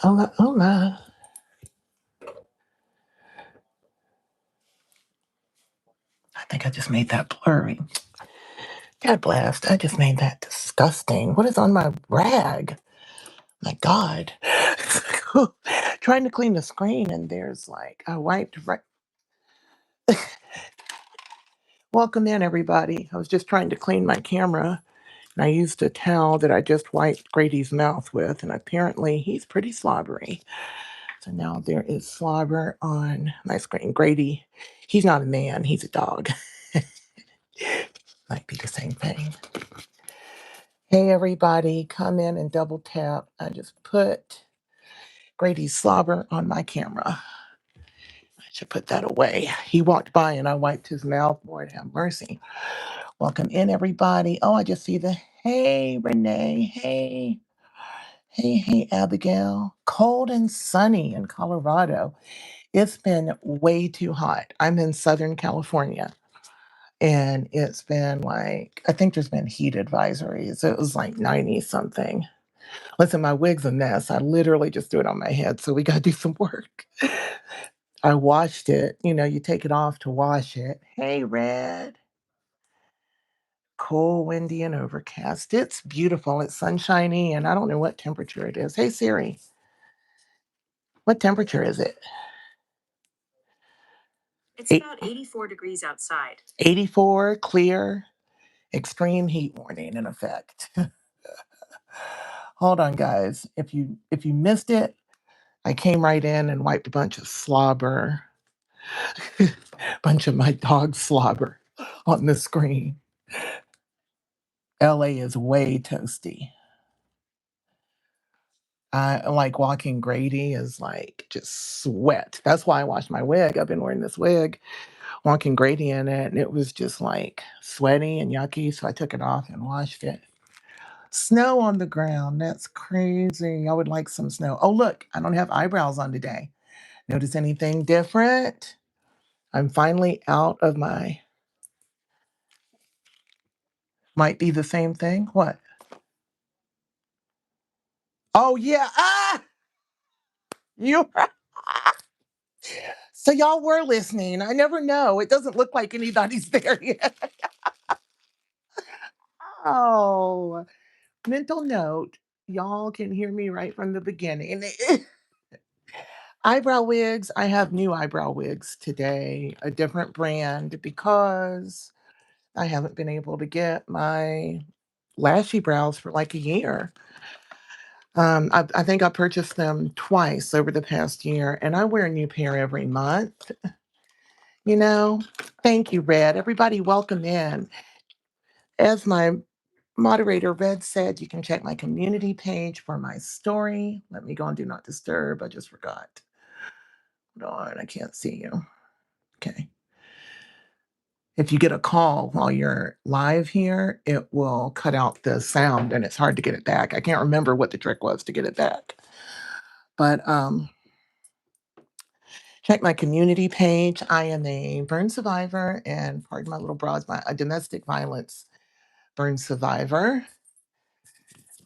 Hola, hola. I think I just made that blurry. God blast. I just made that disgusting. What is on my rag? My God. Trying to clean the screen, and there's like, I wiped right. Welcome in, everybody. I was just trying to clean my camera, and I used a towel that I just wiped Grady's mouth with, and apparently he's pretty slobbery. So now there is slobber on my screen. Grady, he's not a man, he's a dog. Might be the same thing. Hey, everybody, come in and double tap. I just put Grady's slobber on my camera. I should put that away. He walked by and I wiped his mouth. Lord have mercy. Welcome in, everybody. Oh, I just see the hey, Renee. Hey, hey, Abigail. Cold and sunny in Colorado. It's been way too hot. I'm in Southern California. And it's been like, I think there's been heat advisories. It was like 90 something. Listen, my wig's a mess. I literally just threw it on my head, so we got to do some work. I washed it. You know, you take it off to wash it. Hey, Red. Cool, windy, and overcast. It's beautiful. It's sunshiny, and I don't know what temperature it is. Hey, Siri, what temperature is it? It's about 84 degrees outside. 84, clear, extreme heat warning in effect. Hold on, guys. If you missed it, I came right in and wiped a bunch of slobber, bunch of my dog slobber on the screen. LA is way toasty. I like walking Grady is like just sweat. That's why I washed my wig. I've been wearing this wig, walking Grady in it, and it was just like sweaty and yucky. So I took it off and washed it. Snow on the ground. That's crazy. I would like some snow. Oh, look, I don't have eyebrows on today. Notice anything different? I'm finally out of my, might be the same thing. What? Oh, yeah. Ah, you. So y'all were listening. I never know. It doesn't look like anybody's there yet. Oh, mental note. Y'all can hear me right from the beginning. Eyebrow wigs. I have new eyebrow wigs today, a different brand because I haven't been able to get my lashy brows for like a year. I think I purchased them twice over the past year, and I wear a new pair every month. You know, thank you, Red. Everybody, welcome in. As my moderator Red said, you can check my community page for my story. Let me go on Do Not Disturb. I just forgot. Hold on, I can't see you. Okay. If you get a call while you're live here, it will cut out the sound and it's hard to get it back. I can't remember what the trick was to get it back. But check my community page. I am a burn survivor and pardon my little broads, a domestic violence burn survivor.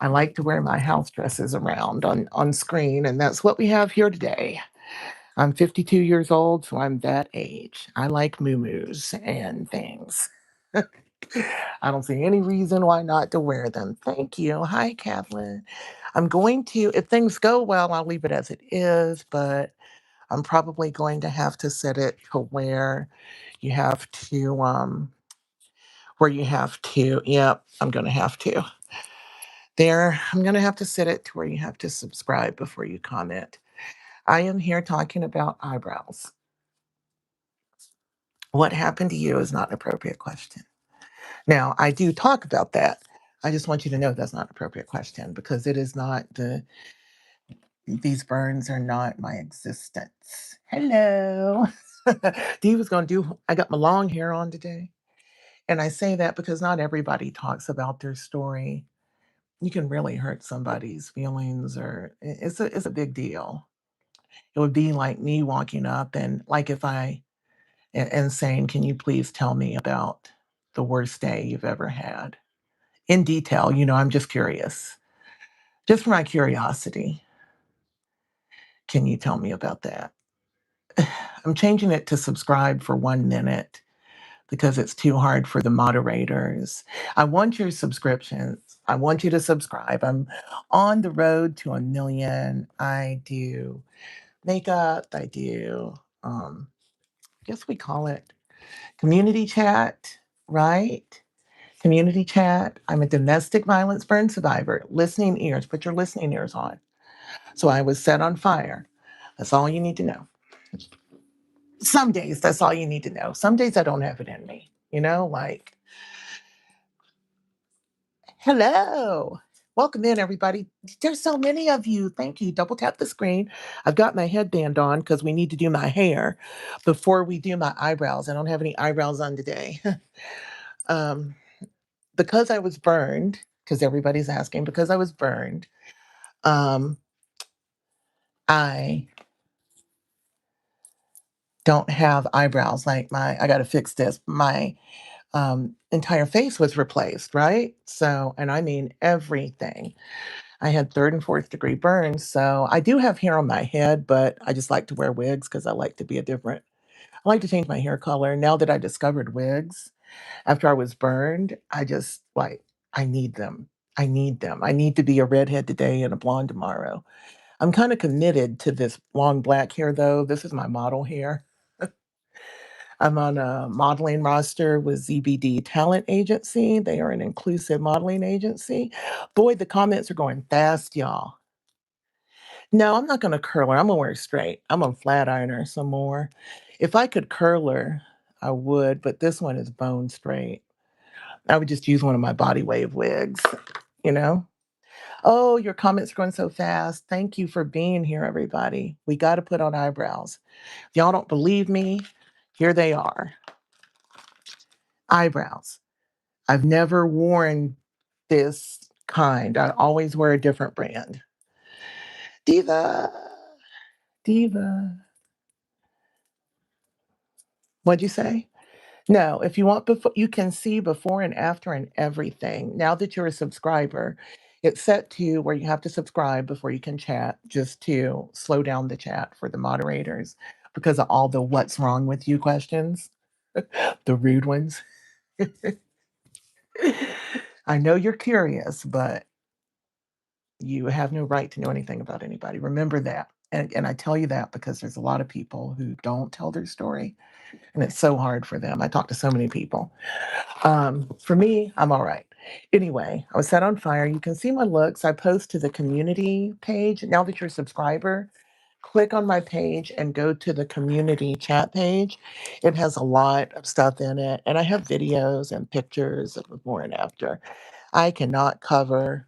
I like to wear my house dresses around on screen, and that's what we have here today. I'm 52 years old, so I'm that age. I like moo and things. I don't see any reason why not to wear them. Thank you. Hi, Kathleen. I'm going to, if things go well, I'll leave it as it is, but I'm probably going to have to set it to you have where you have to, yep, I'm going to have to. There, I'm going to have to set it to where you have to subscribe before you comment. I am here talking about eyebrows. What happened to you is not an appropriate question. Now, I do talk about that. I just want you to know that's not an appropriate question because it is not these burns are not my existence. Hello. Dee was going to I got my long hair on today. And I say that because not everybody talks about their story. You can really hurt somebody's feelings or it's a big deal. It would be like me walking up and like if and saying, "Can you please tell me about the worst day you've ever had?" In detail, I'm just curious. Just for my curiosity. can you tell me about that? I'm changing it to subscribe for 1 minute because it's too hard for the moderators. I want your subscriptions. I want you to subscribe. I'm on the road to 1 million. I do makeup. I do, I guess we call it community chat, right? Community chat. I'm a domestic violence burn survivor. Listening ears. Put your listening ears on. So I was set on fire. That's all you need to know. Some days, that's all you need to know. Some days I don't have it in me, like, hello. Welcome in, everybody. There's so many of you. Thank you. Double tap the screen. I've got my headband on because we need to do my hair before we do my eyebrows. I don't have any eyebrows on today. um, because I was burned, because everybody's asking, because I was burned, um, I don't have eyebrows. Like I got to fix this. My entire face was replaced, right? So, and I mean everything. I had third and fourth degree burns. So I do have hair on my head, but I just like to wear wigs because I like to be I like to change my hair color. Now that I discovered wigs after I was burned, I just like, I need them. I need them. I need to be a redhead today and a blonde tomorrow. I'm kind of committed to this long black hair though. This is my model hair. I'm on a modeling roster with ZBD Talent Agency. They are an inclusive modeling agency. Boy, the comments are going fast, y'all. No, I'm not going to curl her. I'm going to wear it straight. I'm going to flat iron her some more. If I could curl her, I would, but this one is bone straight. I would just use one of my body wave wigs, you know? Oh, your comments are going so fast. Thank you for being here, everybody. We got to put on eyebrows. If y'all don't believe me, here they are. Eyebrows. I've never worn this kind. I always wear a different brand. Diva. Diva. What'd you say? No, if you want before, you can see before and after and everything. Now that you're a subscriber, it's set to where you have to subscribe before you can chat, just to slow down the chat for the moderators because of all the what's wrong with you questions, the rude ones. I know you're curious, but you have no right to know anything about anybody. Remember that. And I tell you that because there's a lot of people who don't tell their story, and it's so hard for them. I talk to so many people. For me, I'm all right. Anyway, I was set on fire. You can see my looks. I post to the community page. Now that you're a subscriber, click on my page and go to the community chat page. It has a lot of stuff in it, and I have videos and pictures of before and after. I cannot cover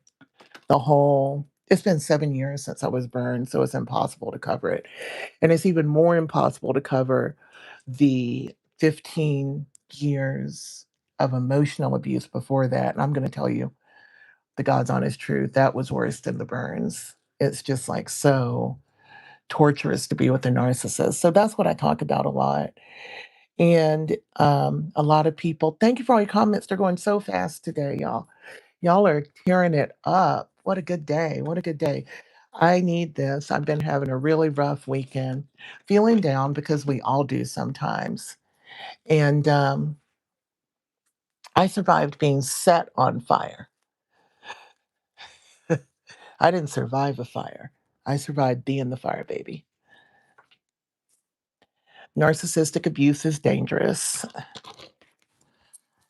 the whole. It's been 7 years since I was burned, so it's impossible to cover it. And it's even more impossible to cover the 15 years of emotional abuse before that. And I'm going to tell you the God's honest truth. That was worse than the burns. It's just like so torturous to be with a narcissist. So that's what I talk about a lot. And a lot of people, thank you for all your comments. They're going so fast today, y'all. Y'all are tearing it up. What a good day. What a good day. I need this. I've been having a really rough weekend, feeling down because we all do sometimes. And I survived being set on fire. I didn't survive a fire. I survived being the fire baby. Narcissistic abuse is dangerous.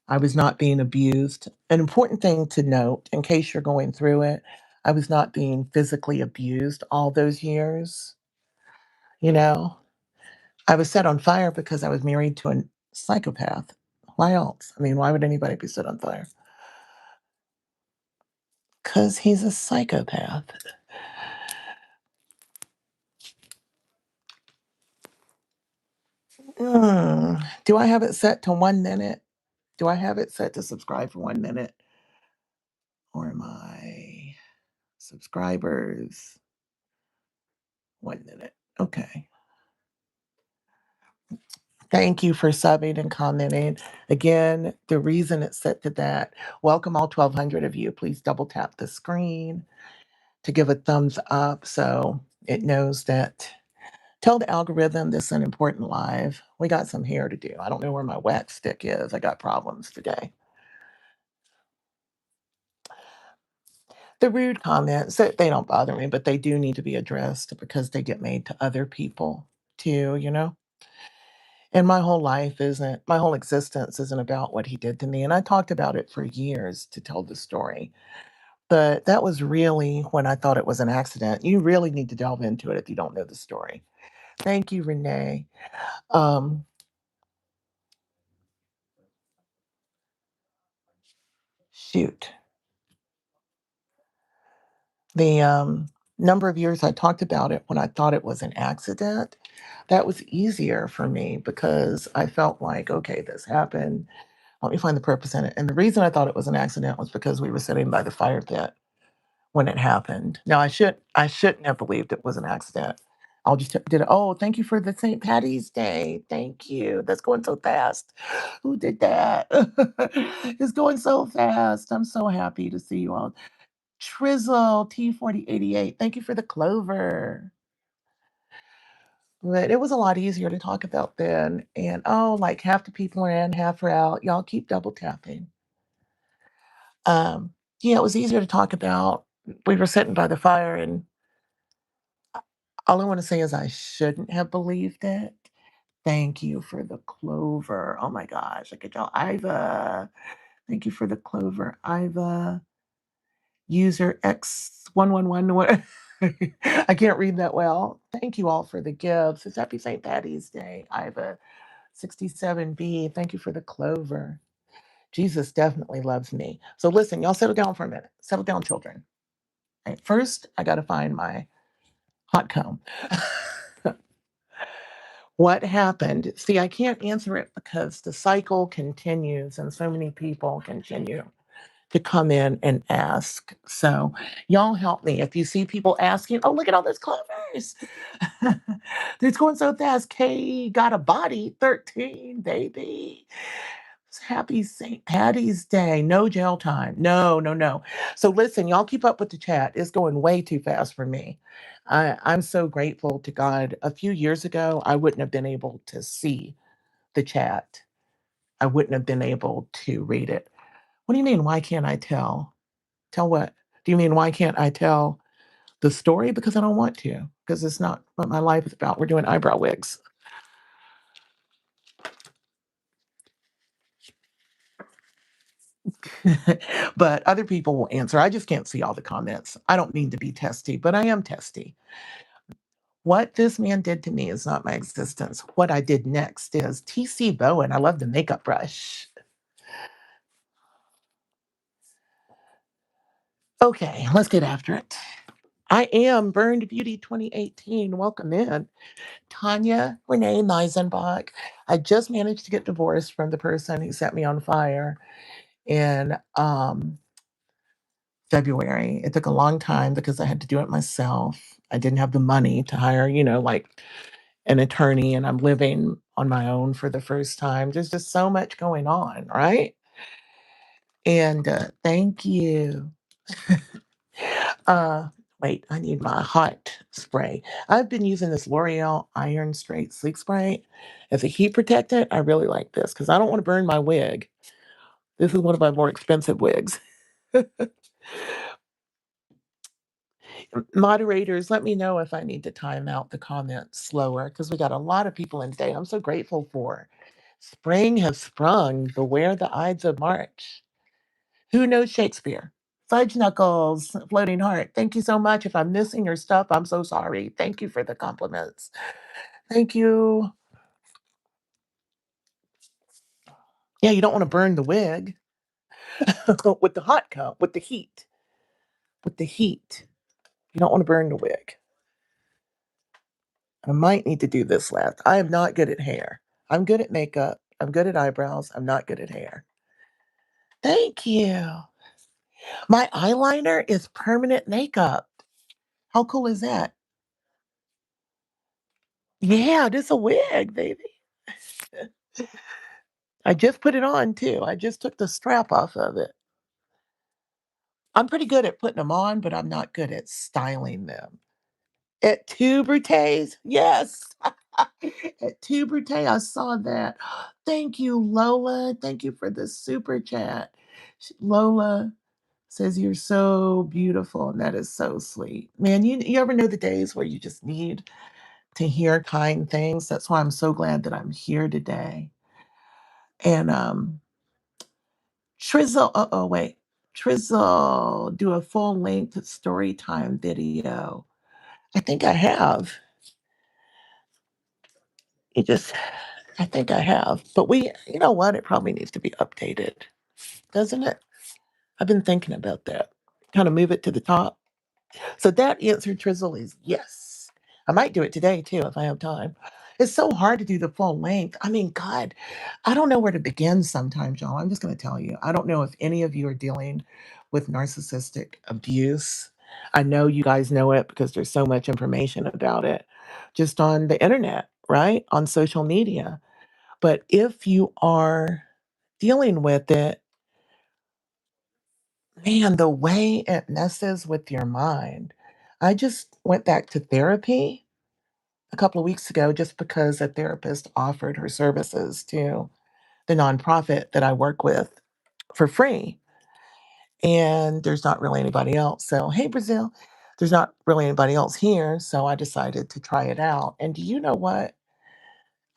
I was not being abused. An important thing to note, in case you're going through it, I was not being physically abused all those years. You know, I was set on fire because I was married to a psychopath. Why else? I mean, why would anybody be set on fire? Because he's a psychopath. Do I have it set to 1 minute? Do I have it set to subscribe for 1 minute? Or my subscribers? 1 minute. Okay. Thank you for subbing and commenting. Again, the reason it's set to that, welcome all 1,200 of you. Please double tap the screen to give a thumbs up so It knows that tell the algorithm this is an important live. We got some hair to do. I don't know where my wax stick is. I got problems today. The rude comments, they don't bother me, but they do need to be addressed because they get made to other people too, you know? And my whole existence isn't about what he did to me. And I talked about it for years to tell the story. But that was really when I thought it was an accident. You really need to delve into it if you don't know the story. Thank you, Renee. Um, shoot. The number of years I talked about it when I thought it was an accident, that was easier for me because I felt like, okay, this happened. Let me find the purpose in it. And the reason I thought it was an accident was because we were sitting by the fire pit when it happened. Now I shouldn't have believed it was an accident. I'll just did it. Oh, thank you for the St. Patty's Day. Thank you. That's going so fast. Who did that? It's going so fast. I'm so happy to see you all. Trizzle T4088. Thank you for the clover. But it was a lot easier to talk about then. And oh, like half the people are in, half are out. Y'all keep double tapping. Um, yeah, it was easier to talk about. We were sitting by the fire, and all I want to say is I shouldn't have believed it. Thank you for the clover. Oh my gosh, I could tell Iva. Thank you for the clover, Iva. User X111. I can't read that well. Thank you all for the gifts. It's happy St. Patty's Day, Iva. 67B. Thank you for the clover. Jesus definitely loves me. So listen, y'all settle down for a minute. Settle down, children. Right, first, I got to find my hot comb. What happened? See, I can't answer it because the cycle continues and so many people continue to come in and ask. So, y'all help me. If you see people asking, oh, look at all those clovers. It's going so fast. Kay got a body, 13, baby. Happy St. Patty's Day. No jail time. No, no, no. So listen, y'all keep up with the chat. It's going way too fast for me. I'm so grateful to God. A few years ago, I wouldn't have been able to see the chat. I wouldn't have been able to read it. What do you mean? Why can't I tell? Tell what? Do you mean why can't I tell the story? Because I don't want to, because it's not what my life is about. We're doing eyebrow wigs. But other people will answer. I just can't see all the comments. I don't mean to be testy, but I am testy. What this man did to me is not my existence. What I did next is TC Bowen. I love the makeup brush. Okay, let's get after it. I am Burned Beauty 2018. Welcome in. Tonya Renee Meisenbach. I just managed to get divorced from the person who set me on fire in February. It took a long time because I had to do it myself. I didn't have the money to hire, like an attorney, and I'm living on my own for the first time. There's just so much going on, right? And thank you. uh, wait, I need my hot spray. I've been using this L'Oreal Iron Straight Sleek Spray as a heat protectant. I really like this because I don't want to burn my wig. This is one of my more expensive wigs. Moderators, let me know if I need to time out the comments slower because we got a lot of people in today. I'm so grateful for. Spring has sprung. Beware the Ides of March. Who knows Shakespeare? Fudge Knuckles, Floating Heart. Thank you so much. If I'm missing your stuff, I'm so sorry. Thank you for the compliments. Thank you. Yeah, you don't want to burn the wig with the hot cup, with the heat. With the heat. You don't want to burn the wig. I might need to do this last. I am not good at hair. I'm good at makeup. I'm good at eyebrows. I'm not good at hair. Thank you. My eyeliner is permanent makeup. How cool is that? Yeah, this a wig, baby. I just put it on too. I just took the strap off of it. I'm pretty good at putting them on, but I'm not good at styling them. At Two Brutes, yes. At Two Brute, I saw that. Thank you, Lola. Thank you for the super chat. Lola says you're so beautiful, and that is so sweet. Man, you ever know the days where you just need to hear kind things? That's why I'm so glad that I'm here today. And Trizzle, wait. Trizzle, do a full length story time video. I think I have. It just, I think I have. But you know what? It probably needs to be updated, doesn't it? I've been thinking about that. Kind of move it to the top. So that answer, Trizzle, is yes. I might do it today too if I have time. It's so hard to do the full length. I mean, God, I don't know where to begin sometimes, y'all. I'm just going to tell you. I don't know if any of you are dealing with narcissistic abuse. I know you guys know it because there's so much information about it just on the internet, right? On social media. But if you are dealing with it, man, the way it messes with your mind. I just went back to therapy a couple of weeks ago just because a therapist offered her services to the nonprofit that I work with for free. And there's not really anybody else. So, hey, Brazil, there's not really anybody else here. So I decided to try it out. And do you know what?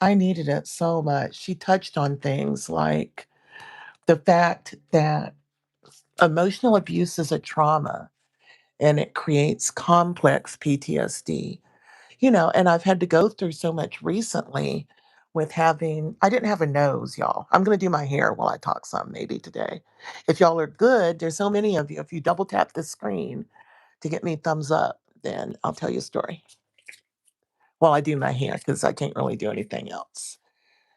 I needed it so much. She touched on things like the fact that emotional abuse is a trauma and it creates complex PTSD. And I've had to go through so much recently with I didn't have a nose, y'all. I'm going to do my hair while I talk some maybe today. If y'all are good, there's so many of you. If you double tap the screen to get me thumbs up, then I'll tell you a story while I do my hair because I can't really do anything else.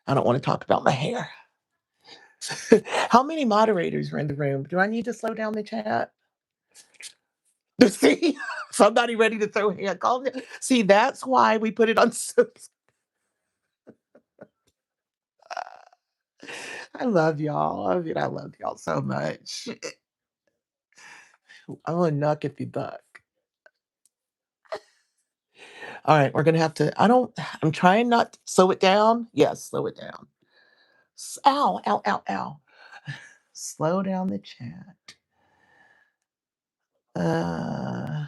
I don't want to talk about my hair. How many moderators are in the room? Do I need to slow down the chat? See, somebody ready to throw hand call. See, that's why we put it on. I love y'all. I mean, I love y'all so much. I'm gonna knock if you buck. All right, we're gonna have to. I'm trying not to slow it down. Yes, slow it down. Ow, ow, ow, ow. Slow down the chat. Uh,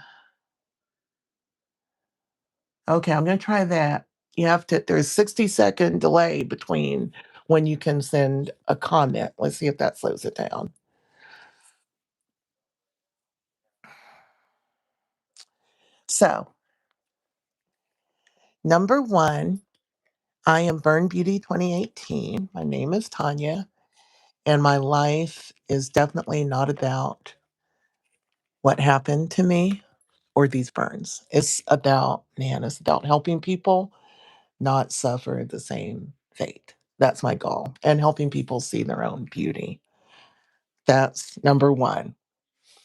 okay, I'm gonna try that. There's 60-second delay between when you can send a comment. Let's see if that slows it down. So, number one, I am Burn Beauty 2018. My name is Tonya, and my life is definitely not about what happened to me or these burns. It's about helping people not suffer the same fate. That's my goal, and helping people see their own beauty. That's number one.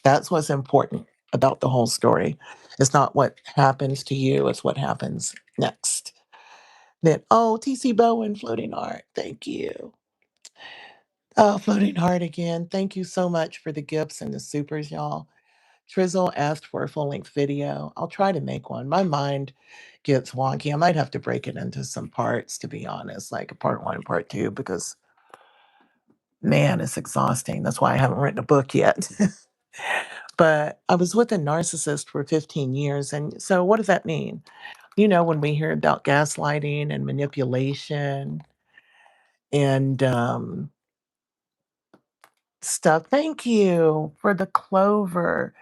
That's what's important about the whole story. It's not what happens to you, it's what happens next. Then, oh, TC Bowen, Floating Art. Thank you. Oh, Floating Heart again. Thank you so much for the gifts and the supers, y'all. Trizzle asked for a full length video. I'll try to make one. My mind gets wonky. I might have to break it into some parts, to be honest, like a part one and part two, because man, it's exhausting. That's why I haven't written a book yet. But I was with a narcissist for 15 years. And so, what does that mean? When we hear about gaslighting and manipulation and stuff. Thank you for the clover,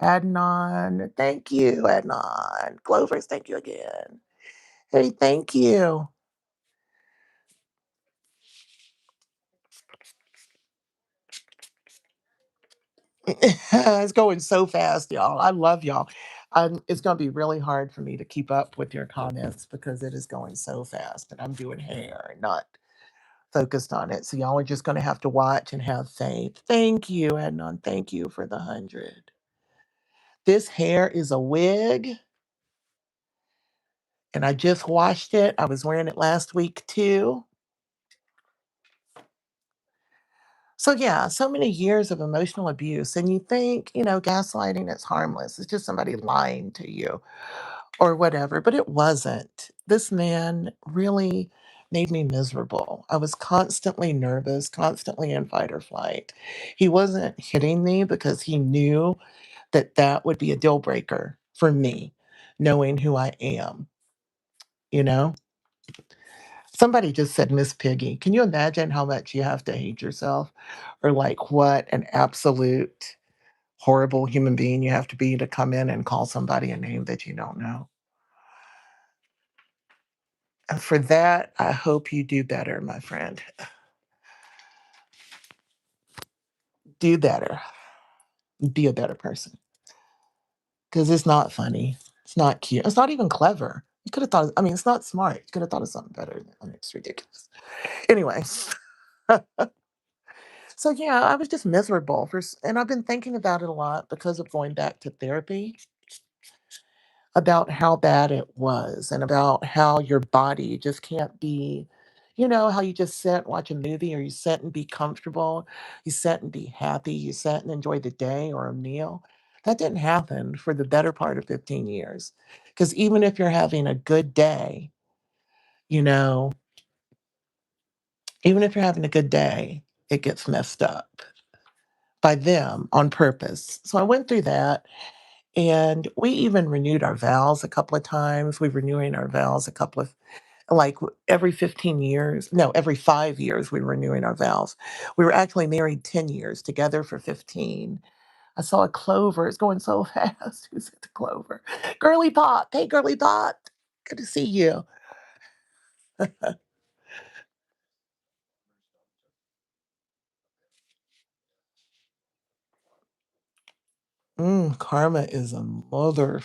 Adnan. Thank you, Adnan. Clovers, thank you again. Hey, thank you. It's going so fast, y'all. I love y'all. It's going to be really hard for me to keep up with your comments because it is going so fast, and I'm doing hair and not focused on it. So y'all are just going to have to watch and have faith. Thank you, Adnan. Thank you for the 100. This hair is a wig. And I just washed it. I was wearing it last week too. So yeah, so many years of emotional abuse. And you think, gaslighting is harmless. It's just somebody lying to you. or whatever, but it wasn't. This man really made me miserable. I was constantly nervous, constantly in fight or flight. He wasn't hitting me because he knew that that would be a deal breaker for me, knowing who I am, you know? Somebody just said, Miss Piggy, can you imagine how much you have to hate yourself? Or like what an absolute horrible human being you have to be to come in and call somebody a name that you don't know? And for that, I hope you do better, my friend. Do better. Be a better person. Because it's not funny. It's not cute. It's not even clever. You could have thought, I mean, it's not smart. You could have thought of something better. I mean, it's ridiculous. Anyway, so yeah, I was just miserable and I've been thinking about it a lot because of going back to therapy, about how bad it was and about how your body just can't be, how you just sit and watch a movie, or you sit and be comfortable, you sit and be happy, you sit and enjoy the day or a meal. That didn't happen for the better part of 15 years. Because even if you're having a good day, you know, even if you're having a good day, it gets messed up by them on purpose. So I went through that. And we even renewed our vows a couple of times. We're renewing our vows a couple of, like every 15 years. No, every 5 years, we're renewing our vows. We were actually married 10 years, together for 15. I saw a clover. It's going so fast. Who's at the clover? Girly Pop. Hey, Girly Pop. Good to see you. Karma is a mother.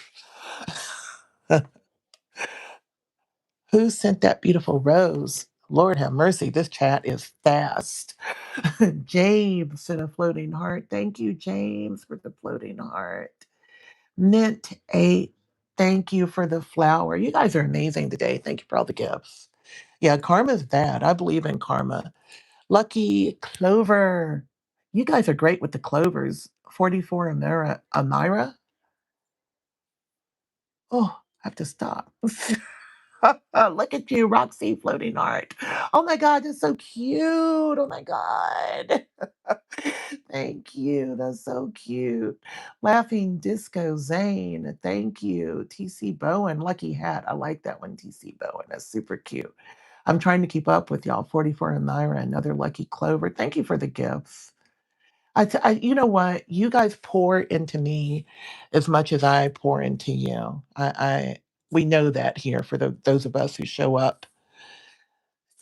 Who sent that beautiful rose? Lord have mercy. This chat is fast. James sent a floating heart. Thank you, James, for the floating heart. Mint 8. Thank you for the flower. You guys are amazing today. Thank you for all the gifts. Yeah, karma's bad. I believe in karma. Lucky Clover. You guys are great with the clovers. 44 Amira. Oh, I have to stop. Look at you, Roxy Floating Heart. Oh my God, that's so cute. Oh my God. Thank you. That's so cute. Laughing Disco Zane. Thank you. TC Bowen. Lucky Hat. I like that one, TC Bowen. That's super cute. I'm trying to keep up with y'all. 44 and Myra, another Lucky Clover. Thank you for the gifts. You know what? You guys pour into me as much as I pour into you. We know that here for those of us who show up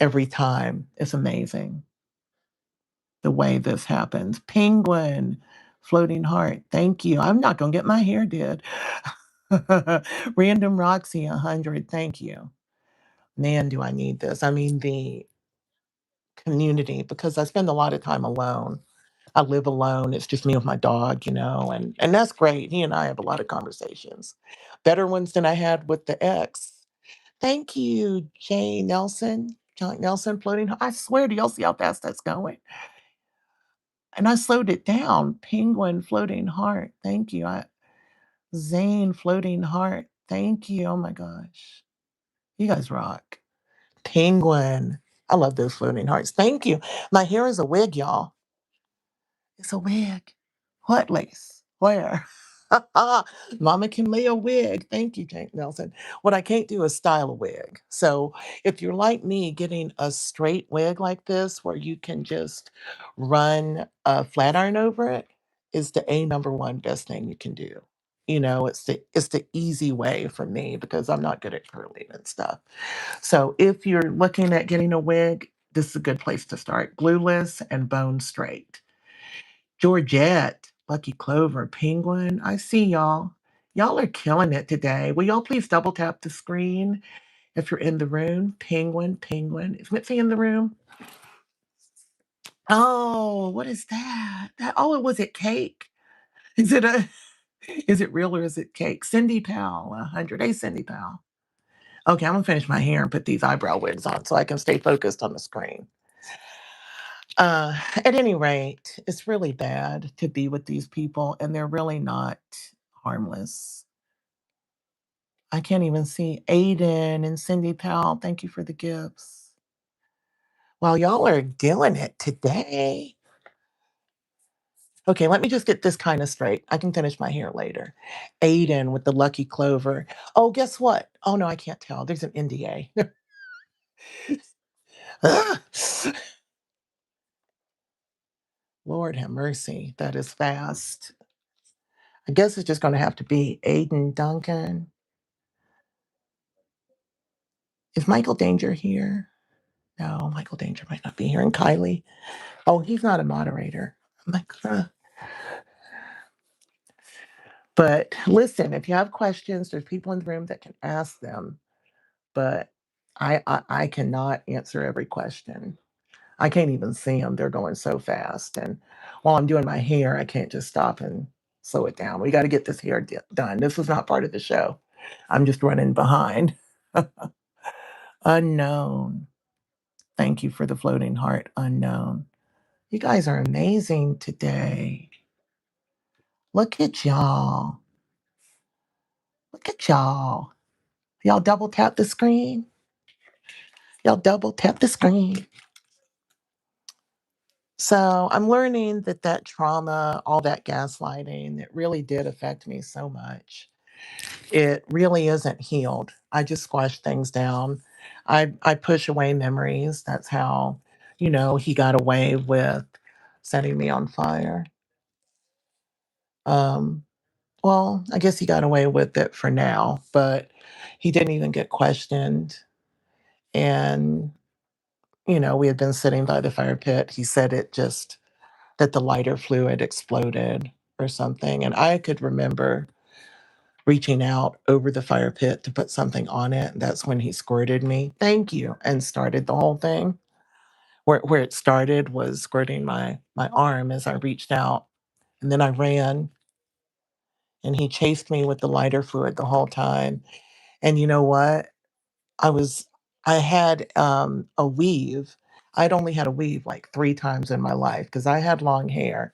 every time. It's amazing the way this happens. Penguin, floating heart. Thank you. I'm not gonna get my hair did. Random Roxy, 100. Thank you. Man, do I need this. I mean, the community, because I spend a lot of time alone. I live alone. It's just me with my dog, and that's great. He and I have a lot of conversations, better ones than I had with the ex. Thank you, Jay Nelson, John Nelson, floating. I swear, do y'all see how fast that's going? And I slowed it down. Penguin, floating heart. Thank you. Zane, floating heart. Thank you. Oh my gosh, you guys rock. Penguin. I love those floating hearts. Thank you. My hair is a wig, y'all. It's a wig. What lace? Where? Mama can lay a wig. Thank you, Jake Nelson. What I can't do is style a wig. So if you're like me, getting a straight wig like this, where you can just run a flat iron over it, is the number one best thing you can do. It's the easy way for me because I'm not good at curling and stuff. So if you're looking at getting a wig, this is a good place to start. Glueless and bone straight. Georgette, Lucky Clover, Penguin. I see y'all. Y'all are killing it today. Will y'all please double tap the screen if you're in the room? Penguin, Penguin. Is Mitzi in the room? Oh, what is that? Was it cake? Is it a is it real or is it cake? Cindy Powell, 100. Hey, Cindy Powell. Okay, I'm gonna finish my hair and put these eyebrow wigs on so I can stay focused on the screen. At any rate, it's really bad to be with these people, and they're really not harmless. I can't even see Aiden and Cindy Powell. Thank you for the gifts. Well, y'all are doing it today. Okay, let me just get this kind of straight. I can finish my hair later. Aiden with the lucky clover. Oh, guess what? Oh, no, I can't tell. There's an NDA. Ah! Lord have mercy. That is fast. I guess it's just going to have to be Aiden Duncan. Is Michael Danger here? No, Michael Danger might not be here. And Kylie. Oh, he's not a moderator. I'm like, But listen, if you have questions, there's people in the room that can ask them. But I cannot answer every question. I can't even see them. They're going so fast. And while I'm doing my hair, I can't just stop and slow it down. We got to get this hair done. This was not part of the show. I'm just running behind. Unknown. Thank you for the floating heart. Unknown. You guys are amazing today. Look at y'all. Look at y'all. Y'all double tap the screen. Y'all double tap the screen. So I'm learning that that trauma, all that gaslighting, it really did affect me so much. It really isn't healed. I just squash things down. I push away memories. That's how, he got away with setting me on fire. Um, well, I guess he got away with it for now, but he didn't even get questioned. And, we had been sitting by the fire pit. He said it just that the lighter fluid exploded or something. And I could remember reaching out over the fire pit to put something on it. That's when he squirted me. Thank you. And started the whole thing. Where it started was squirting my arm as I reached out. And then I ran and he chased me with the lighter fluid the whole time. And you know what? I was I had a weave. I'd only had a weave like 3 times in my life because I had long hair.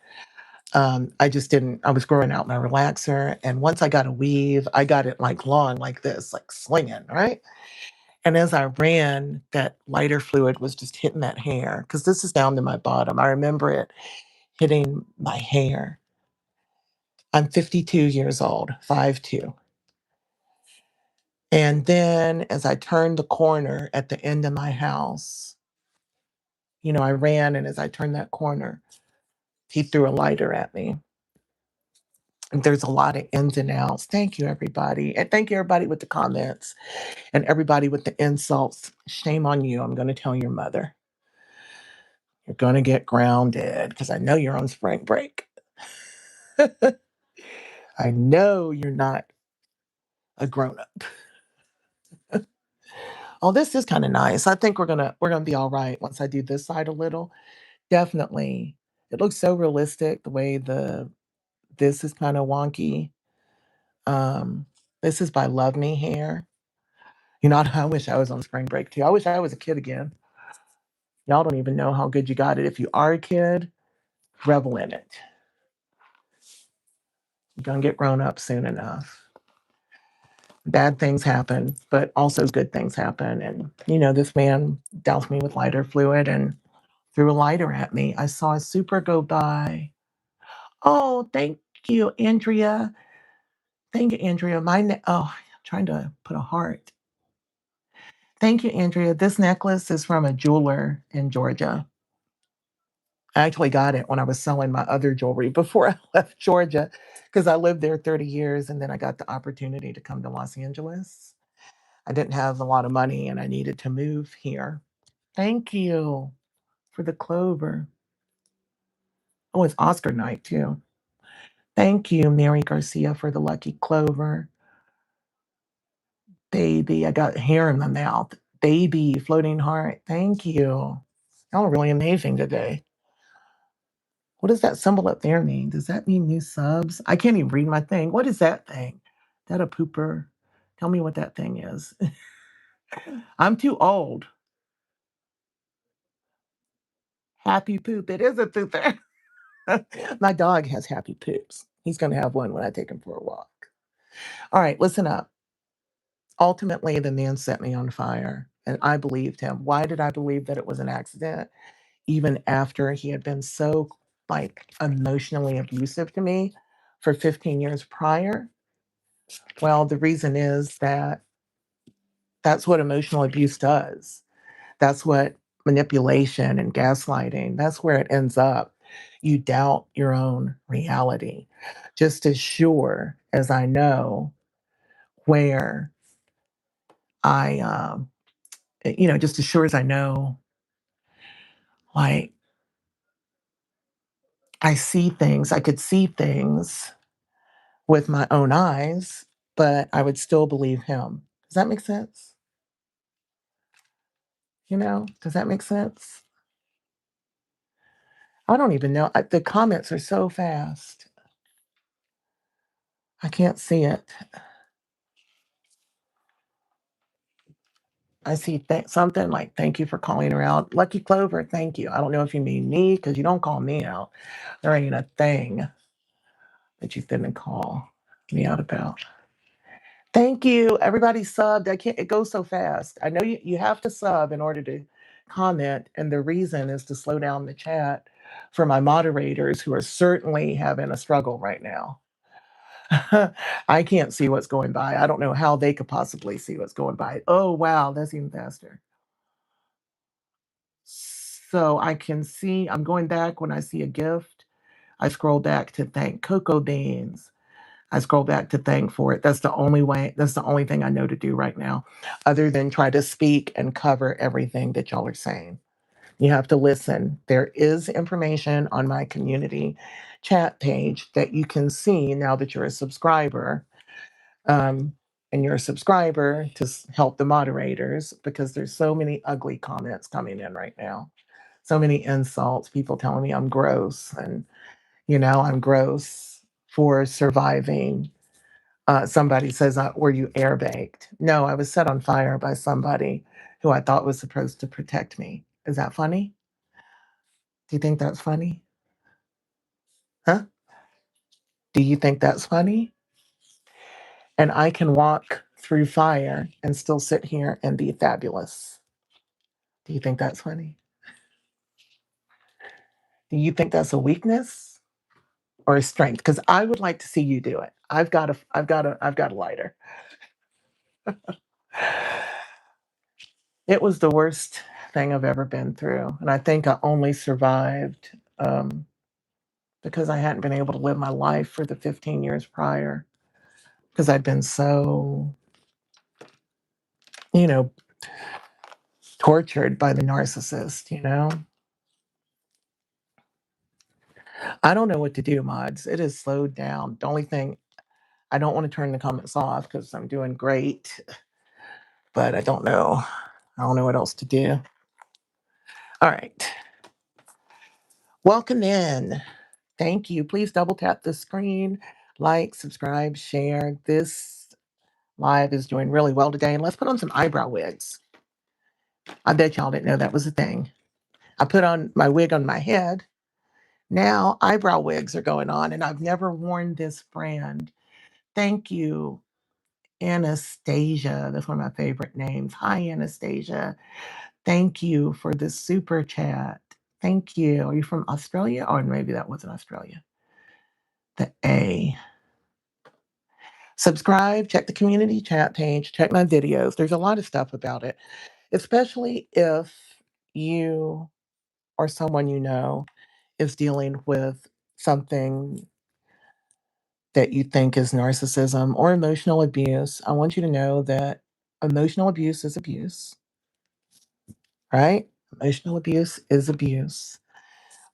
I just didn't, I was growing out my relaxer. And once I got a weave, I got it like long, like this, like swinging, right? And as I ran, that lighter fluid was just hitting that hair because this is down to my bottom. I remember it hitting my hair. I'm 52 years old, 5'2". And then as I turned the corner at the end of my house, I ran. And as I turned that corner, he threw a lighter at me. There's a lot of ins and outs. Thank you, everybody. And thank you, everybody, with the comments and everybody with the insults. Shame on you. I'm going to tell your mother. You're going to get grounded because I know you're on spring break. I know you're not a grown up. Oh, this is kind of nice. I think we're gonna be all right once I do this side a little. Definitely. It looks so realistic the way this is kind of wonky. Um, this is by Love Me Hair. I wish I was on spring break too. I wish I was a kid again. Y'all don't even know how good you got it. If you are a kid, revel in it. You're going to get grown up soon enough. Bad things happen, but also good things happen. And, this man doused me with lighter fluid and threw a lighter at me. I saw a super go by. Oh, thank you, Andrea. Thank you, Andrea. I'm trying to put a heart. Thank you, Andrea. This necklace is from a jeweler in Georgia. I actually got it when I was selling my other jewelry before I left Georgia because I lived there 30 years and then I got the opportunity to come to Los Angeles. I didn't have a lot of money and I needed to move here. Thank you for the clover. Oh, it's Oscar night too. Thank you, Mary Garcia, for the lucky clover. Baby, I got hair in my mouth. Baby, floating heart. Thank you. Y'all are really amazing today. What does that symbol up there mean? Does that mean new subs? I can't even read my thing. What is that thing? That a pooper? Tell me what that thing is. I'm too old. Happy poop. It is a pooper. My dog has happy poops. He's going to have one when I take him for a walk. All right, listen up. Ultimately, the man set me on fire, and I believed him. Why did I believe that it was an accident? Even after he had been so like emotionally abusive to me for 15 years prior. Well, the reason is that that's what emotional abuse does. That's what manipulation and gaslighting, that's where it ends up. You doubt your own reality. Just as sure as I know where I, just as sure as I know, like I could see things with my own eyes, but I would still believe him. Does that make sense? Does that make sense? I don't even know. The comments are so fast. I can't see it. I see something like, thank you for calling her out. Lucky Clover, thank you. I don't know if you mean me because you don't call me out. There ain't a thing that you didn't call me out about. Thank you. Everybody subbed. I can't, it goes so fast. I know you have to sub in order to comment. And the reason is to slow down the chat for my moderators who are certainly having a struggle right now. I can't see what's going by. I don't know how they could possibly see what's going by. Oh, wow. That's even faster. So I can see, I'm going back when I see a gift. I scroll back to thank Cocoa Beans. I scroll back to thank for it. That's the only way, that's the only thing I know to do right now, other than try to speak and cover everything that y'all are saying. You have to listen. There is information on my community chat page that you can see now that you're a subscriber. Um, and you're a subscriber to help the moderators because there's so many ugly comments coming in right now. So many insults, people telling me I'm gross and, I'm gross for surviving. Somebody says, were you air baked? No, I was set on fire by somebody who I thought was supposed to protect me. Is that funny? Do you think that's funny? Huh? Do you think that's funny? And I can walk through fire and still sit here and be fabulous. Do you think that's funny? Do you think that's a weakness or a strength? Because I would like to see you do it. I've got a lighter. It was the worst thing I've ever been through. And I think I only survived because I hadn't been able to live my life for the 15 years prior. Because I'd been so, you know, tortured by the narcissist. I don't know what to do, mods. It has slowed down. The only thing, I don't want to turn the comments off because I'm doing great, but I don't know. I don't know what else to do. All right. Welcome in. Thank you. Please double tap the screen, like, subscribe, share. This live is doing really well today. And let's put on some eyebrow wigs. I bet y'all didn't know that was a thing. I put on my wig on my head. Now eyebrow wigs are going on, and I've never worn this brand. Thank you, Anastasia. That's one of my favorite names. Hi, Anastasia. Thank you for the super chat. Thank you. Are you from Australia? Or maybe that wasn't Australia. The A. Subscribe, check the community chat page, check my videos. There's a lot of stuff about it, especially if you or someone you know is dealing with something that you think is narcissism or emotional abuse. I want you to know that emotional abuse is abuse, right? Emotional abuse is abuse.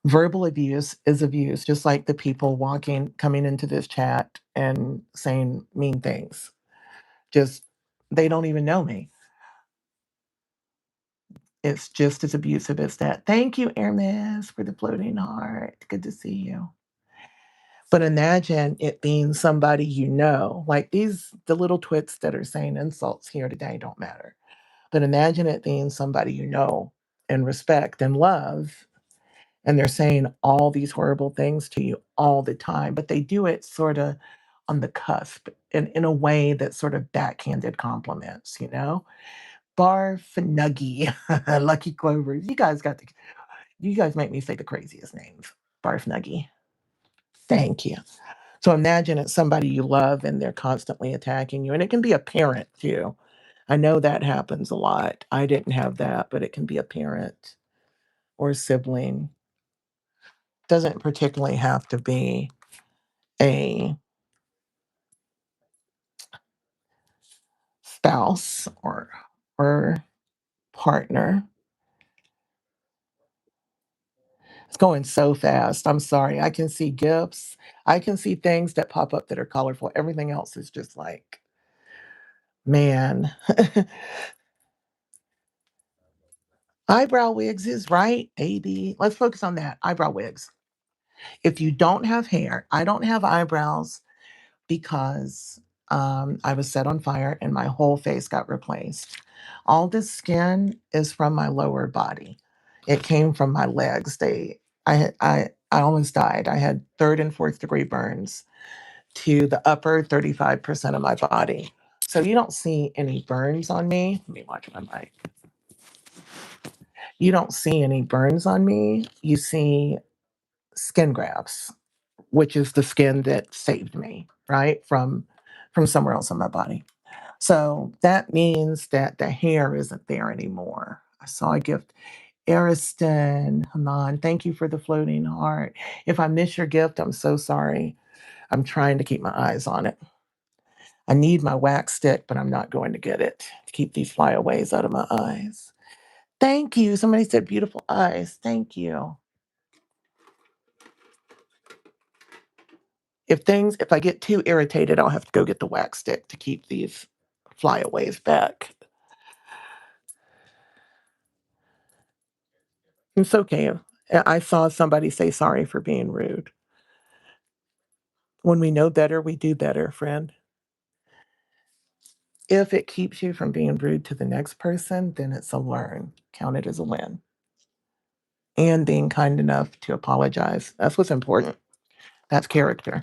Verbal abuse is abuse, just like the people coming into this chat and saying mean things. Just, they don't even know me. It's just as abusive as that. Thank you, Hermes, for the floating heart. Good to see you. But imagine it being somebody like the little twits that are saying insults here today don't matter. But imagine it being somebody and respect and love, and they're saying all these horrible things to you all the time, but they do it sort of on the cusp in a way that's sort of backhanded compliments, you know? Barf Nuggy, Lucky Clovers. You guys make me say the craziest names. Barf Nuggy. Thank you. So imagine it's somebody you love and they're constantly attacking you. And it can be a parent too. I know that happens a lot. I didn't have that, but it can be a parent or a sibling. Doesn't particularly have to be a spouse or partner. It's going so fast. I'm sorry. I can see gifts. I can see things that pop up that are colorful. Everything else is just like, man. Eyebrow wigs is right, baby. Let's focus on that. Eyebrow wigs. If you don't have hair, I don't have eyebrows because I was set on fire and my whole face got replaced. All this skin is from my lower body. It came from my legs. I almost died. I had third and fourth degree burns to the upper 35% of my body. So you don't see any burns on me. Let me watch my mic. You don't see any burns on me. You see skin grafts, which is the skin that saved me, right? From somewhere else on my body. So that means that the hair isn't there anymore. I saw a gift. Ariston, Hanan, thank you for the floating heart. If I miss your gift, I'm so sorry. I'm trying to keep my eyes on it. I need my wax stick, but I'm not going to get it to keep these flyaways out of my eyes. Thank you. Somebody said beautiful eyes. Thank you. If I get too irritated, I'll have to go get the wax stick to keep these flyaways back. It's okay. I saw somebody say sorry for being rude. When we know better, we do better, friend. If it keeps you from being rude to the next person, then it's a learn. Count it as a win. And being kind enough to apologize. That's what's important. That's character,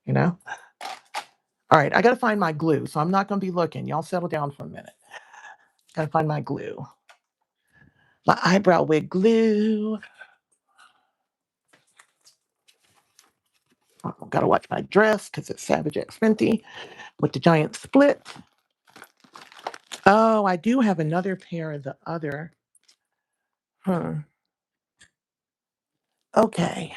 you know? All right, I got to find my glue, so I'm not going to be looking. Y'all settle down for a minute. Got to find my glue. My eyebrow wig glue. Got to watch my dress because it's Savage X Fenty with the giant split. Oh, I do have another pair of the other. Okay.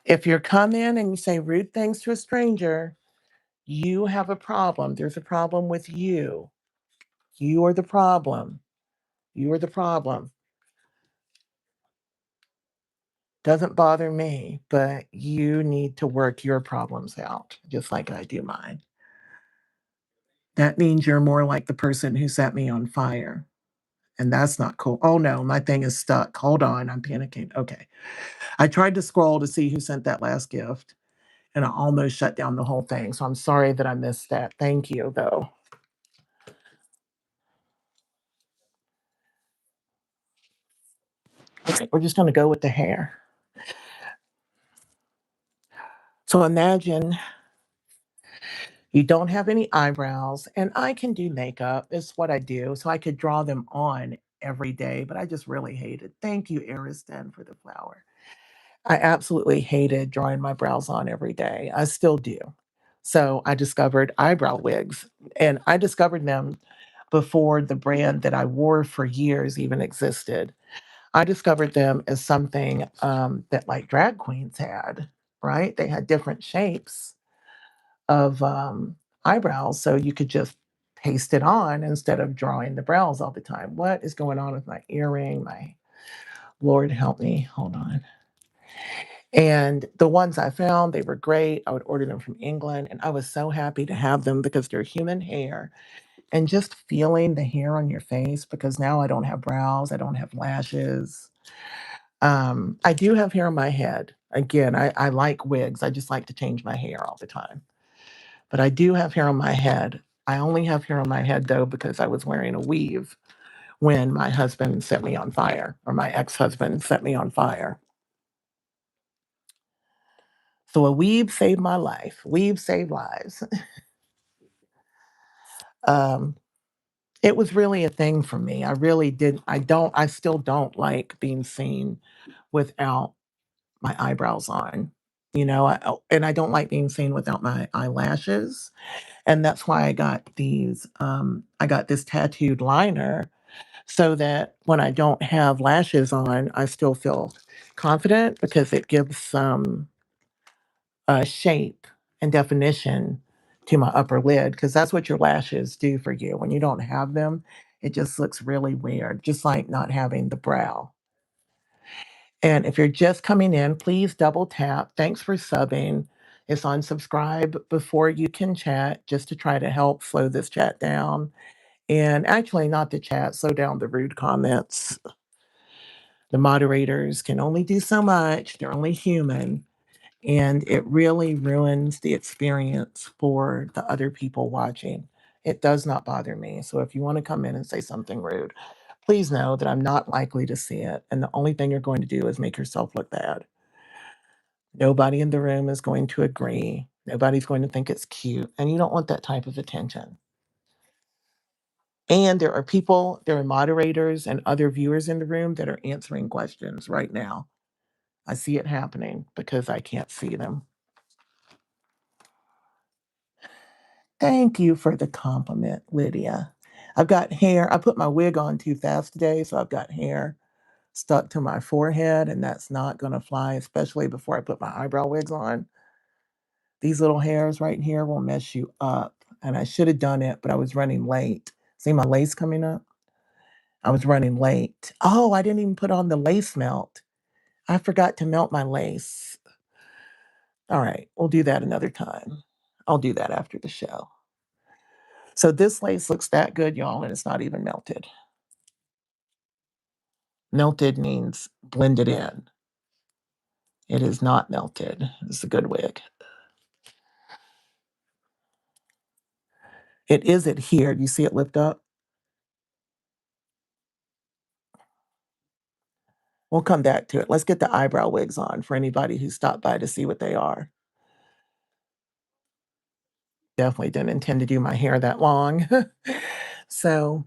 If you're coming and you say rude things to a stranger, you have a problem. There's a problem with you. You are the problem. You are the problem. Doesn't bother me, but you need to work your problems out, just like I do mine. That means you're more like the person who set me on fire. And that's not cool. Oh no, my thing is stuck. Hold on, I'm panicking. Okay. I tried to scroll to see who sent that last gift, and I almost shut down the whole thing. So I'm sorry that I missed that. Thank you, though. Okay, we're just going to go with the hair. So imagine you don't have any eyebrows, and I can do makeup. It's what I do. So I could draw them on every day, but I just really hate it. Thank you, Ariston, for the flower. I absolutely hated drawing my brows on every day. I still do. So I discovered eyebrow wigs, and I discovered them before the brand that I wore for years even existed. I discovered them as something that like drag queens had, right? They had different shapes of eyebrows, so you could just paste it on instead of drawing the brows all the time. What is going on with my earring? My Lord help me. Hold on. And the ones I found, they were great. I would order them from England, and I was so happy to have them because they're human hair. And just feeling the hair on your face, because now I don't have brows, I don't have lashes. I do have hair on my head. Again, I like wigs. I just like to change my hair all the time. But I do have hair on my head. I only have hair on my head though because I was wearing a weave when my husband set me on fire, or my ex-husband set me on fire. So a weave saved my life. Weave saved lives. um, it was really a thing for me. I really did. I still don't like being seen without my eyebrows on. And I don't like being seen without my eyelashes. And that's why I got this tattooed liner so that when I don't have lashes on, I still feel confident because it gives some shape and definition to my upper lid because that's what your lashes do for you. When you don't have them, it just looks really weird, just like not having the brow. And if you're just coming in, please double tap. Thanks for subbing. It's on subscribe before you can chat, just to try to help slow this chat down. And actually, not the chat, slow down the rude comments. The moderators can only do so much, they're only human. And it really ruins the experience for the other people watching. It does not bother me. So if you want to come in and say something rude, please know that I'm not likely to see it. And the only thing you're going to do is make yourself look bad. Nobody in the room is going to agree. Nobody's going to think it's cute. And you don't want that type of attention. And there are moderators and other viewers in the room that are answering questions right now. I see it happening because I can't see them. Thank you for the compliment, Lydia. I've got hair. I put my wig on too fast today, so I've got hair stuck to my forehead, and that's not going to fly, especially before I put my eyebrow wigs on. These little hairs right here will mess you up. And I should have done it, but I was running late. See my lace coming up? I was running late. Oh, I didn't even put on the lace melt. I forgot to melt my lace. All right, we'll do that another time. I'll do that after the show. So this lace looks that good, y'all, and it's not even melted. Melted means blended in. It is not melted. It's a good wig. It is adhered. You see it lift up? We'll come back to it. Let's get the eyebrow wigs on for anybody who stopped by to see what they are. Definitely didn't intend to do my hair that long. So,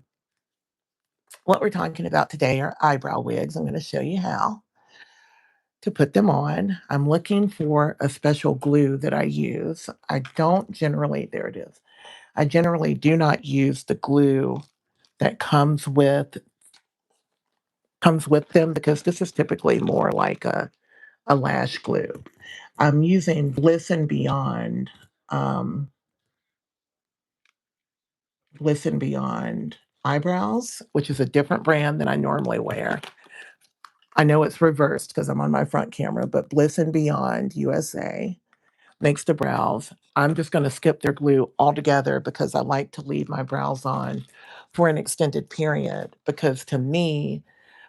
what we're talking about today are eyebrow wigs. I'm going to show you how to put them on. I'm looking for a special glue that I use. I don't generally, there it is. I generally do not use the glue that comes with them because this is typically more like a lash glue. I'm using um, Bliss and Beyond eyebrows, which is a different brand than I normally wear. I know it's reversed because I'm on my front camera, but Bliss and Beyond USA makes the brows. I'm just going to skip their glue altogether because I like to leave my brows on for an extended period because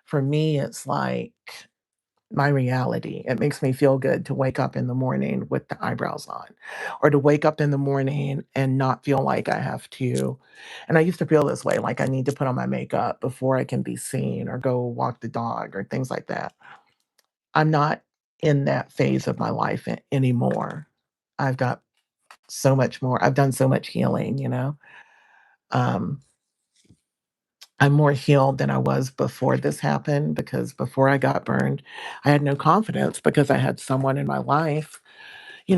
for me, it's like my reality. It makes me feel good to wake up in the morning with the eyebrows on, or to wake up in the morning and not feel like I have to. And I used to feel this way, like I need to put on my makeup before I can be seen or go walk the dog or things like that. I'm not in that phase of my life anymore. I've got so much more. I've done so much healing. Um, I'm more healed than I was before this happened because before I got burned, I had no confidence because I had someone in my life.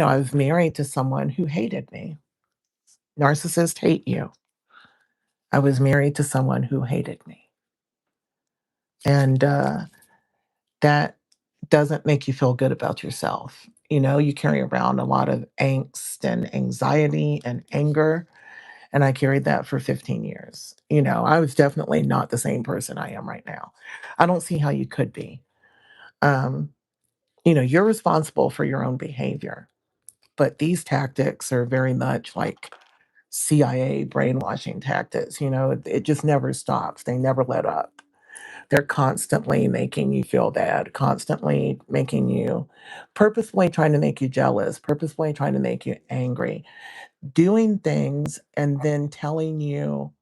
I was married to someone who hated me. Narcissists hate you. I was married to someone who hated me. And that doesn't make you feel good about yourself. You carry around a lot of angst and anxiety and anger. And I carried that for 15 years. I was definitely not the same person I am right now. I don't see how you could be. Um, you're responsible for your own behavior, but these tactics are very much like CIA brainwashing tactics. It just never stops. They never let up. They're constantly making you feel bad, constantly making you, purposefully trying to make you jealous, purposefully trying to make you angry, doing things and then telling you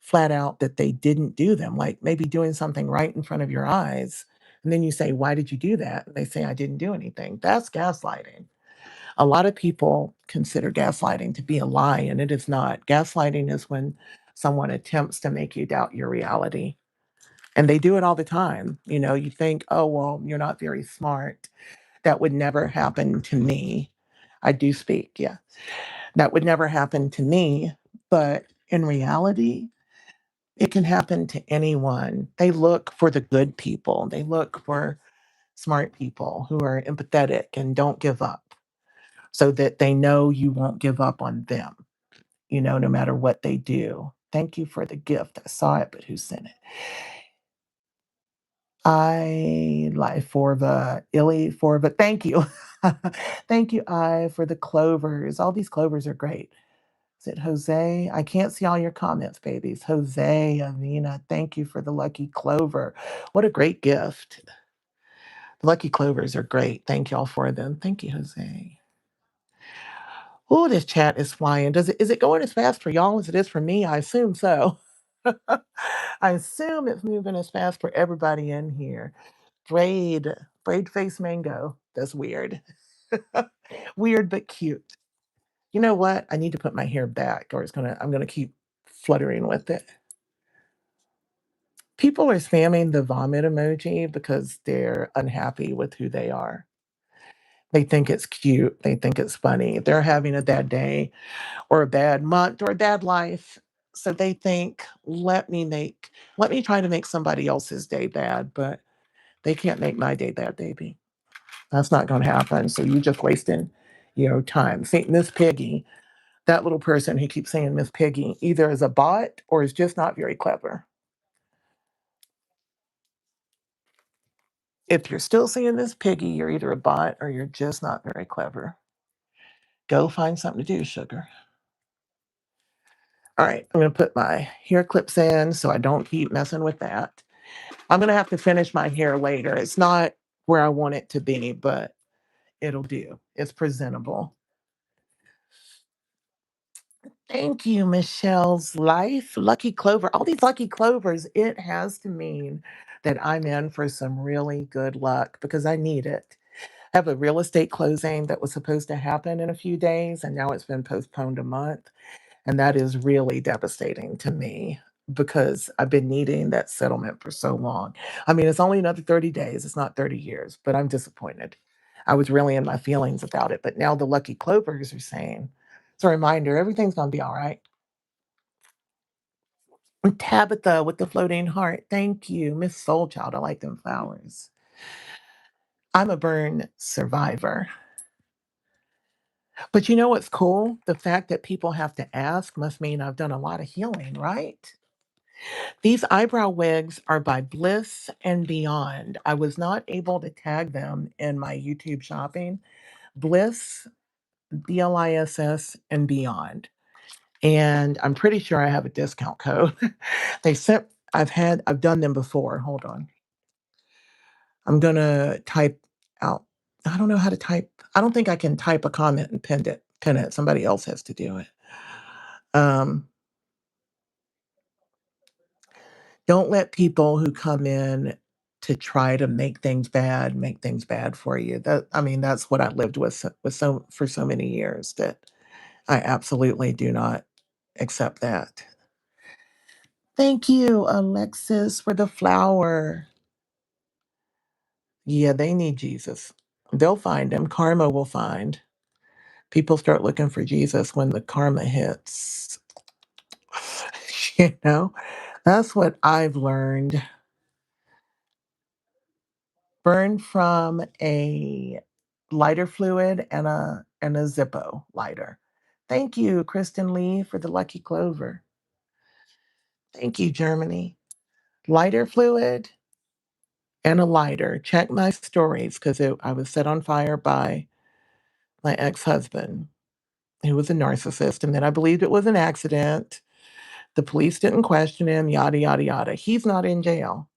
flat out that they didn't do them, like maybe doing something right in front of your eyes And then you say, why did you do that? And they say, I didn't do anything. That's gaslighting. A lot of people consider gaslighting to be a lie, and it is not. Gaslighting is when someone attempts to make you doubt your reality. And they do it all the time. You think, oh, well, you're not very smart. That would never happen to me. I do speak, yeah. That would never happen to me. But in reality, it can happen to anyone. They look for the good people, they look for smart people who are empathetic and don't give up so that they know you won't give up on them, no matter what they do. Thank you for the gift. I saw it, but who sent it? I like for the illy for the thank you. Thank you, I for the clovers. All these clovers are great. Is it Jose? I can't see all your comments, babies. Jose, Amina, thank you for the lucky clover. What a great gift. The lucky clovers are great. Thank y'all for them. Thank you, Jose. Oh, this chat is flying. Is it going as fast for y'all as it is for me? I assume so. I assume it's moving as fast for everybody in here. Braid face mango. That's weird. Weird but cute. You know what? I need to put my hair back or I'm gonna keep fluttering with it. People are spamming the vomit emoji because they're unhappy with who they are. They think it's cute. They think it's funny. They're having a bad day or a bad month or a bad life. So they think, let me try to make somebody else's day bad, but they can't make my day bad, baby. That's not going to happen. So you just wasting, time. See, Miss Piggy, that little person who keeps saying Miss Piggy, either is a bot or is just not very clever. If you're still saying Miss Piggy, you're either a bot or you're just not very clever. Go find something to do, sugar. All right, I'm going to put my hair clips in so I don't keep messing with that. I'm going to have to finish my hair later. It's not where I want it to be, but it'll do. It's presentable. Thank you, Michelle's life. Lucky Clover. All these lucky clovers, it has to mean that I'm in for some really good luck because I need it. I have a real estate closing that was supposed to happen in a few days, and now it's been postponed a month. And that is really devastating to me because I've been needing that settlement for so long. I mean, it's only another 30 days, it's not 30 years, but I'm disappointed. I was really in my feelings about it. But now the lucky clovers are saying, it's a reminder everything's going to be all right. And Tabitha with the floating heart. Thank you. Miss Soulchild. I like them flowers. I'm a burn survivor. But you know what's cool? The fact that people have to ask must mean I've done a lot of healing, right? These eyebrow wigs are by Bliss and Beyond. I was not able to tag them in my YouTube shopping. Bliss, BLISS, and Beyond. And I'm pretty sure I have a discount code. they sent, I've done them before. Hold on. I'm going to type out. I don't know how to type. I don't think I can type a comment and pin it. Somebody else has to do it. Um, Don't let people who come in to try to make things bad for you. That's what I lived with so for so many years that I absolutely do not accept that. Thank you, Alexis, for the flower. Yeah, they need Jesus. They'll find him. Karma will find. People start looking for Jesus when the karma hits. you know, that's what I've learned. Burn from a lighter fluid and a Zippo lighter. Thank you, Kristen Lee, for the lucky clover. Thank you, Germany. Lighter fluid and a lighter. Check my stories because I was set on fire by my ex-husband, who was a narcissist, and then I believed it was an accident. The police didn't question him, yada, yada, yada. He's not in jail.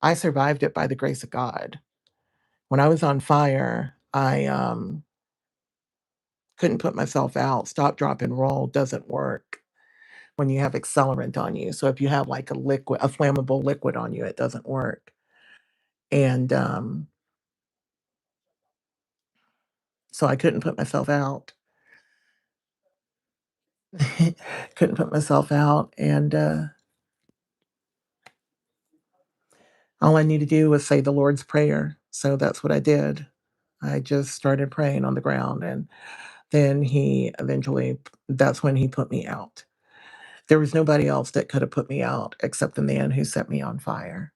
I survived it by the grace of God. When I was on fire, I couldn't put myself out. Stop, drop, and roll doesn't work when you have accelerant on you. So if you have like a flammable liquid on you, it doesn't work. And so I couldn't put myself out. Couldn't put myself out. And all I need to do was say the Lord's Prayer. So that's what I did. I just started praying on the ground. And then he eventually, that's when he put me out. There was nobody else that could have put me out except the man who set me on fire.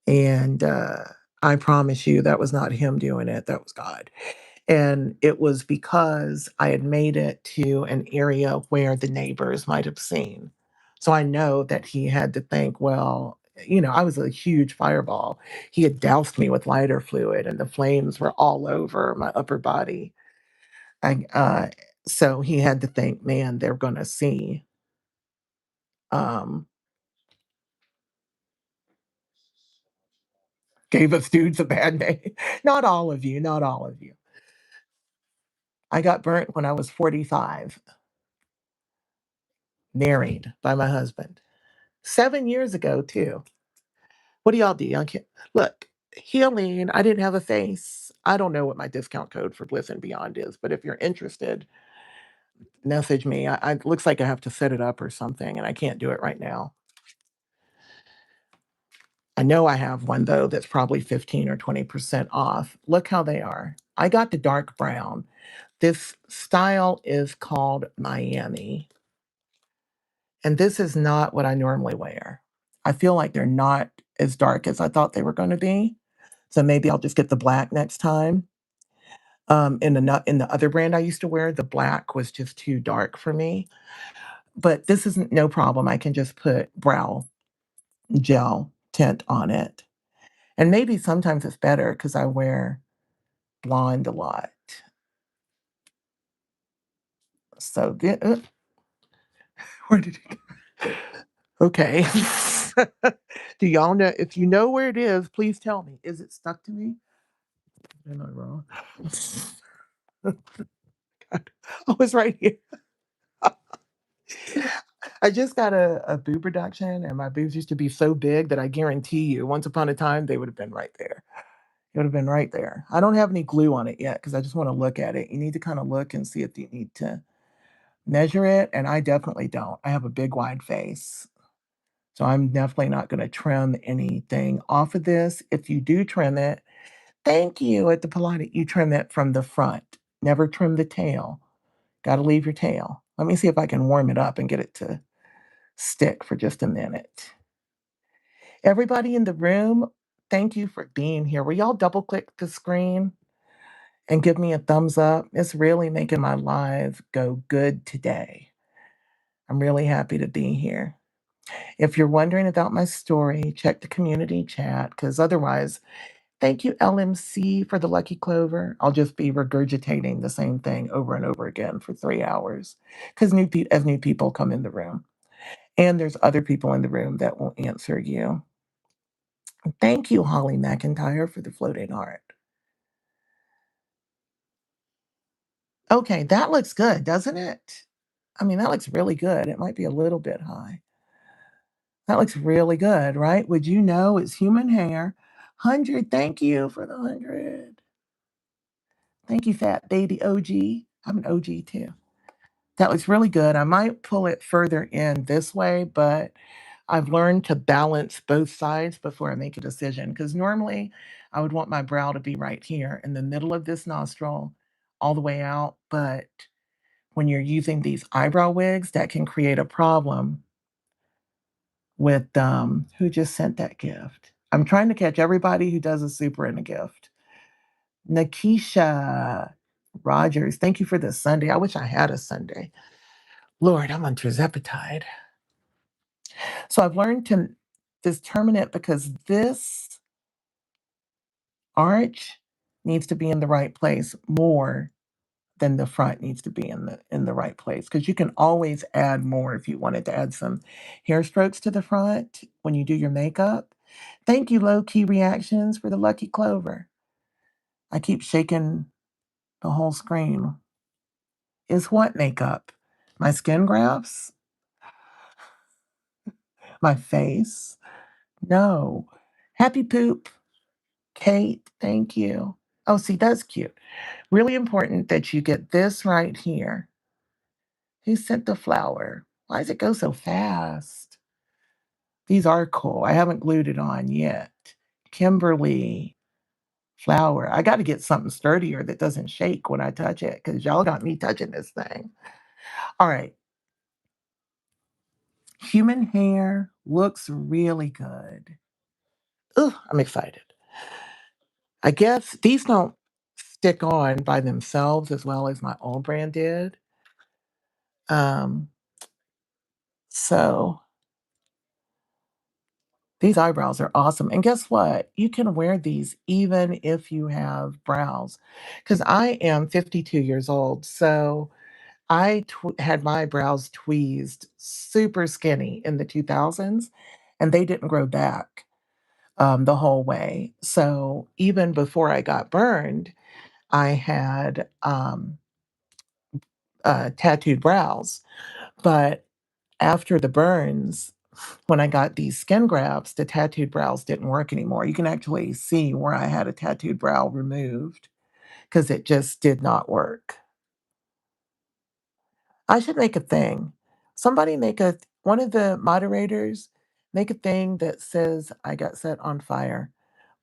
And I promise you, that was not him doing it, that was God. And it was because I had made it to an area where the neighbors might have seen. So I know that he had to think, well, I was a huge fireball. He had doused me with lighter fluid, and the flames were all over my upper body. I, so he had to think, man, they're going to see. Um, Gave us dudes a bad name. Not all of you, not all of you. I got burnt when I was 45, married by my husband. 7 years ago, too. What do y'all do? Y'all can't look. Healing. I didn't have a face. I don't know what my discount code for Bliss and Beyond is, but if you're interested, message me. It looks like I have to set it up or something, and I can't do it right now. I know I have one though that's probably 15 or 20% off. Look how they are. I got the dark brown. This style is called Miami, and this is not what I normally wear. I feel like they're not as dark as I thought they were going to be. So maybe I'll just get the black next time. In the other brand I used to wear, the black was just too dark for me. But this isn't no problem. I can just put brow gel tint on it. And maybe sometimes it's better because I wear blonde a lot. So where did it go? Okay. Do y'all know? If you know where it is, please tell me. Is it stuck to me? Am I wrong? Oh, it's right here. I just got a boob reduction, and my boobs used to be so big that I guarantee you, once upon a time, they would have been right there. It would have been right there. I don't have any glue on it yet because I just want to look at it. You need to kind of look and see if you need to measure it, and I definitely don't. I have a big, wide face. So I'm definitely not going to trim anything off of this. If you do trim it, thank you at the Pilates. You trim it from the front. Never trim the tail. Got to leave your tail. Let me see if I can warm it up and get it to stick for just a minute. Everybody in the room, thank you for being here. Will y'all double click the screen and give me a thumbs up? It's really making my live go good today. I'm really happy to be here. If you're wondering about my story, check the community chat because otherwise, thank you, LMC, for the Lucky Clover. I'll just be regurgitating the same thing over and over again for 3 hours because as new people come in the room. And there's other people in the room that will answer you. Thank you, Holly McIntyre, for the floating heart. Okay, that looks good, doesn't it? I mean, that looks really good. It might be a little bit high. That looks really good, right? Would you know it's human hair? 100, thank you for the 100. Thank you, Fat Baby OG. I'm an OG too. That looks really good. I might pull it further in this way, but I've learned to balance both sides before I make a decision. Because normally I would want my brow to be right here in the middle of this nostril, all the way out. But when you're using these eyebrow wigs, that can create a problem with who just sent that gift. I'm trying to catch everybody who does a super in a gift. Nakisha Rogers, thank you for this Sunday. I wish I had a Sunday. Lord, I'm on terzepatide. So I've learned to determine it because this arch needs to be in the right place more than the front needs to be in the right place. Because you can always add more if you wanted to add some hair strokes to the front when you do your makeup. Thank you, Low Key Reactions, for the Lucky Clover. I keep shaking the whole screen. Is what makeup? My skin grafts? My face? No. Happy poop. Kate, thank you. Oh, see, that's cute. Really important that you get this right here. Who sent the flower? Why does it go so fast? These are cool. I haven't glued it on yet. Kimberly, flower. I got to get something sturdier that doesn't shake when I touch it because y'all got me touching this thing. All right. Human hair looks really good. Ugh, I'm excited. I guess these don't stick on by themselves as well as my old brand did. Um, so these eyebrows are awesome. And guess what? You can wear these even if you have brows. Because I am 52 years old. So had my brows tweezed super skinny in the 2000s, and they didn't grow back the whole way. So even before I got burned, I had tattooed brows. But after the burns, when I got these skin grafts, the tattooed brows didn't work anymore. You can actually see where I had a tattooed brow removed because it just did not work. I should make a thing. Somebody make one of the moderators make a thing that says I got set on fire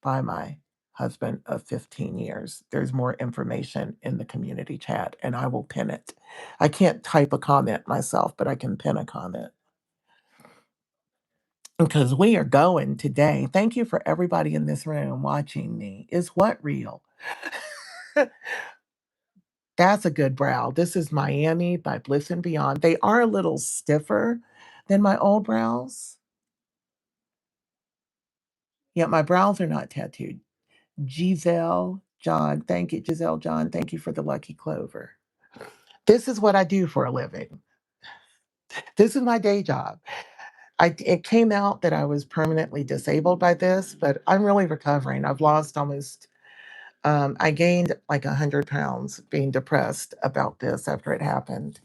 by my husband of 15 years. There's more information in the community chat and I will pin it. I can't type a comment myself, but I can pin a comment because we are going today. Thank you for everybody in this room watching me. Is what real? That's a good brow. This is Miami by Bliss and Beyond. They are a little stiffer than my old brows. Yet my brows are not tattooed. Giselle John, thank you. Giselle John, thank you for the lucky clover. This is what I do for a living. This is my day job. It came out that I was permanently disabled by this, but I'm really recovering. I've lost almost I gained like 100 pounds being depressed about this after it happened.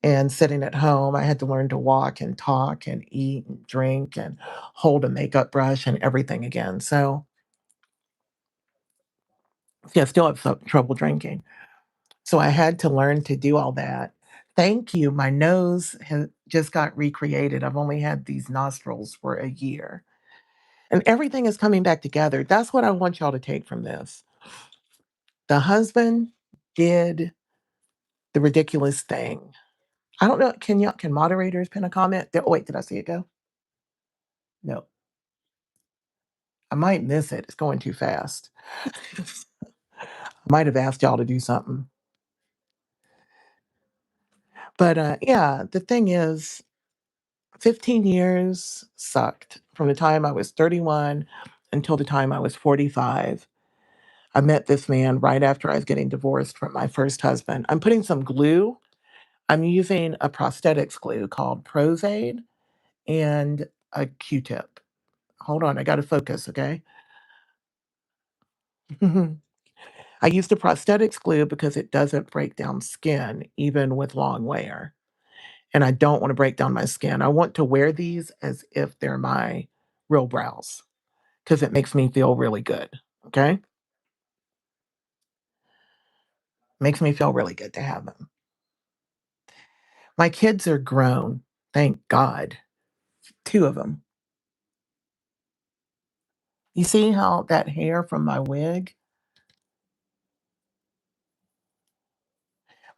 And sitting at home, I had to learn to walk and talk and eat and drink and hold a makeup brush and everything again. So, yeah, I still have some trouble drinking. So I had to learn to do all that. Thank you. My nose has just got recreated. I've only had these nostrils for a year. And everything is coming back together. That's what I want y'all to take from this. The husband did the ridiculous thing. I don't know. Can moderators pin a comment? Oh wait, did I see it go? No. I might miss it. It's going too fast. I might have asked y'all to do something. But yeah, the thing is, 15 years sucked from the time I was 31 until the time I was 45. I met this man right after I was getting divorced from my first husband. I'm putting some glue. I'm using a prosthetics glue called Prozaid and a Q-tip. Hold on, I got to focus, okay? I used a prosthetics glue because it doesn't break down skin even with long wear. And I don't want to break down my skin. I want to wear these as if they're my real brows because it makes me feel really good. Okay? Makes me feel really good to have them. My kids are grown, thank God. Two of them. You see how that hair from my wig?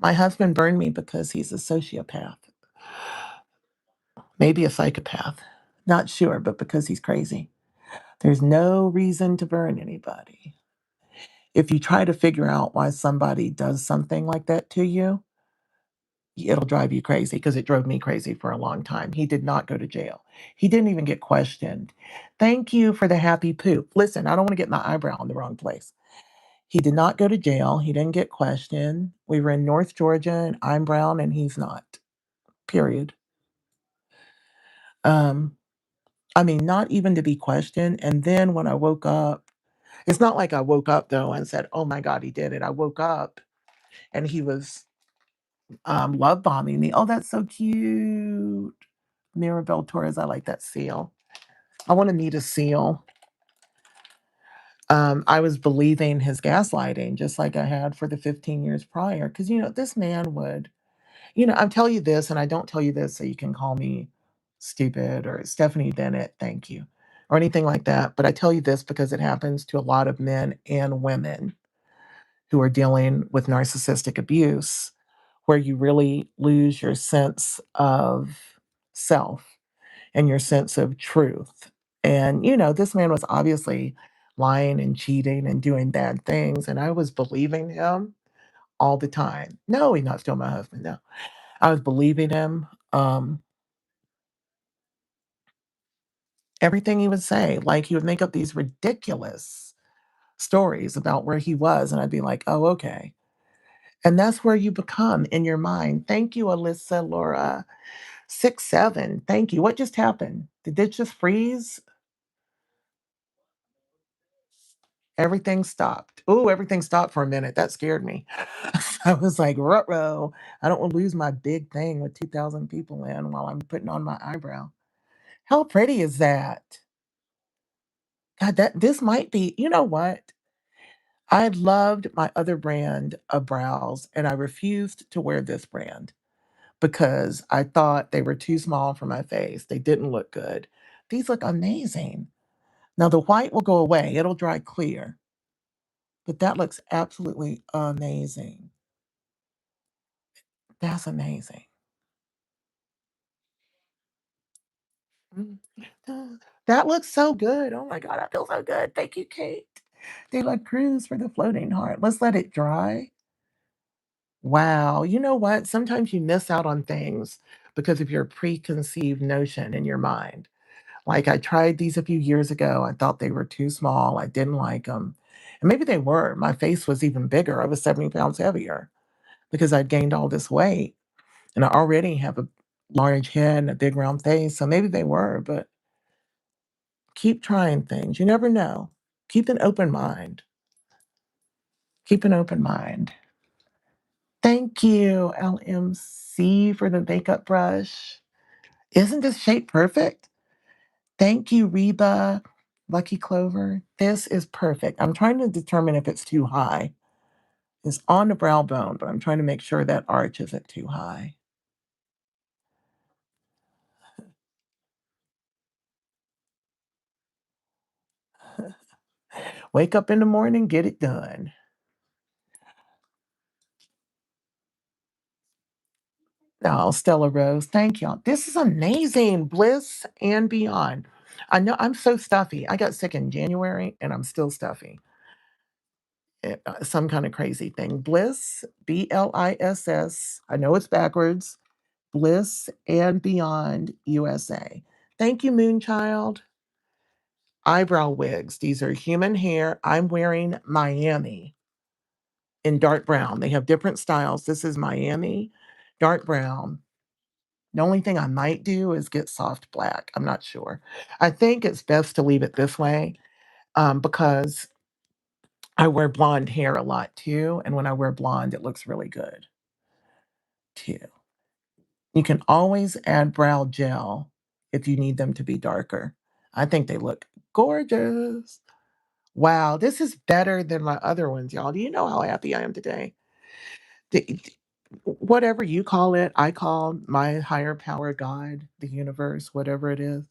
My husband burned me because he's a sociopath, maybe a psychopath. Not sure, but because he's crazy. There's no reason to burn anybody. If you try to figure out why somebody does something like that to you, it'll drive you crazy because it drove me crazy for a long time. He did not go to jail. He didn't even get questioned. Thank you for the happy poop. Listen, I don't want to get my eyebrow in the wrong place. He did not go to jail. He didn't get questioned. We were in North Georgia and I'm brown and he's not. Period. Um, I mean, not even to be questioned. And then when I woke up, it's not like I woke up though and said, oh my God, he did it. I woke up and he was love bombing me. Oh, that's so cute. Mirabelle Torres, I like that seal. I want to meet a seal. I was believing his gaslighting just like I had for the 15 years prior. Because, this man would, I tell you this, and I don't tell you this so you can call me stupid or Stephanie Bennett, thank you, or anything like that. But I tell you this because it happens to a lot of men and women who are dealing with narcissistic abuse, where you really lose your sense of self and your sense of truth. And, this man was obviously lying and cheating and doing bad things. And I was believing him all the time. No, he's not still my husband. No, I was believing him. Everything he would say, like he would make up these ridiculous stories about where he was. And I'd be like, oh, okay. And that's where you become in your mind. Thank you, Alyssa, Laura. 6, 7. Thank you. What just happened? Did it just freeze? Everything stopped. Oh, everything stopped for a minute. That scared me. I was like, ruh-roh. I don't want to lose my big thing with 2,000 people in while I'm putting on my eyebrow. How pretty is that? God, this might be, you know what? I loved my other brand of brows and I refused to wear this brand because I thought they were too small for my face. They didn't look good. These look amazing. Now the white will go away. It'll dry clear. But that looks absolutely amazing. That's amazing. Mm. That looks so good. Oh my God, I feel so good. Thank you, Kate. De La Cruz for the floating heart. Let's let it dry. Wow. You know what? Sometimes you miss out on things because of your preconceived notion in your mind. Like I tried these a few years ago. I thought they were too small. I didn't like them. And maybe they were. My face was even bigger. I was 70 pounds heavier because I'd gained all this weight. And I already have a large head and a big round face. So maybe they were, but keep trying things. You never know. Keep an open mind. Keep an open mind. Thank you, LMC, for the makeup brush. Isn't this shape perfect? Thank you, Reba, Lucky Clover. This is perfect. I'm trying to determine if it's too high. It's on the brow bone, but I'm trying to make sure that arch isn't too high. Wake up in the morning, get it done. Oh, Stella Rose, thank y'all. This is amazing. Bliss and beyond. I know I'm so stuffy. I got sick in January and I'm still stuffy. Some kind of crazy thing. Bliss, BLISS. I know it's backwards. Bliss and Beyond USA. Thank you, Moonchild. Eyebrow wigs. These are human hair. I'm wearing Miami in dark brown. They have different styles. This is Miami, dark brown. The only thing I might do is get soft black. I'm not sure. I think it's best to leave it this way because I wear blonde hair a lot too. And when I wear blonde, it looks really good too. You can always add brow gel if you need them to be darker. I think they look gorgeous. Wow, this is better than my other ones, y'all. Do you know how happy I am today? The- Whatever you call it, I call my higher power, God, the universe, whatever it is,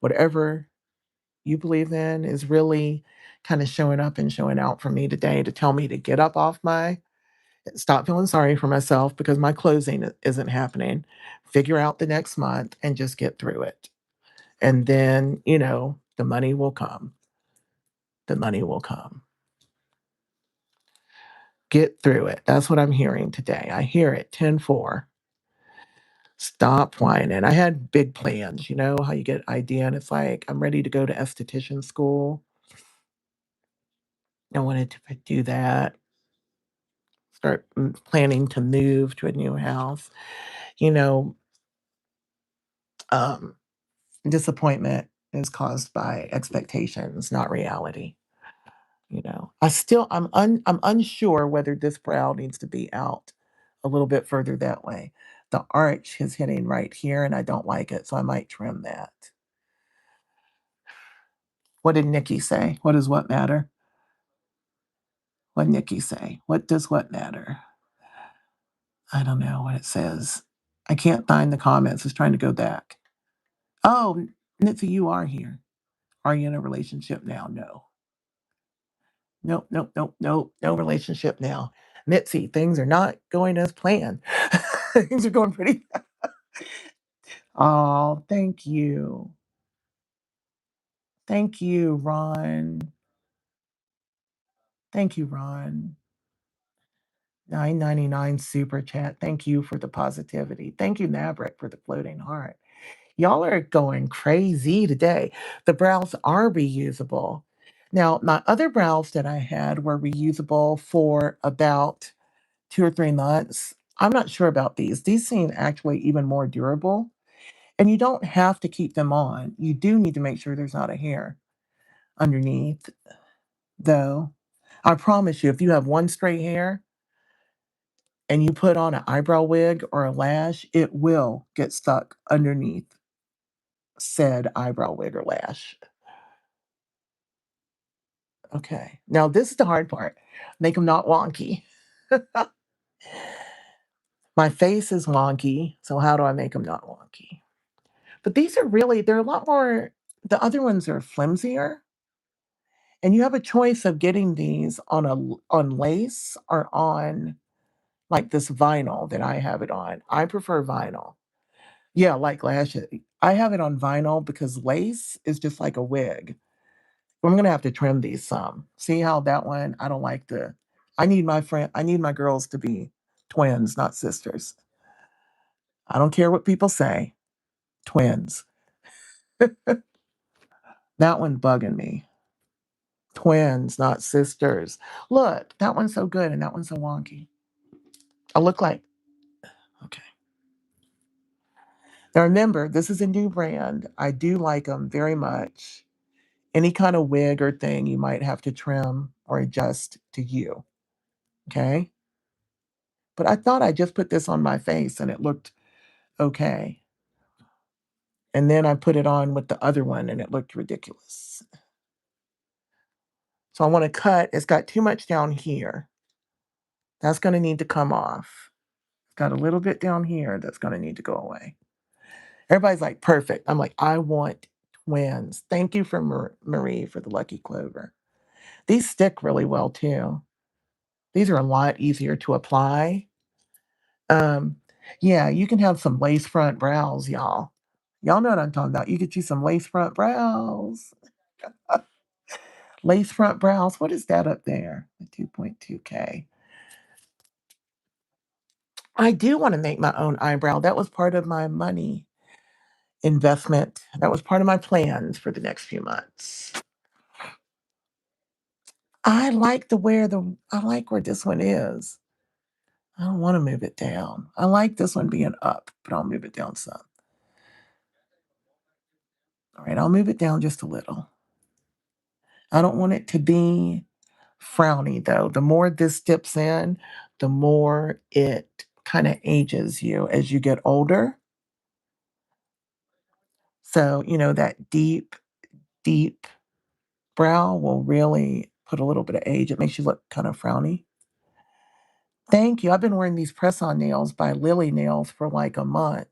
whatever you believe in is really kind of showing up and showing out for me today to tell me to get up off my stop feeling sorry for myself because my closing isn't happening. Figure out the next month and just get through it. And then, the money will come. The money will come. Get through it. That's what I'm hearing today. I hear it 10-4. Stop whining. I had big plans. You know how you get an idea and it's like, I'm ready to go to esthetician school. I wanted to do that. Start planning to move to a new house. You know, um, disappointment is caused by expectations, not reality. I'm unsure whether this brow needs to be out a little bit further that way. The arch is hitting right here, and I don't like it, so I might trim that. What did Nikki say? What does what matter? What Nikki say? What does what matter? I don't know what it says. I can't find the comments. I was trying to go back. Oh, Nitsa, you are here. Are you in a relationship now? No. Nope, nope, nope, nope. No relationship now. Mitzi, things are not going as planned. Things are going pretty. Oh, thank you. Thank you, Ron. Thank you, Ron. 9.99 super chat. Thank you for the positivity. Thank you, Maverick, for the floating heart. Y'all are going crazy today. The brows are reusable. Now, my other brows that I had were reusable for about 2 or 3 months. I'm not sure about these. These seem actually even more durable. And you don't have to keep them on. You do need to make sure there's not a hair underneath, though. I promise you, if you have one stray hair and you put on an eyebrow wig or a lash, it will get stuck underneath said eyebrow wig or lash. Okay. Now, this is the hard part. Make them not wonky. My face is wonky, so how do I make them not wonky? But these are really, they're a lot more, the other ones are flimsier. And you have a choice of getting these on lace or on like this vinyl that I have it on. I prefer vinyl. Yeah, like lashes. I have it on vinyl because lace is just like a wig. I'm gonna have to trim these some. See how that one, I don't like the I need my girls to be twins, not sisters. I don't care what people say. Twins. That one bugging me. Twins, not sisters. Look, that one's so good and that one's so wonky. I look like, okay. Now remember, this is a new brand. I do like them very much. Any kind of wig or thing you might have to trim or adjust to you. Okay. But I thought I just put this on my face and it looked okay. And then I put it on with the other one and it looked ridiculous. So I want to cut. It's got too much down here. That's going to need to come off. It's got a little bit down here that's going to need to go away. Everybody's like, perfect. I'm like, I want twins. Thank you for Marie for the Lucky Clover. These stick really well too. These are a lot easier to apply. Um, yeah, you can have some lace front brows, y'all. Y'all know what I'm talking about. You get you some lace front brows. Lace front brows. What is that up there? The 2.2K. I do want to make my own eyebrow. That was part of my money investment. That was part of my plans for the next few months. I like where this one is. I don't want to move it down. I like this one being up, but I'll move it down some. All right, I'll move it down just a little. I don't want it to be frowny though. The more this dips in, the more it kind of ages you as you get older. So, that deep brow will really put a little bit of age. It makes you look kind of frowny. Thank you. I've been wearing these press-on nails by Lily Nails for like a month.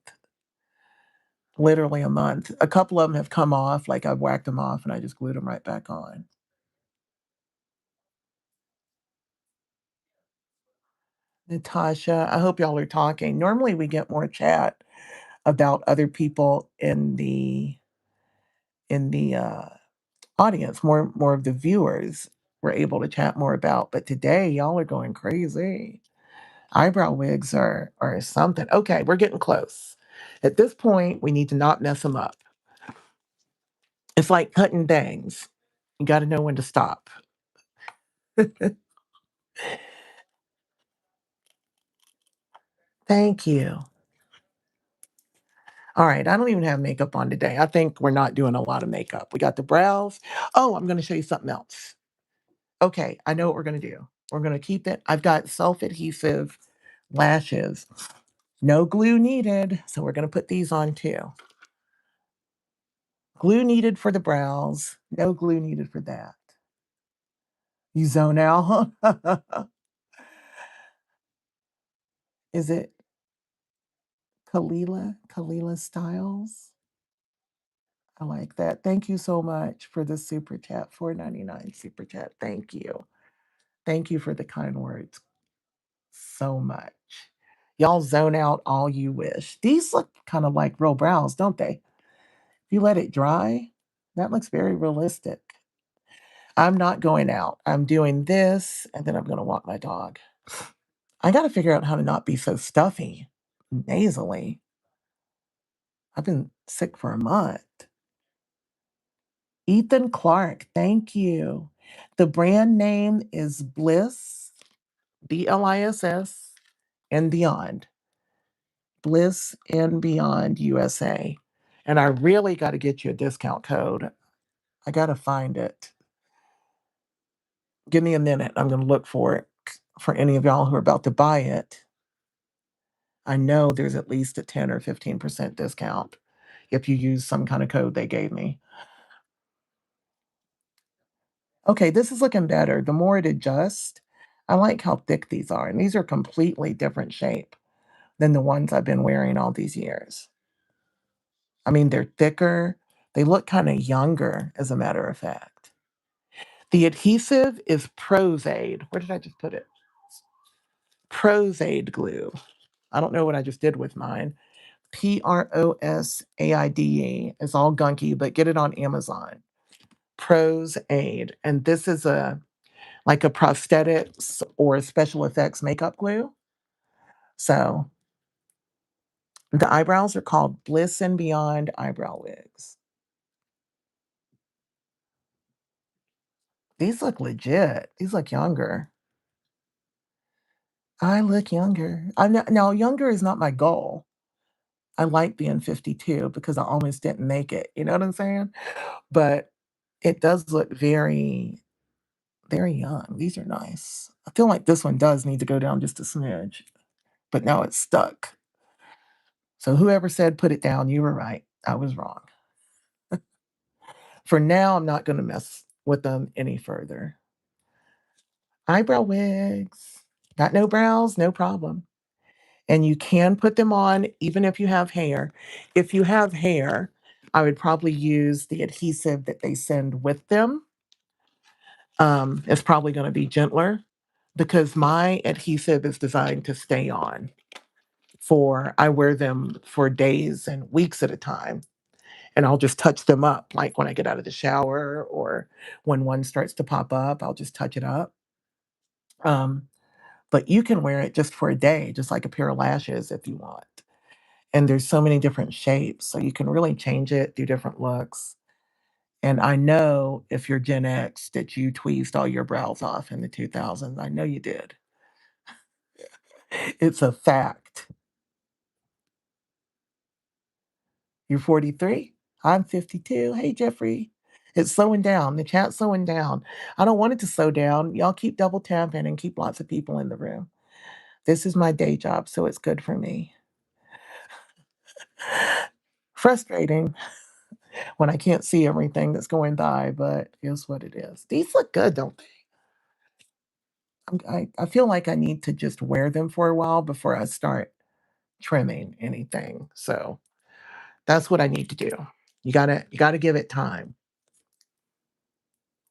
Literally a month. A couple of them have come off, like I've whacked them off and I just glued them right back on. Natasha, I hope y'all are talking. Normally we get more chat about other people in the audience, more of the viewers we're able to chat more about. But today y'all are going crazy. Eyebrow wigs are something. Okay, we're getting close. At this point, we need to not mess them up. It's like cutting bangs. You got to know when to stop. Thank you. All right, I don't even have makeup on today. I think we're not doing a lot of makeup. We got the brows. Oh, I'm going to show you something else. Okay, I know what we're going to do. We're going to keep it. I've got self-adhesive lashes. No glue needed. So we're going to put these on too. Glue needed for the brows. No glue needed for that. You zone out, huh? Is it Kalila? Kalila Styles? I like that. Thank you so much for the super chat, 4.99 super chat. Thank you. Thank you for the kind words so much. Y'all zone out all you wish. These look kind of like real brows, don't they? If you let it dry, that looks very realistic. I'm not going out. I'm doing this, and then I'm going to walk my dog. I got to figure out how to not be so stuffy, nasally. I've been sick for a month. Ethan Clark, thank you. The brand name is Bliss, BLISS, and Beyond. Bliss and Beyond USA. And I really got to get you a discount code. I got to find it. Give me a minute. I'm going to look for it for any of y'all who are about to buy it. I know there's at least a 10 or 15% discount if you use some kind of code they gave me. Okay, this is looking better. The more it adjusts, I like how thick these are. And these are completely different shape than the ones I've been wearing all these years. I mean, they're thicker. They look kind of younger, as a matter of fact. The adhesive is Prosaid. Where did I just put it? Prosaid glue. I don't know what I just did with mine. Prosaide. It's all gunky, but get it on Amazon. Prosaid. And this is a like a prosthetics or special effects makeup glue. So the eyebrows are called Bliss and Beyond Eyebrow Wigs. These look legit. These look younger. I look younger. I'm not, now, younger is not my goal. I like being 52 because I almost didn't make it. You know what I'm saying? But it does look very, very young. These are nice. I feel like this one does need to go down just a smidge, but now it's stuck. So whoever said put it down, you were right. I was wrong. For now, I'm not going to mess with them any further. Eyebrow wigs. Got no brows? No problem. And you can put them on even if you have hair. If you have hair, I would probably use the adhesive that they send with them. It's probably going to be gentler because my adhesive is designed to stay on I wear them for days and weeks at a time. And I'll just touch them up. Like when I get out of the shower or when one starts to pop up, I'll just touch it up. Um, but you can wear it just for a day, just like a pair of lashes if you want. And there's so many different shapes, so you can really change it, do different looks. And I know if you're Gen X that you tweezed all your brows off in the 2000s. I know you did. It's a fact. You're 43? I'm 52. Hey, Jeffrey. It's slowing down. The chat's slowing down. I don't want it to slow down. Y'all keep double tapping and keep lots of people in the room. This is my day job, so it's good for me. Frustrating when I can't see everything that's going by, but here's what it is. These look good, don't they? I feel like I need to just wear them for a while before I start trimming anything. So that's what I need to do. You gotta give it time.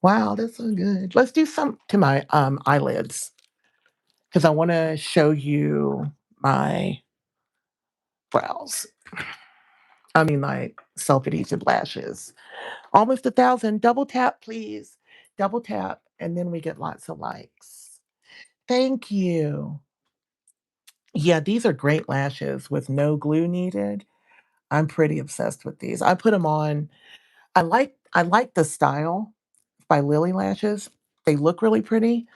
Wow, that's so good. Let's do some to my eyelids because I want to show you my brows. I mean my self-adhesive lashes. Almost 1,000. Double tap, please. Double tap, and then we get lots of likes. Thank you. Yeah, these are great lashes with no glue needed. I'm pretty obsessed with these. I put them on. I like the style by Lily Lashes. They look really pretty,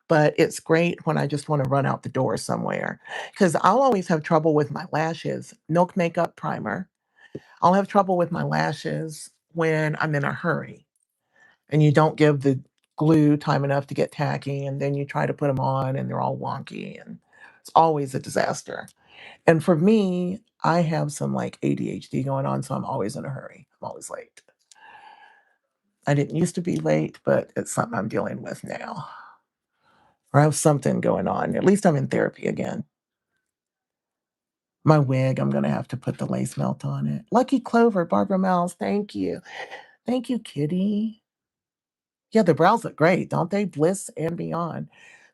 but it's great when I just want to run out the door somewhere because I'll always have trouble with my lashes. Milk Makeup Primer. I'll have trouble with my lashes when I'm in a hurry and you don't give the glue time enough to get tacky, and then you try to put them on and they're all wonky, and it's always a disaster. And for me, I have some like ADHD going on, so I'm always in a hurry. I'm always late. I didn't used to be late, but it's something I'm dealing with now. or I have something going on. At least I'm in therapy again. My wig, I'm going to have to put the lace melt on it. Lucky Clover, Barbara Miles, thank you. Thank you, Kitty. Yeah, the brows look great, don't they? Bliss and beyond.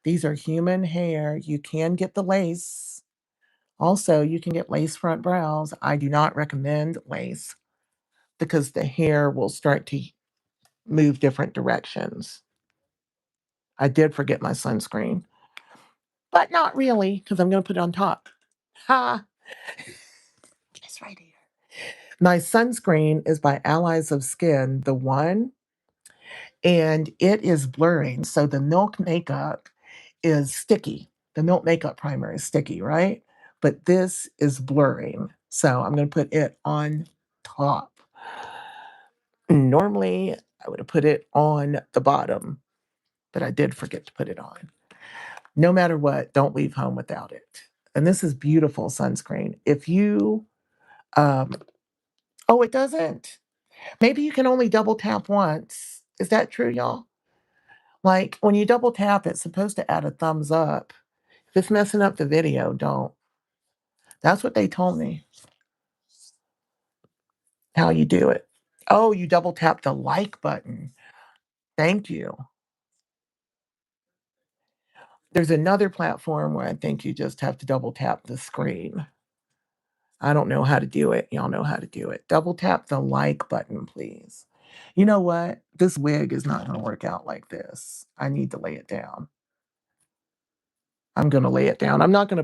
These are human hair. You can get the lace. Also, you can get lace front brows. I do not recommend lace because the hair will start to move different directions. I did forget my sunscreen, but not really because I'm going to put it on top. Ha! It's right here. My sunscreen is by Allies of Skin, the one, and it is blurring. So the Milk makeup is sticky. The Milk makeup primer is sticky, right? But this is blurring. So I'm going to put it on top. Normally, I would have put it on the bottom, but I did forget to put it on. No matter what, don't leave home without it. And this is beautiful sunscreen. If you, um, oh, it doesn't. Maybe you can only double tap once. Is that true, y'all? Like when you double tap, it's supposed to add a thumbs up. If it's messing up the video, don't. That's what they told me. How you do it. Oh, you double tap the like button. Thank you. There's another platform where I think you just have to double tap the screen. I don't know how to do it. Y'all know how to do it. Double tap the like button, please. You know what? This wig is not going to work out like this. I need to lay it down. I'm going to lay it down. I'm not going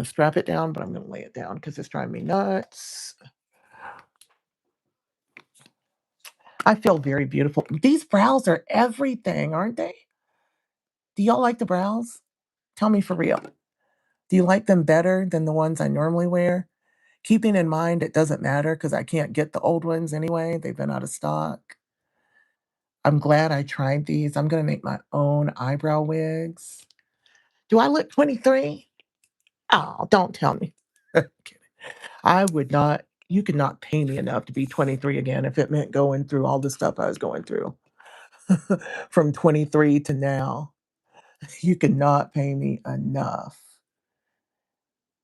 to strap it down, but I'm going to lay it down because it's driving me nuts. I feel very beautiful. These brows are everything, aren't they? Do y'all like the brows? Tell me for real. Do you like them better than the ones I normally wear? Keeping in mind it doesn't matter because I can't get the old ones anyway. They've been out of stock. I'm glad I tried these. I'm going to make my own eyebrow wigs. Do I look 23? Oh, don't tell me. I would not, you could not pay me enough to be 23 again if it meant going through all the stuff I was going through from 23 to now. You could not pay me enough.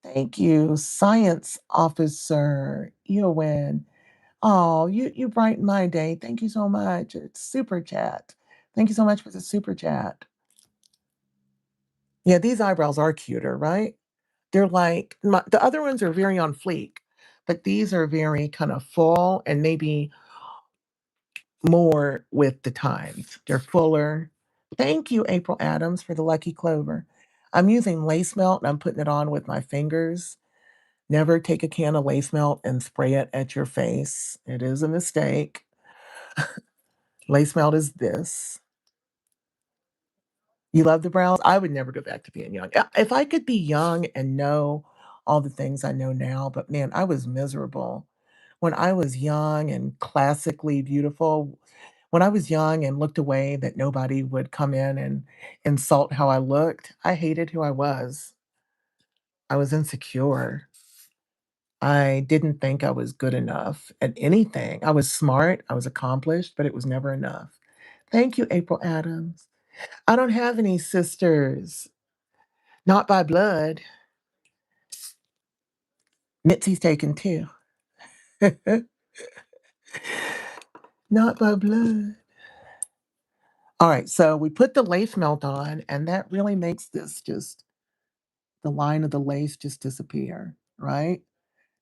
Thank you, Science Officer Eowyn. Oh, you brighten my day. Thank you so much. It's super chat. Thank you so much for the super chat. Yeah, these eyebrows are cuter, right? They're like the other ones are very on fleek, but these are very kind of full and maybe more with the times. They're fuller. Thank you, April Adams, for the lucky clover. I'm using lace melt and I'm putting it on with my fingers. Never take a can of lace melt and spray it at your face. It is a mistake. Lace melt is this. You love the brows? I would never go back to being young. If I could be young and know all the things I know now, but man, I was miserable. When I was young and classically beautiful, when I was young and looked away that nobody would come in and insult how I looked, I hated who I was. I was insecure. I didn't think I was good enough at anything. I was smart, I was accomplished, but it was never enough. Thank you, April Adams. I don't have any sisters, not by blood. Mitzi's taken too. Not by blood. All right, so we put the lace melt on, and that really makes this just the line of the lace just disappear, right?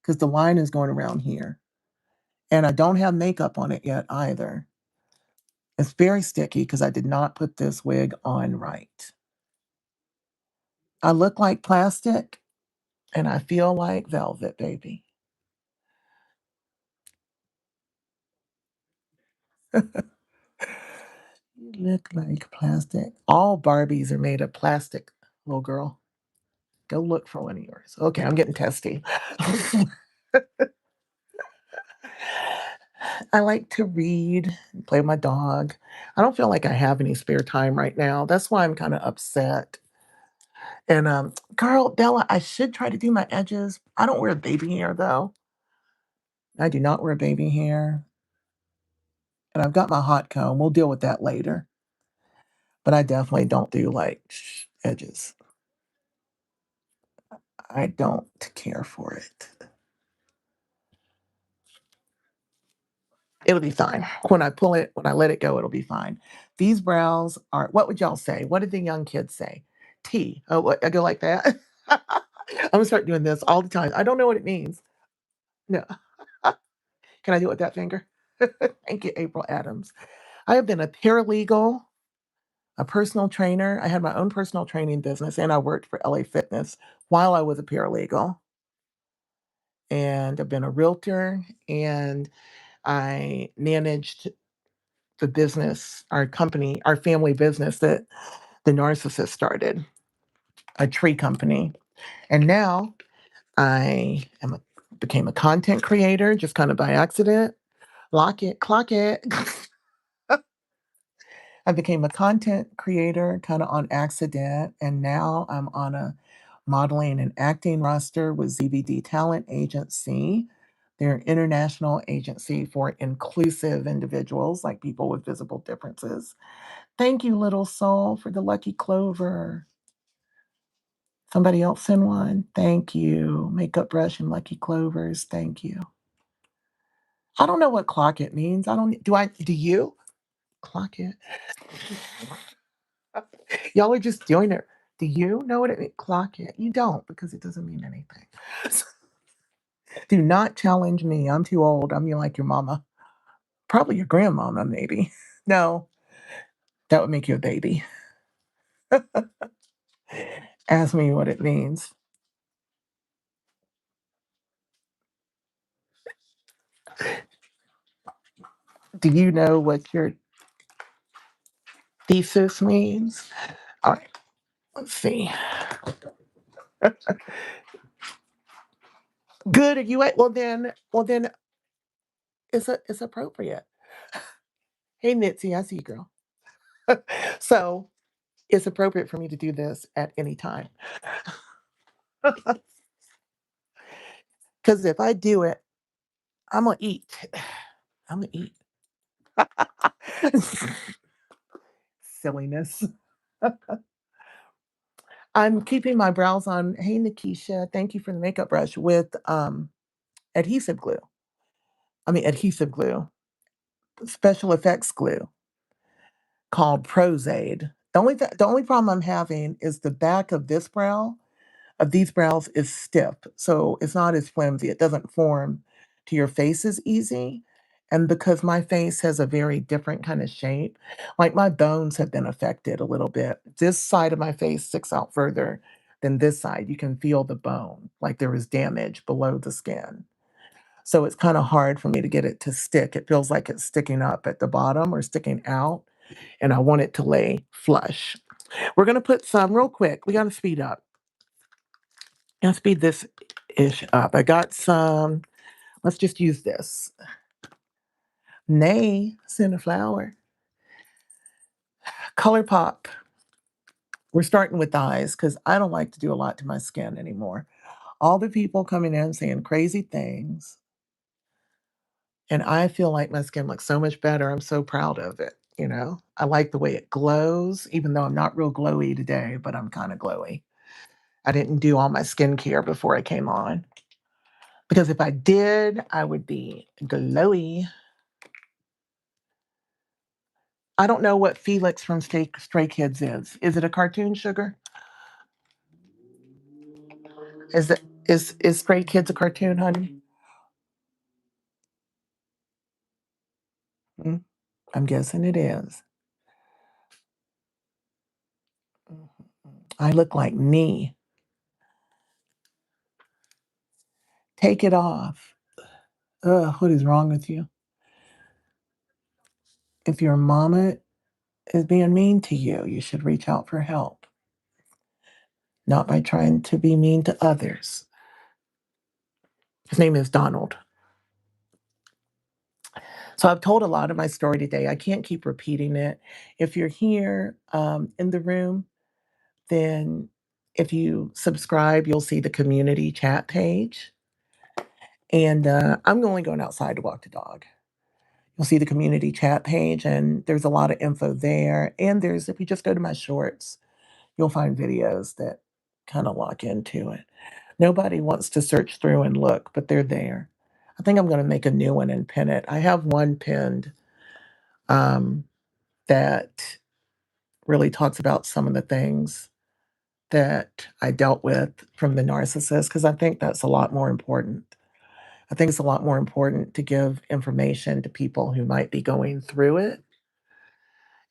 Because the line is going around here. And I don't have makeup on it yet either. It's very sticky because I did not put this wig on right. I look like plastic and I feel like velvet, baby. You look like plastic. All Barbies are made of plastic, little girl. Go look for one of yours. Okay, I'm getting testy. I like to read and play with my dog. I don't feel like I have any spare time right now. That's why I'm kind of upset. And girl, Bella, I should try to do my edges. I don't wear baby hair though. I do not wear baby hair. And I've got my hot comb. We'll deal with that later. But I definitely don't do like edges. I don't care for it. It'll be fine. When I pull it, when I let it go, it'll be fine. These brows are, what would y'all say? What did the young kids say? T. Oh, what? I go like that. I'm gonna start doing this all the time. I don't know what it means. No. Can I do it with that finger? Thank you, April Adams. I have been a paralegal, a personal trainer. I had my own personal training business and I worked for LA Fitness while I was a paralegal. And I've been a realtor and I managed the business, our company, our family business that the narcissist started, a tree company. And now became a content creator just kind of by accident. Lock it, clock it. I became a content creator kind of on accident, and now I'm on a modeling and acting roster with ZBD Talent Agency. They're an international agency for inclusive individuals, like people with visible differences. Thank you, little soul, for the lucky clover. Somebody else send one. Thank you. Makeup brush and lucky clovers. Thank you. I don't know what clock it means. I don't do you? Clock it. Y'all are just doing it. Do you know what it means? Clock it. You don't because it doesn't mean anything. Do not challenge me. I'm too old. I'm like your mama. Probably your grandmama, maybe. No, that would make you a baby. Ask me what it means. Do you know what your thesis means? All right, let's see. Good. Are you at? Well then, it's appropriate. Hey, Nitzy, I see you, girl. So it's appropriate for me to do this at any time. Because if I do it, I'm gonna eat. I'm gonna eat. Silliness. I'm keeping my brows on. Hey, Nikisha, thank you for the makeup brush with adhesive glue. I mean, adhesive glue, special effects glue called Prozaid. The only problem I'm having is the back of this brow of these brows is stiff, so it's not as flimsy. It doesn't form to your face as easy. And because my face has a very different kind of shape, like my bones have been affected a little bit. This side of my face sticks out further than this side. You can feel the bone, like there is damage below the skin. So it's kind of hard for me to get it to stick. It feels like it's sticking up at the bottom or sticking out, and I want it to lay flush. We're going to put some real quick. We got to speed up. Gonna speed this ish up. I got some. Let's just use this. Nay, send a flower. Color Pop. We're starting with eyes because I don't like to do a lot to my skin anymore. All the people coming in saying crazy things, and I feel like my skin looks so much better. I'm so proud of it. I like the way it glows, even though I'm not real glowy today, but I'm kind of glowy. I didn't do all my skincare before I came on because if I did, I would be glowy. I don't know what Felix from Stray Kids is. Is it a cartoon, Sugar? Is Stray Kids a cartoon, honey? Mm, I'm guessing it is. I look like me. Take it off. Ugh, what is wrong with you? If your mama is being mean to you, you should reach out for help, not by trying to be mean to others. His name is Donald. So I've told a lot of my story today. I can't keep repeating it. If you're here in the room, then if you subscribe, you'll see the community chat page. And I'm only going outside to walk the dog. You'll see the community chat page, and there's a lot of info there. And there's, if you just go to my shorts, you'll find videos that kind of lock into it. Nobody wants to search through and look, but they're there. I think I'm going to make a new one and pin it. I have one pinned um, that really talks about some of the things that I dealt with from the narcissist, because I think that's a lot more important. I think it's a lot more important to give information to people who might be going through it.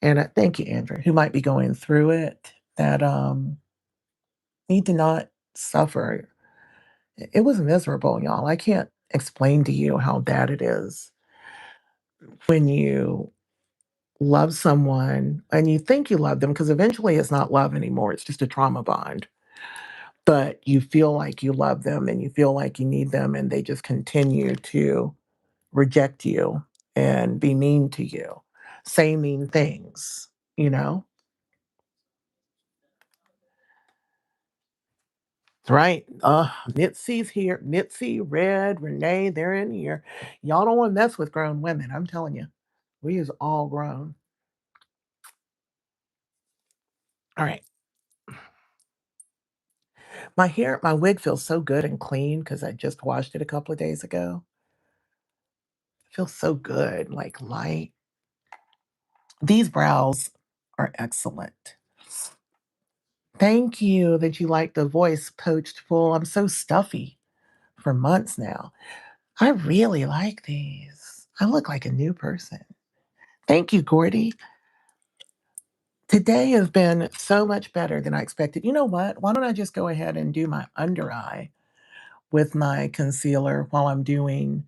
And thank you, Andrew, who might be going through it that need to not suffer. It was miserable, y'all. I can't explain to you how bad it is when you love someone and you think you love them, because eventually it's not love anymore. It's just a trauma bond. But you feel like you love them and you feel like you need them, and they just continue to reject you and be mean to you, say mean things, you know? Right. Mitzi's here. Mitzi, Red, Renee, they're in here. Y'all don't want to mess with grown women. I'm telling you. We is all grown. All right. My hair, my wig feels so good and clean because I just washed it a couple of days ago. It feels so good, like light. These brows are excellent. Thank you that you like the voice poached full. I'm so stuffy for months now. I really like these. I look like a new person. Thank you, Gordy. Today has been so much better than I expected. You know what? Why don't I just go ahead and do my under eye with my concealer while I'm doing.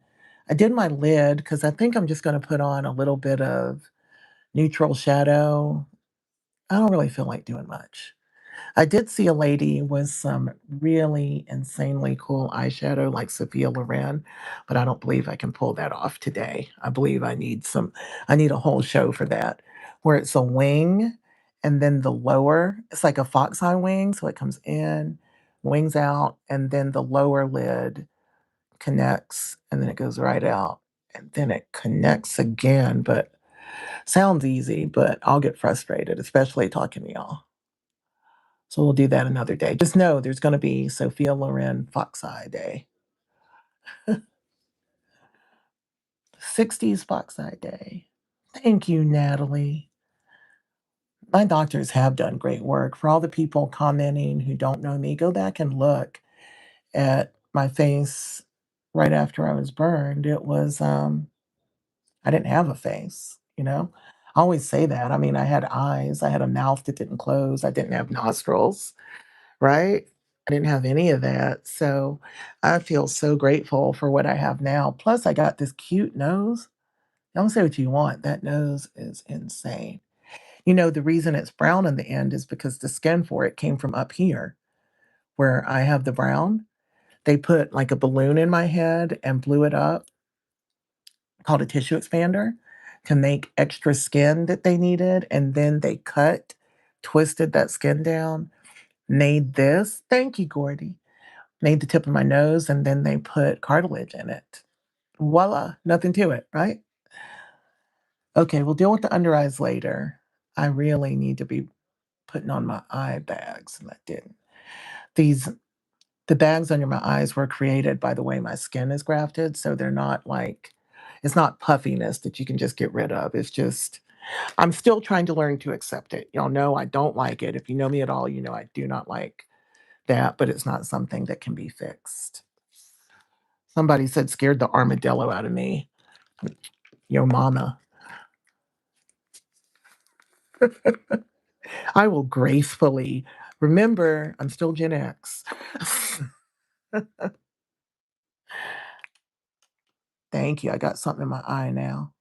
I did my lid because I think I'm just going to put on a little bit of neutral shadow. I don't really feel like doing much. I did see a lady with some really insanely cool eyeshadow like Sophia Loren, but I don't believe I can pull that off today. I believe I need a whole show for that, where it's a wing and then the lower, it's like a fox eye wing. So it comes in, wings out, and then the lower lid connects and then it goes right out. And then it connects again, but sounds easy, but I'll get frustrated, especially talking to y'all. So we'll do that another day. Just know there's going to be Sophia Loren Fox Eye Day, 60s Fox Eye Day. Thank you, Natalie. My doctors have done great work. For all the people commenting who don't know me, go back and look at my face right after I was burned. It was, I didn't have a face, you know? I always say that. I mean, I had eyes, I had a mouth that didn't close, I didn't have nostrils. Right? I didn't have any of that. So I feel so grateful for what I have now. Plus, I got this cute nose. Don't say what you want. That nose is insane. You know, the reason it's brown in the end is because the skin for it came from up here where I have the brown. They put like a balloon in my head and blew it up, called a tissue expander, to make extra skin that they needed. And then they cut, twisted that skin down, made this. Thank you, Gordy, made the tip of my nose, and then they put cartilage in it. Voila, nothing to it, right? Okay, we'll deal with the under eyes later. I really need to be putting on my eye bags, and I didn't. These the bags under my eyes were created by the way my skin is grafted, so they're not like it's not puffiness that you can just get rid of. It's just I'm still trying to learn to accept it. Y'all know I don't like it. If you know me at all, you know I do not like that, but it's not something that can be fixed. Somebody said scared the armadillo out of me. Your mama. I will gracefully remember I'm still Gen X. Thank you. I got something in my eye now.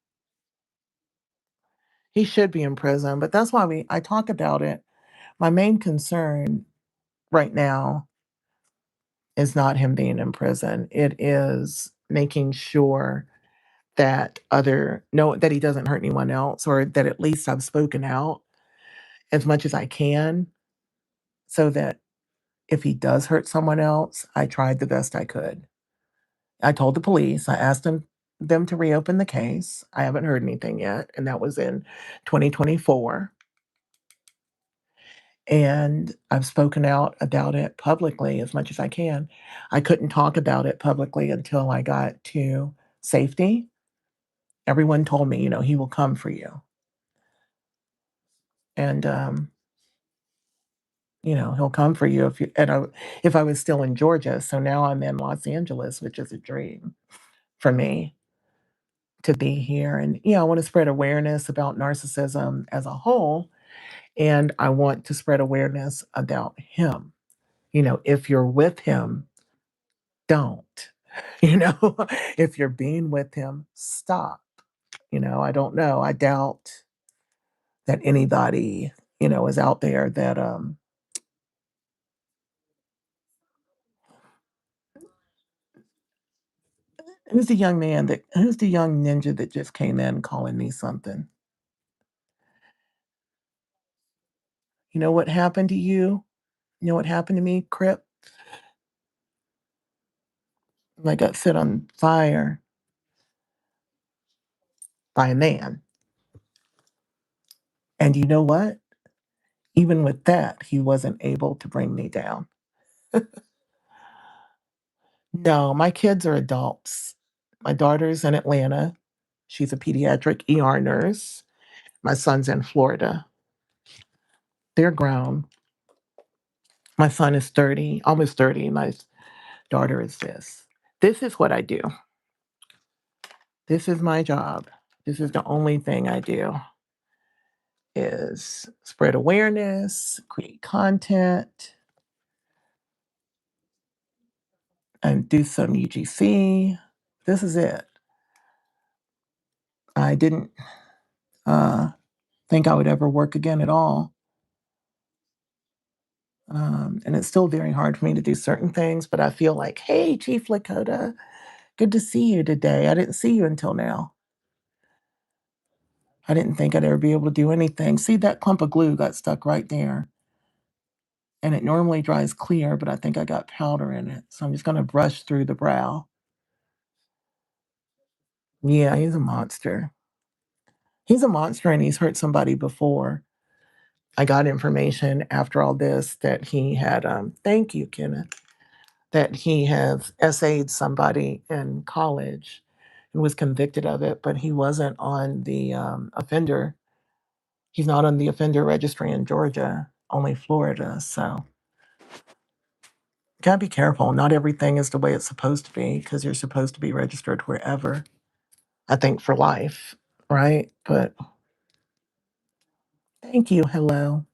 He should be in prison, but that's why I talk about it. My main concern right now is not him being in prison. It is making sure that other no that he doesn't hurt anyone else, or that at least I've spoken out as much as I can, so that if he does hurt someone else, I tried the best I could. I told the police, I asked them them to reopen the case. I haven't heard anything yet, and that was in 2024. And I've spoken out about it publicly as much as I can. I couldn't talk about it publicly until I got to safety. Everyone told me, he will come for you. And, he'll come for you if I was still in Georgia. So now I'm in Los Angeles, which is a dream for me to be here. And, I want to spread awareness about narcissism as a whole. And I want to spread awareness about him. If you're with him, don't. If you're being with him, stop. I don't know. I doubt that anybody, is out there that who's the young ninja that just came in calling me something? You know what happened to you? You know what happened to me, Crip? I got set on fire by a man. And you know what? Even with that, he wasn't able to bring me down. No, my kids are adults. My daughter's in Atlanta. She's a pediatric ER nurse. My son's in Florida. They're grown. My son is 30, almost 30. My daughter is this. This is what I do. This is my job. This is the only thing I do is spread awareness, create content, and do some UGC. This is it. I didn't think I would ever work again at all. And it's still very hard for me to do certain things, but I feel like, hey, Chief Lakota, good to see you today. I didn't see you until now. I didn't think I'd ever be able to do anything. See, that clump of glue got stuck right there. And it normally dries clear, but I think I got powder in it. So I'm just going to brush through the brow. Yeah, he's a monster. He's a monster and he's hurt somebody before. I got information after all this that he had, thank you, Kenneth, that he has essayed somebody in college and was convicted of it, but he wasn't on the offender. He's not on the offender registry in Georgia, only Florida. So gotta be careful. Not everything is the way it's supposed to be because you're supposed to be registered wherever. I think for life, right? But thank you. Hello.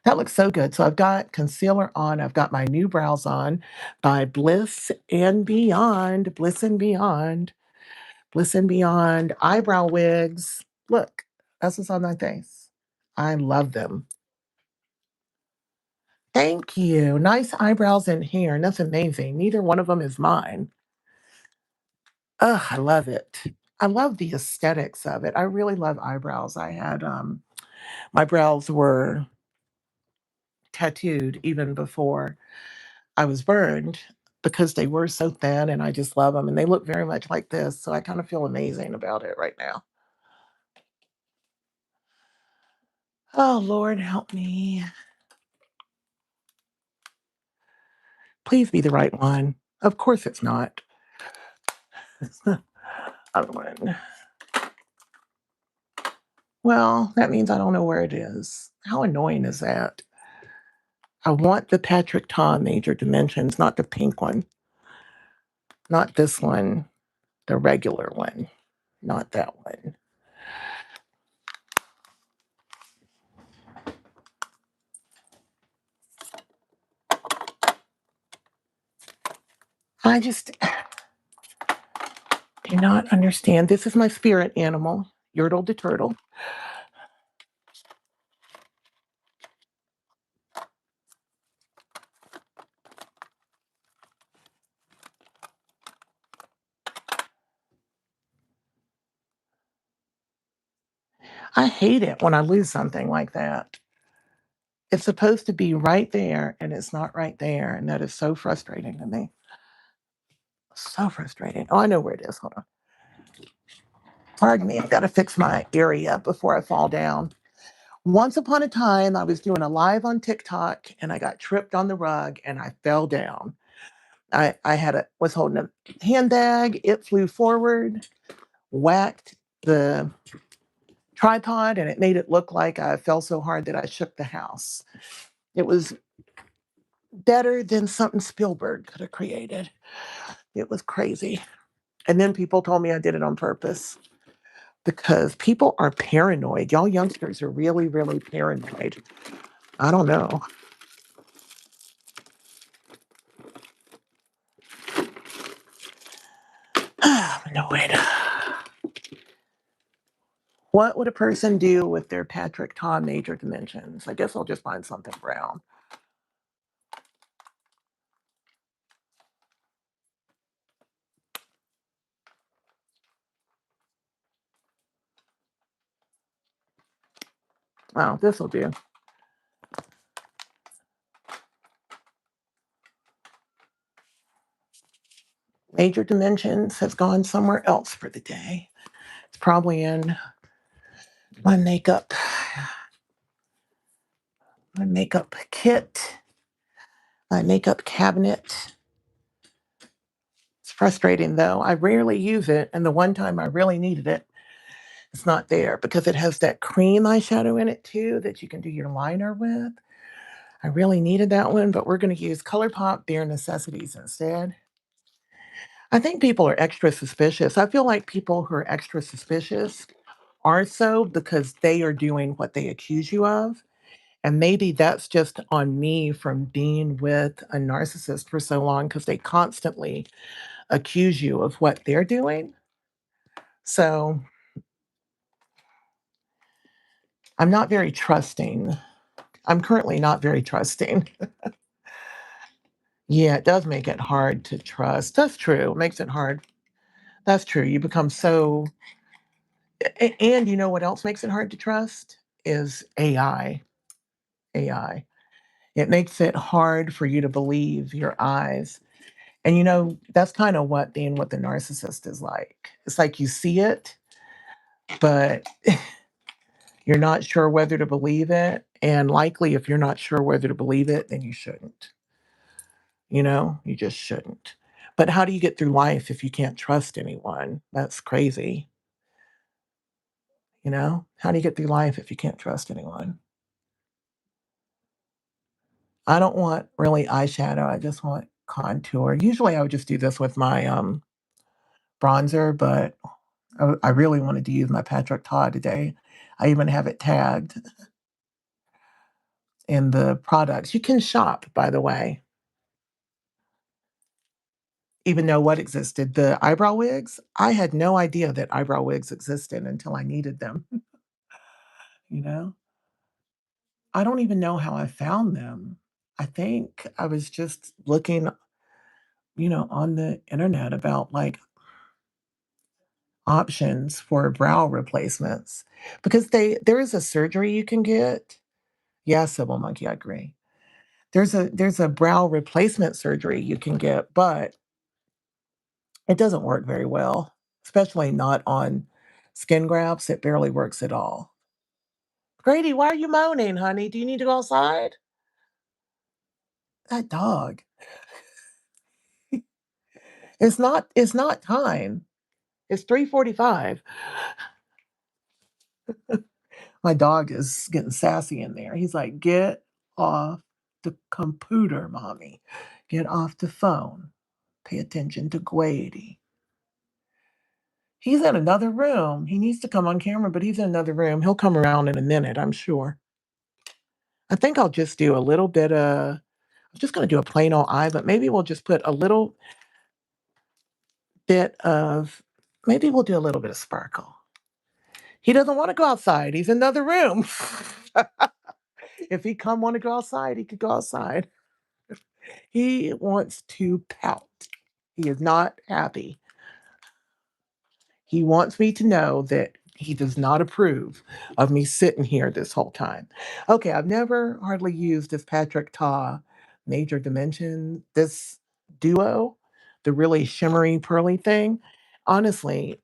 That looks so good. So I've got concealer on. I've got my new brows on by Bliss and Beyond. Bliss and Beyond. Bliss and Beyond eyebrow wigs. Look, that's what's on my face. I love them. Thank you. Nice eyebrows and hair. And that's amazing. Neither one of them is mine. Ugh, I love it. I love the aesthetics of it. I really love eyebrows. I had my brows were tattooed even before I was burned because they were so thin and I just love them and they look very much like this. So I kind of feel amazing about it right now. Oh, Lord, help me. Please be the right one. Of course it's not. It's the other one. Well, that means I don't know where it is. How annoying is that? I want the Patrick Ta major dimensions, not the pink one. Not this one, the regular one. Not that one. I just do not understand. This is my spirit animal, Yertle the turtle. I hate it when I lose something like that. It's supposed to be right there, and it's not right there, and that is so frustrating to me. So frustrating. Oh, I know where it is. Hold on. Pardon me, I gotta fix my area before I fall down. Once upon a time, I was doing a live on TikTok and I got tripped on the rug and I fell down. I was holding a handbag, it flew forward, whacked the tripod, and it made it look like I fell so hard that I shook the house. It was better than something Spielberg could have created. It was crazy. And then people told me I did it on purpose because people are paranoid. Y'all youngsters are really, really paranoid. I don't know. I'm annoyed. What would a person do with their Patrick Ta major dimensions? I guess I'll just find something brown. Oh, this will do. Major dimensions has gone somewhere else for the day. It's probably in my makeup kit, my makeup cabinet. It's frustrating though. I rarely use it, and the one time I really needed it, it's not there because it has that cream eyeshadow in it too that you can do your liner with. I really needed that one, but we're going to use ColourPop Bare Necessities instead. I think people are extra suspicious. I feel like people who are extra suspicious are so because they are doing what they accuse you of. And maybe that's just on me from being with a narcissist for so long because they constantly accuse you of what they're doing. So I'm not very trusting. I'm currently not very trusting. Yeah, it does make it hard to trust. That's true. It makes it hard. That's true. You become so, and you know what else makes it hard to trust is AI. AI. It makes it hard for you to believe your eyes. And you know, that's kind of what being with a narcissist is like. It's like you see it, but you're not sure whether to believe it. And likely, if you're not sure whether to believe it, then you shouldn't. You know, you just shouldn't. But how do you get through life if you can't trust anyone? That's crazy. You know, how do you get through life if you can't trust anyone? I don't want really eyeshadow. I just want contour. Usually, I would just do this with my bronzer, but I really wanted to use my Patrick Ta today. I even have it tagged in the products. You can shop, by the way, even know what existed. The eyebrow wigs, I had no idea that eyebrow wigs existed until I needed them, you know? I don't even know how I found them. I think I was just looking, on the internet about like options for brow replacements because there is a surgery you can get. Yeah, Sybil Monkey, I agree. There's a brow replacement surgery you can get, but it doesn't work very well, especially not on skin grafts. It barely works at all. Grady, why are you moaning, honey? Do you need to go outside? That dog. It's not time. It's 3:45. My dog is getting sassy in there. He's like, "Get off the computer, mommy. Get off the phone. Pay attention to Grady." He's in another room. He needs to come on camera, but he's in another room. He'll come around in a minute, I'm sure. I think I'll just do a little bit of I'm just gonna do a plain old eye, but maybe we'll just put a little bit of maybe we'll do a little bit of sparkle. He doesn't wanna go outside. He's in another room. If he come wanna go outside, he could go outside. He wants to pout. He is not happy. He wants me to know that he does not approve of me sitting here this whole time. Okay, I've never hardly used this Patrick Ta Major Dimension, this duo, the really shimmery, pearly thing. Honestly,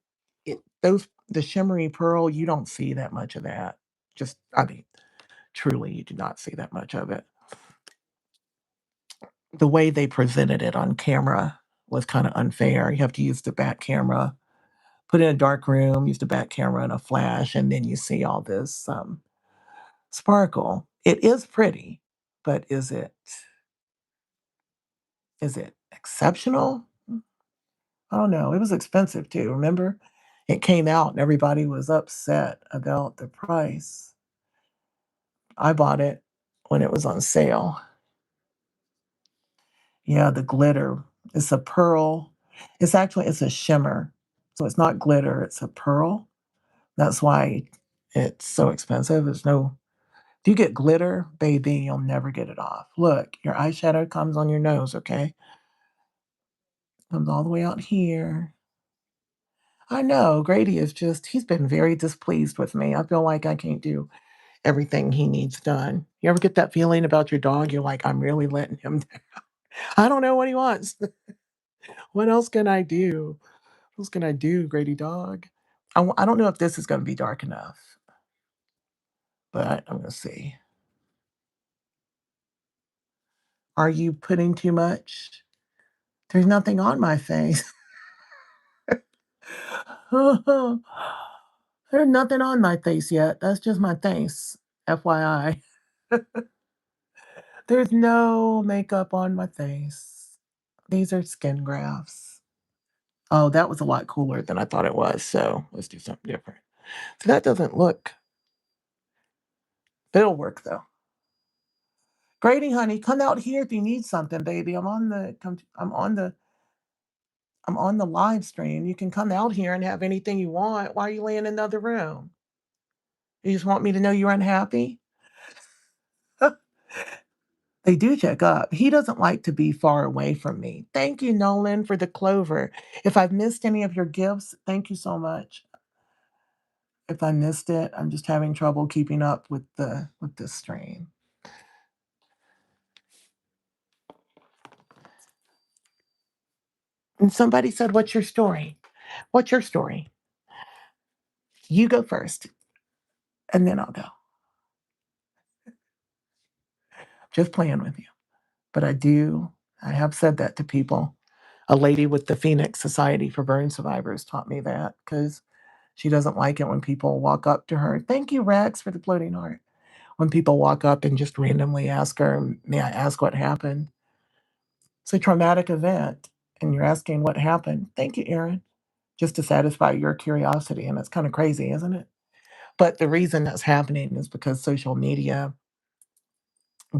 the shimmery pearl, you don't see that much of that. Just, I mean, truly, you do not see that much of it. The way they presented it on camera was kind of unfair. You have to use the back camera, put in a dark room, use the back camera and a flash, and then you see all this sparkle. It is pretty, but is it exceptional? I don't know. It was expensive too. Remember, it came out and everybody was upset about the price. I bought it when it was on sale. Yeah, the glitter. It's a pearl. It's a shimmer. So it's not glitter, it's a pearl. That's why it's so expensive. If you get glitter, baby, you'll never get it off. Look, your eyeshadow comes on your nose, okay? Comes all the way out here. I know, Grady he's been very displeased with me. I feel like I can't do everything he needs done. You ever get that feeling about your dog? You're like, I'm really letting him down. I don't know what he wants. What else can I do? What else can I do, Grady dog? I don't know if this is going to be dark enough, but I'm going to see. Are you putting too much? There's nothing on my face. There's nothing on my face yet. That's just my face, FYI. There's no makeup on my face. These are skin grafts. Oh, that was a lot cooler than I thought it was. So let's do something different. So that doesn't look, it'll work though. Grady, honey, come out here if you need something, baby. I'm on the live stream. You can come out here and have anything you want. Why are you laying in another room? You just want me to know you're unhappy? They do check up. He doesn't like to be far away from me. Thank you, Nolan, for the clover. If I've missed any of your gifts, thank you so much. If I missed it, I'm just having trouble keeping up with the stream. And somebody said, "What's your story? What's your story?" You go first, and then I'll go. Just playing with you. But I have said that to people. A lady with the Phoenix Society for Burn Survivors taught me that because she doesn't like it when people walk up to her. Thank you, Rex, for the floating heart. When people walk up and just randomly ask her, "May I ask what happened?" It's a traumatic event, and you're asking what happened. Thank you, Erin, just to satisfy your curiosity. And it's kind of crazy, isn't it? But the reason that's happening is because social media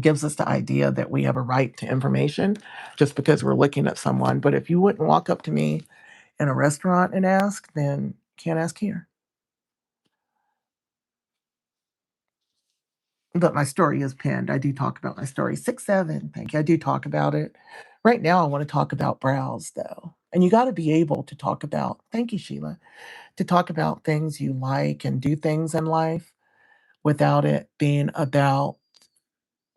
gives us the idea that we have a right to information just because we're looking at someone. But if you wouldn't walk up to me in a restaurant and ask, then you can't ask here. But my story is pinned. I do talk about my story. 6'7". Thank you. I do talk about it. Right now, I want to talk about brows, though. And you got to be able to talk about, thank you, Sheila, to talk about things you like and do things in life without it being about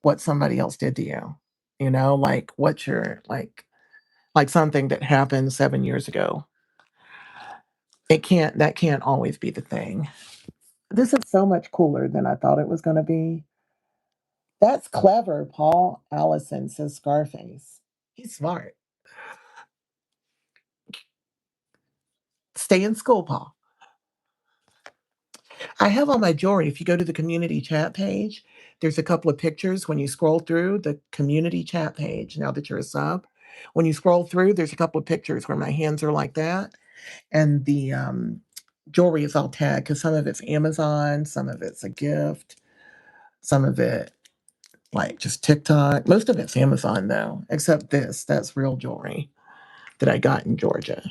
what somebody else did to you. Like what you're like something that happened 7 years ago. That can't always be the thing. This is so much cooler than I thought it was going to be. That's clever, Paul Allison says Scarface. He's smart. Stay in school, Paul. I have all my jewelry. If you go to the community chat page, there's a couple of pictures when you scroll through the community chat page. Now that you're a sub, when you scroll through, there's a couple of pictures where my hands are like that. And the jewelry is all tagged because some of it's Amazon, some of it's a gift, some of it like just TikTok. Most of it's Amazon though, except this. That's real jewelry that I got in Georgia.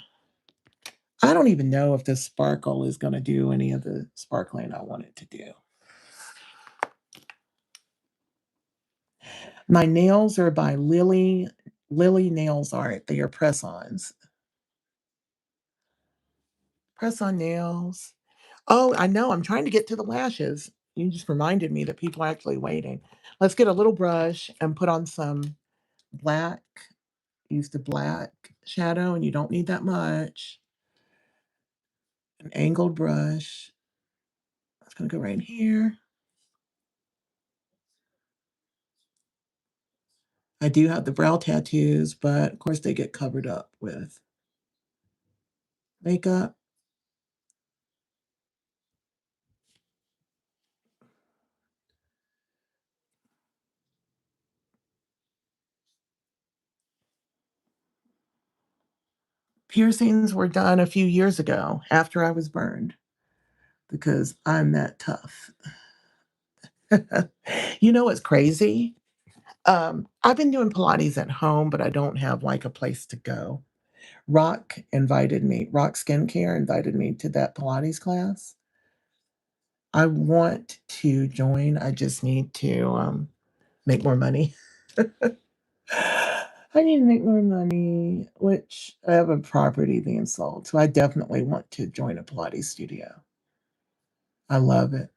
I don't even know if this sparkle is going to do any of the sparkling I want it to do. My nails are by Lily Nails Art. They are press-ons. Press-on nails. Oh, I know. I'm trying to get to the lashes. You just reminded me that people are actually waiting. Let's get a little brush and put on some black. Use the black shadow, and you don't need that much. an angled brush. It's going to go right here. I do have the brow tattoos, but of course they get covered up with makeup. Piercings were done a few years ago after I was burned because I'm that tough. You know what's crazy? I've been doing Pilates at home, but I don't have like a place to go. Rock Skincare invited me to that Pilates class. I want to join. I just need to make more money. I need to make more money, which I have a property being sold. So I definitely want to join a Pilates studio. I love it.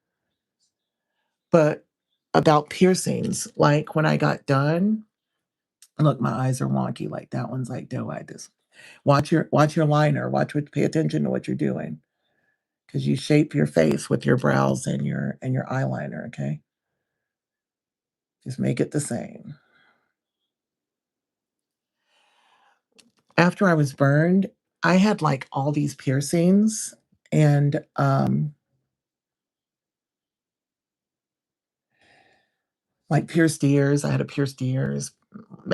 But about piercings, like when I got done, look, my eyes are wonky. Like that one's like doe eyed. This watch your liner. Pay attention to what you're doing. Because you shape your face with your brows and your eyeliner, okay? Just make it the same. After I was burned, I had like all these piercings and like pierced ears. I had a pierced ears.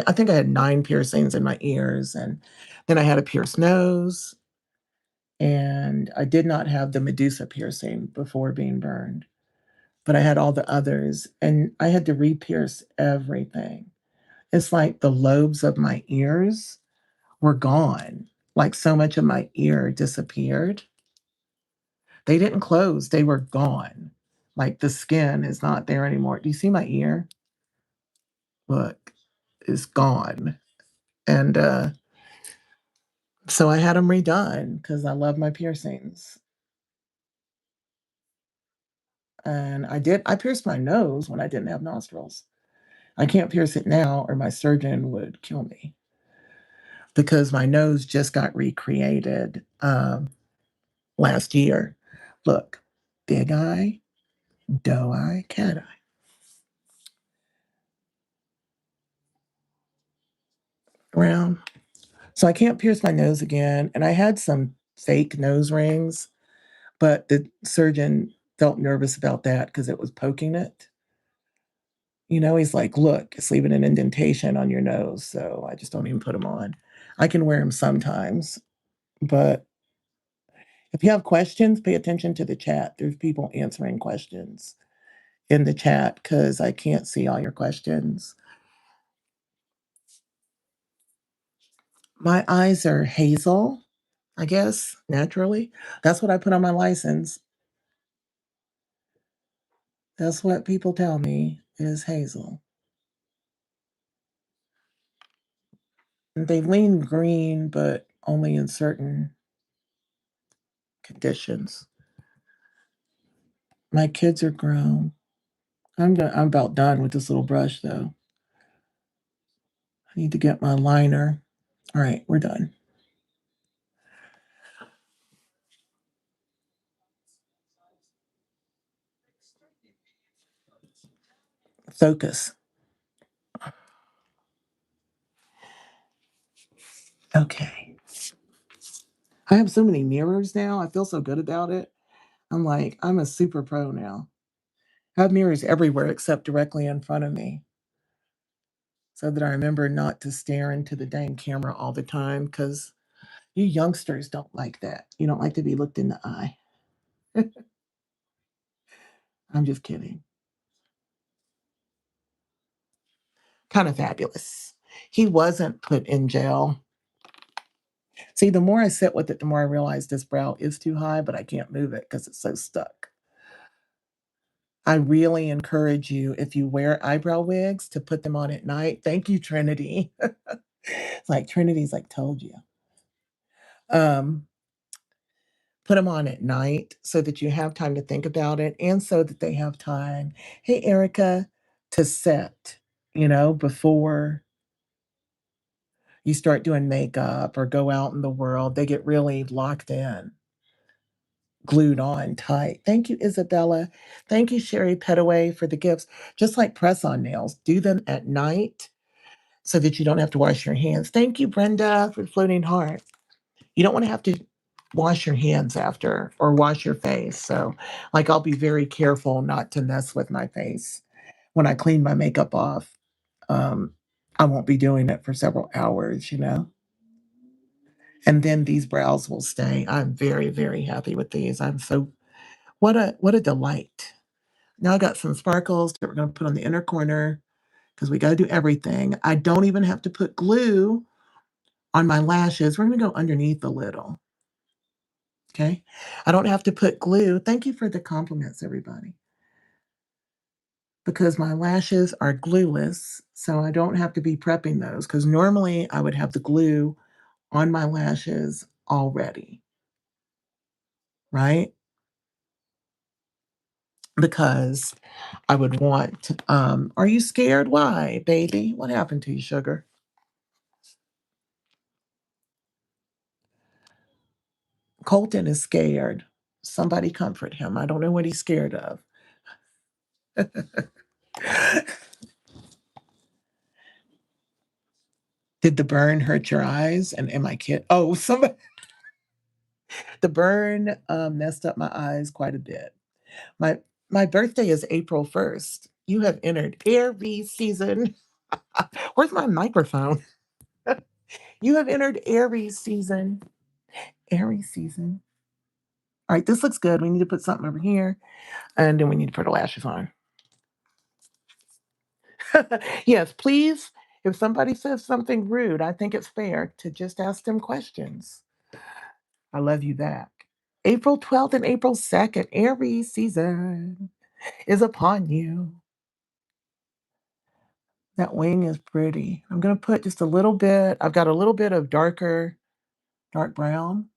I think I had 9 piercings in my ears, and then I had a pierced nose, and I did not have the Medusa piercing before being burned, but I had all the others, and I had to re-pierce everything. It's like the lobes of my ears were gone. Like so much of my ear disappeared. They didn't close, they were gone. Like the skin is not there anymore. Do you see my ear? Look, it's gone. And so I had them redone because I love my piercings. And I pierced my nose when I didn't have nostrils. I can't pierce it now, or my surgeon would kill me because my nose just got recreated last year. Look, big eye, doe eye, cat eye. Round. So I can't pierce my nose again. And I had some fake nose rings, but the surgeon felt nervous about that because it was poking it. He's like, look, it's leaving an indentation on your nose. So I just don't even put them on. I can wear them sometimes, but if you have questions, pay attention to the chat. There's people answering questions in the chat because I can't see all your questions. My eyes are hazel, I guess, naturally. That's what I put on my license. That's what people tell me is hazel. They lean green, but only in certain conditions. My kids are grown. I'm about done with this little brush, though. I need to get my liner. All right, we're done. Focus. Okay. I have so many mirrors now. I feel so good about it. I'm like, I'm a super pro now. I have mirrors everywhere except directly in front of me so that I remember not to stare into the dang camera all the time because you youngsters don't like that. You don't like to be looked in the eye. I'm just kidding. Kind of fabulous. He wasn't put in jail. See, the more I sit with it, the more I realize this brow is too high, but I can't move it because it's so stuck. I really encourage you, if you wear eyebrow wigs, to put them on at night. Thank you, Trinity. It's like Trinity's like told you. Um, put them on at night so that you have time to think about it and so that they have time. Hey, Erica, to set, before you start doing makeup or go out in the world, they get really locked in. glued on tight. Thank you, Isabella. Thank you, Sherry Petaway, for the gifts. Just like press on nails, do them at night so that you don't have to wash your hands. Thank you, Brenda, for floating heart. You don't want to have to wash your hands after or wash your face. So, like, I'll be very careful not to mess with my face when I clean my makeup off. Um, I won't be doing it for several hours, you know. And then these brows will stay. I'm very, very happy with these. I'm so what a delight. Now I got some sparkles that we're going to put on the inner corner because we got to do everything. I don't even have to put glue on my lashes. We're going to go underneath a little. Okay. I don't have to put glue. Thank you for the compliments, everybody. Because my lashes are glueless, so I don't have to be prepping those. Because normally I would have the glue on my lashes already, right? Because I would want, are you scared? Why, baby? What happened to you, sugar? Colton is scared. Somebody comfort him. I don't know what he's scared of. Did the burn hurt your eyes? And am I kidding? Oh, somebody, the burn messed up my eyes quite a bit. My my birthday is April 1st. You have entered Aries season. Where's my microphone? You have entered Aries season. Aries season. All right, this looks good. We need to put something over here, and then we need to put the lashes on. Yes, please. If somebody says something rude, I think it's fair to just ask them questions. I love you back. April 12th and April 2nd, Aries season is upon you. That wing is pretty. I'm going to put just a little bit. I've got a little bit of dark brown.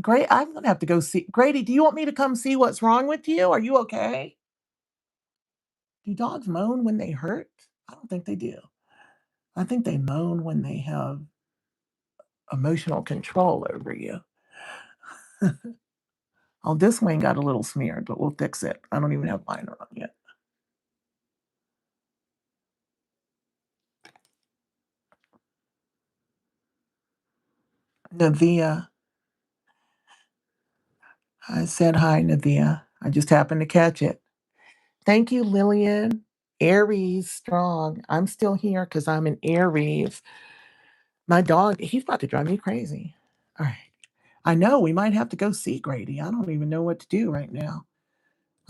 Great. I'm going to have to go see. Grady, do you want me to come see what's wrong with you? Are you okay? Do dogs moan when they hurt? I don't think they do. I think they moan when they have emotional control over you. Oh, this wing got a little smeared, but we'll fix it. I don't even have liner on yet. Navia, I said hi, Navia. I just happened to catch it. Thank you, Lillian. Aries strong. I'm still here because I'm an Aries. My dog, he's about to drive me crazy. All right. I know we might have to go see Grady. I don't even know what to do right now.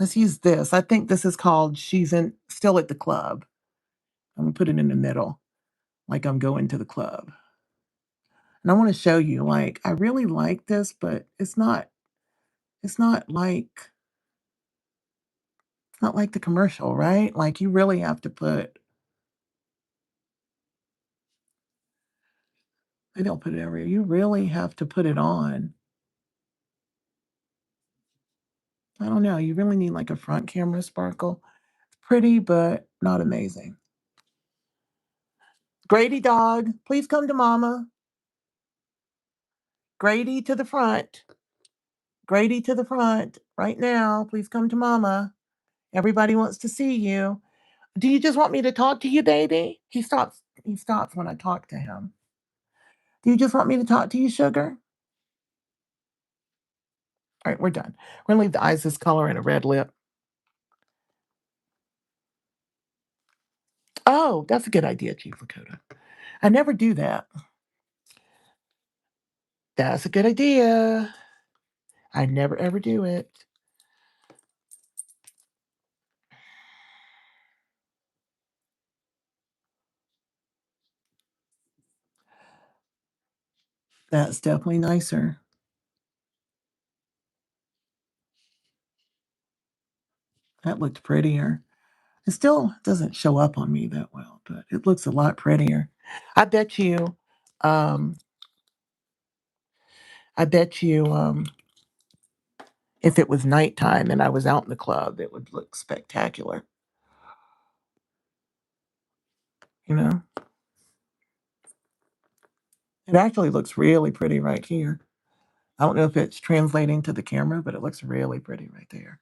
Let's use this. I think this is called She's in Still at the Club. I'm gonna put it in the middle, like I'm going to the club. And I want to show you, like, I really like this, but it's not like the commercial, right? Like you really have to put, maybe I'll put it everywhere. You really have to put it on. I don't know. You really need like a front camera sparkle. It's pretty, but not amazing. Grady dog, please come to mama. Grady to the front. Grady to the front right now. Please come to mama. Everybody wants to see you. Do you just want me to talk to you, baby? He stops when I talk to him. Do you just want me to talk to you, sugar? All right, we're done. We're gonna leave the eyes this color and a red lip. Oh, that's a good idea, Chief Lakota. I never do that. That's a good idea. I never ever do it. That's definitely nicer. That looked prettier. It still doesn't show up on me that well, but it looks a lot prettier. I bet you, um, I bet you, if it was nighttime and I was out in the club, it would look spectacular. You know? It actually looks really pretty right here. I don't know if it's translating to the camera, but it looks really pretty right there.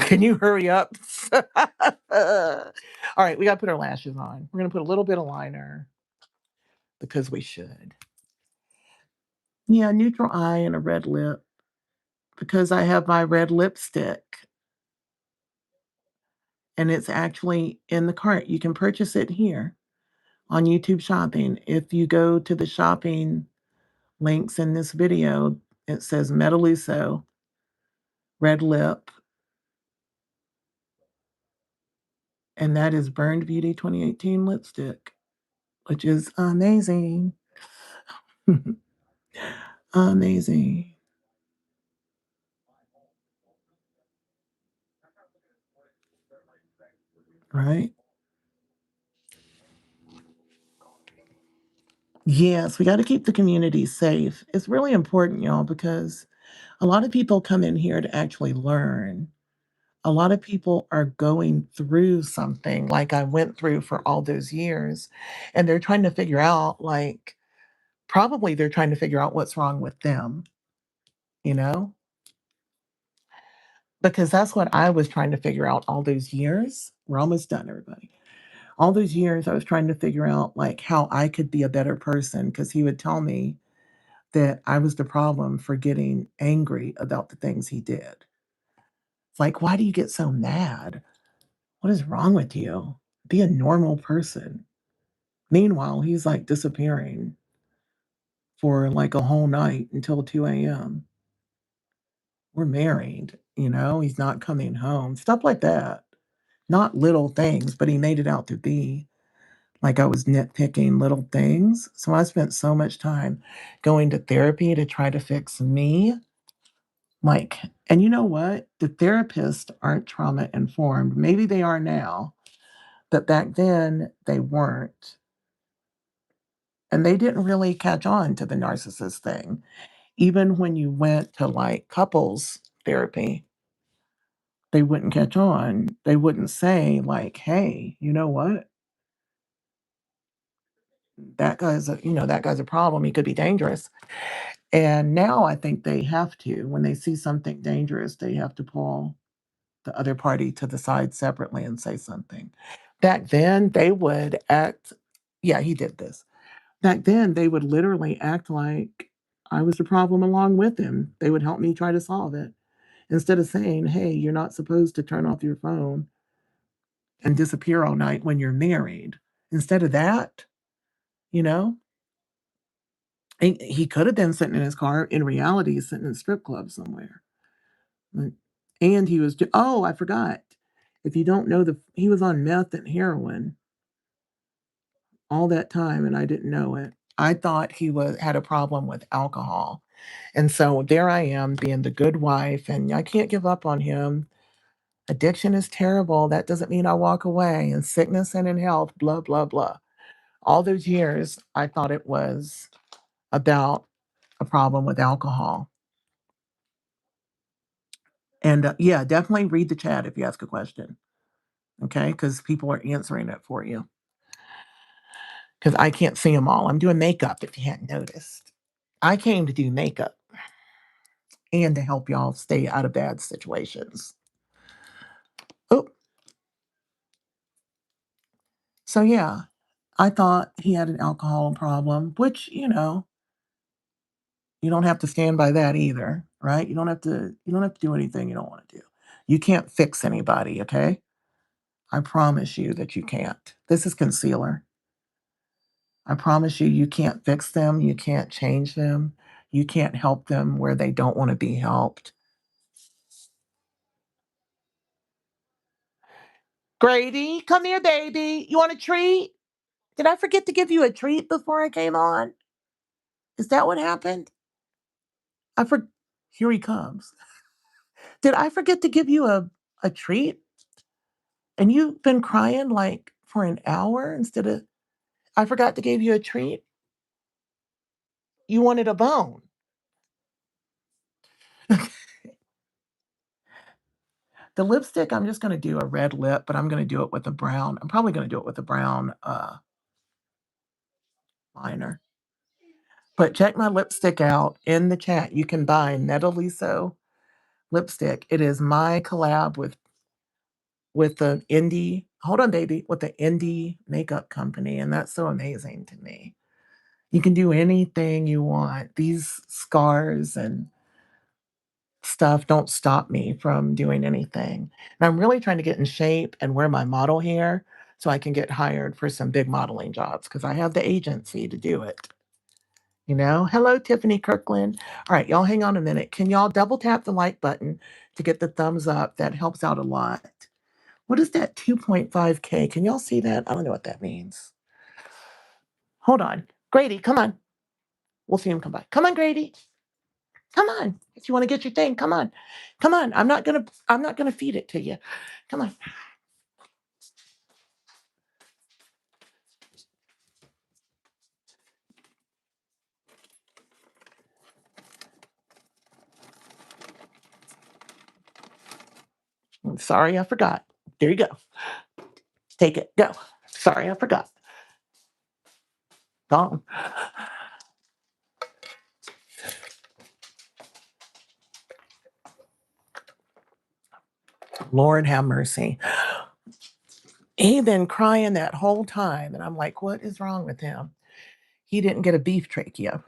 Can you hurry up? All right, we got to put our lashes on. We're going to put a little bit of liner because we should. Yeah, neutral eye and a red lip because I have my red lipstick and it's actually in the cart. You can purchase it here on YouTube Shopping. If you go to the shopping links in this video, it says Metaluso red lip, and that is Burned Beauty 2018 lipstick, which is amazing. Amazing. Right? Yes, we got to keep the community safe. It's really important, y'all, because a lot of people come in here to actually learn. A lot of people are going through something like I went through for all those years, and they're trying to figure out, like, probably they're trying to figure out what's wrong with them, you know? Because that's what I was trying to figure out all those years. We're almost done, everybody. All those years, I was trying to figure out, like, how I could be a better person because he would tell me that I was the problem for getting angry about the things he did. It's like, why do you get so mad? What is wrong with you? Be a normal person. Meanwhile, he's like disappearing for like a whole night until 2 a.m. We're married, he's not coming home. Stuff like that. Not little things, but he made it out to be like I was nitpicking little things. So I spent so much time going to therapy to try to fix me. Like, and you know what? The therapists aren't trauma informed. Maybe they are now, but back then they weren't. And they didn't really catch on to the narcissist thing. Even when you went to like couples therapy, they wouldn't catch on. They wouldn't say, like, hey, you know what? That guy's a problem. He could be dangerous. And now I think they have to, when they see something dangerous, they have to pull the other party to the side separately and say something. Back then, they would act, yeah, he did this. Back then, they would literally act like I was the problem along with him. They would help me try to solve it instead of saying, hey, you're not supposed to turn off your phone and disappear all night when you're married. Instead of that, you know, and he could have been sitting in his car. In reality, he's sitting in a strip club somewhere. And he was, oh, I forgot. If you don't know, he was on meth and heroin all that time, and I didn't know it. I thought he had a problem with alcohol. And so there I am being the good wife, and I can't give up on him. Addiction is terrible. That doesn't mean I walk away. In sickness and in health, blah, blah, blah. All those years, I thought it was about a problem with alcohol. And yeah, definitely read the chat if you ask a question. Okay, because people are answering it for you. Because I can't see them all. I'm doing makeup if you hadn't noticed. I came to do makeup and to help y'all stay out of bad situations. Oh, so yeah, I thought he had an alcohol problem, which, you don't have to stand by that either, right? You don't have to do anything you don't want to do. You can't fix anybody, okay? I promise you that you can't. This is concealer. I promise you, you can't fix them. You can't change them. You can't help them where they don't want to be helped. Grady, come here, baby. You want a treat? Did I forget to give you a treat before I came on? Is that what happened? I for Here he comes. Did I forget to give you a treat? And you've been crying like for an hour instead of I forgot to give you a treat? You wanted a bone. The lipstick, I'm just gonna do a red lip, but I'm gonna do it with a brown. I'm probably gonna do it with a brown liner. But check my lipstick out in the chat. You can buy Netaliso lipstick. It is my collab with the indie, hold on, baby, with the indie makeup company. And that's so amazing to me. You can do anything you want. These scars and stuff don't stop me from doing anything. And I'm really trying to get in shape and wear my model hair so I can get hired for some big modeling jobs because I have the agency to do it. You know, hello, Tiffany Kirkland. All right, y'all hang on a minute. Can y'all double tap the like button to get the thumbs up? That helps out a lot. What is that 2.5K? Can y'all see that? I don't know what that means. Hold on. Grady, come on. We'll see him come by. Come on, Grady. Come on. If you want to get your thing, come on. Come on. I'm not gonna feed it to you. Come on. I'm sorry, I forgot. There you go. Take it. Go. Sorry, I forgot. Gone. Lord have mercy. He been crying that whole time, and I'm like, what is wrong with him? He didn't get a beef trachea.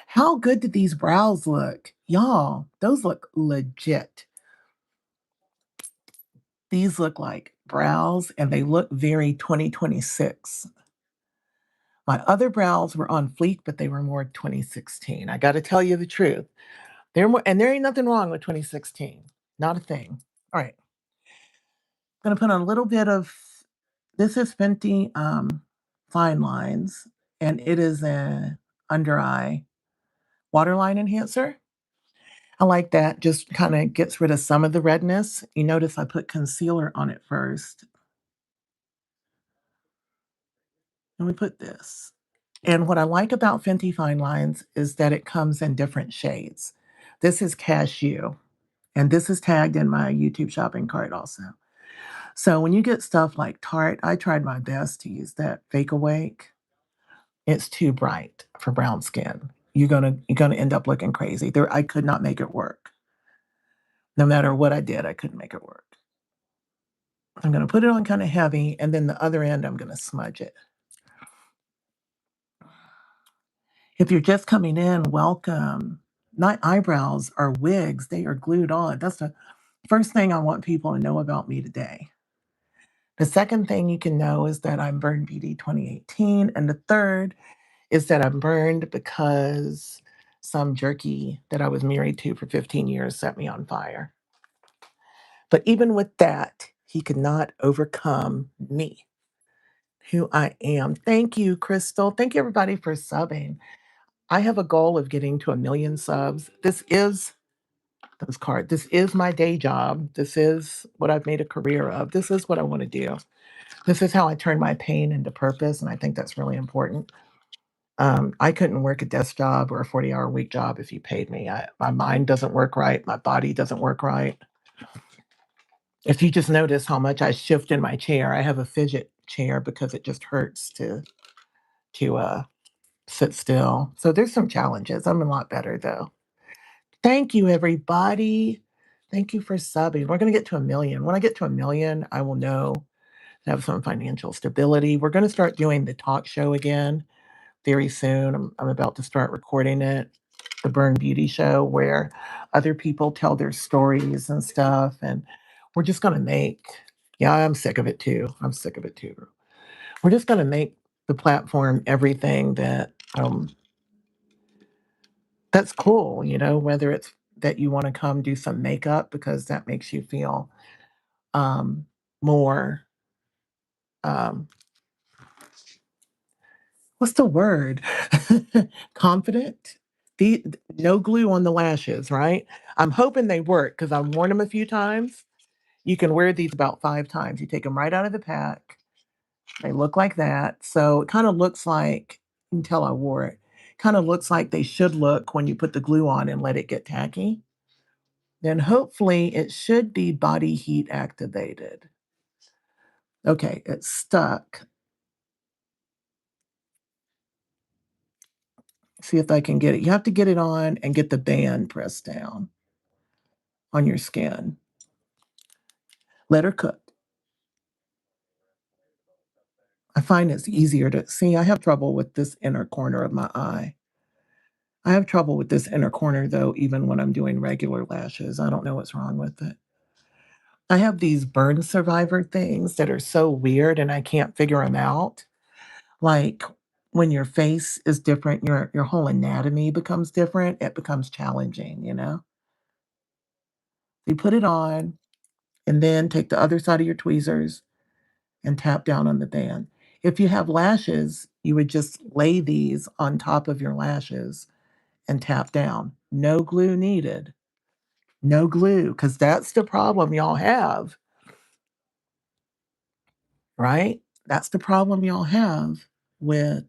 How good did these brows look? Y'all, those look legit. These look like brows, and they look very 2026. My other brows were on fleek, but they were more 2016. I got to tell you the truth. They're more, and there ain't nothing wrong with 2016. Not a thing. All right. I'm going to put on a little bit of, this is Fenty Fine Lines, and it is a under eye waterline enhancer. I like that. Just kind of gets rid of some of the redness. You notice I put concealer on it first. And we put this. And what I like about Fenty Fine Lines is that it comes in different shades. This is cashew, and this is tagged in my YouTube shopping cart also. So when you get stuff like Tarte, I tried my best to use that Fake Awake. It's too bright for brown skin. You're gonna end up looking crazy. There, I could not make it work. No matter what I did, I couldn't make it work. I'm gonna put it on kind of heavy, and then the other end, I'm gonna smudge it. If you're just coming in, welcome. My eyebrows are wigs, they are glued on. That's the first thing I want people to know about me today. The second thing you can know is that I'm Burned Beauty 2018. And the third is that I'm burned because some jerky that I was married to for 15 years set me on fire. But even with that, he could not overcome me, who I am. Thank you, Crystal. Thank you, everybody, for subbing. I have a goal of getting to 1 million subs. This is those cards. This is my day job. This is what I've made a career of. This is what I want to do. This is how I turn my pain into purpose, and I think that's really important. I couldn't work a desk job or a 40-hour week job if you paid me. My mind doesn't work right. My body doesn't work right. If you just notice how much I shift in my chair, I have a fidget chair because it just hurts to sit still. So there's some challenges. I'm a lot better though. Thank you, everybody. Thank you for subbing. We're going to get to 1 million. When I get to 1 million, I will know to have some financial stability. We're going to start doing the talk show again very soon. I'm about to start recording it, the Burn Beauty Show, where other people tell their stories and stuff. And we're just going to make, yeah, I'm sick of it too. I'm sick of it too. We're just going to make the platform everything that's cool, whether it's that you want to come do some makeup because that makes you feel um, more, um, what's the word? Confident. The no glue on the lashes, right? I'm hoping they work because I've worn them a few times. You can wear these about 5 times. You take them right out of the pack. They look like that. So it kind of looks like, until I wore it, kind of looks like they should look when you put the glue on and let it get tacky. Then hopefully it should be body heat activated. Okay, it's stuck. See if I can get it. You have to get it on and get the band pressed down on your skin. Let her cook. I find it's easier to see. I have trouble with this inner corner of my eye. I have trouble with this inner corner, though, even when I'm doing regular lashes. I don't know what's wrong with it. I have these burn survivor things that are so weird and I can't figure them out. Like when your face is different, your whole anatomy becomes different, it becomes challenging, you know? You put it on and then take the other side of your tweezers and tap down on the band. If you have lashes, you would just lay these on top of your lashes and tap down. No glue needed. No glue, because that's the problem y'all have, right? That's the problem y'all have with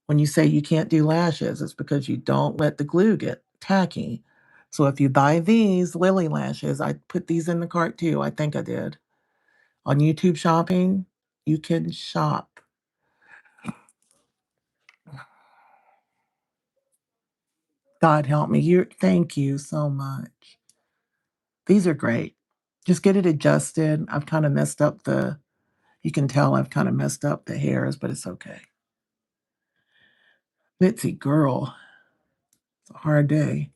when you say you can't do lashes. It's because you don't let the glue get tacky. So if you buy these Lily lashes, I put these in the cart too. I think I did. On YouTube shopping, you can shop. God help me. You thank you so much. These are great. Just get it adjusted. I've kind of messed up the you can tell I've kind of messed up the hairs, but it's okay. Mitzi girl, it's a hard day.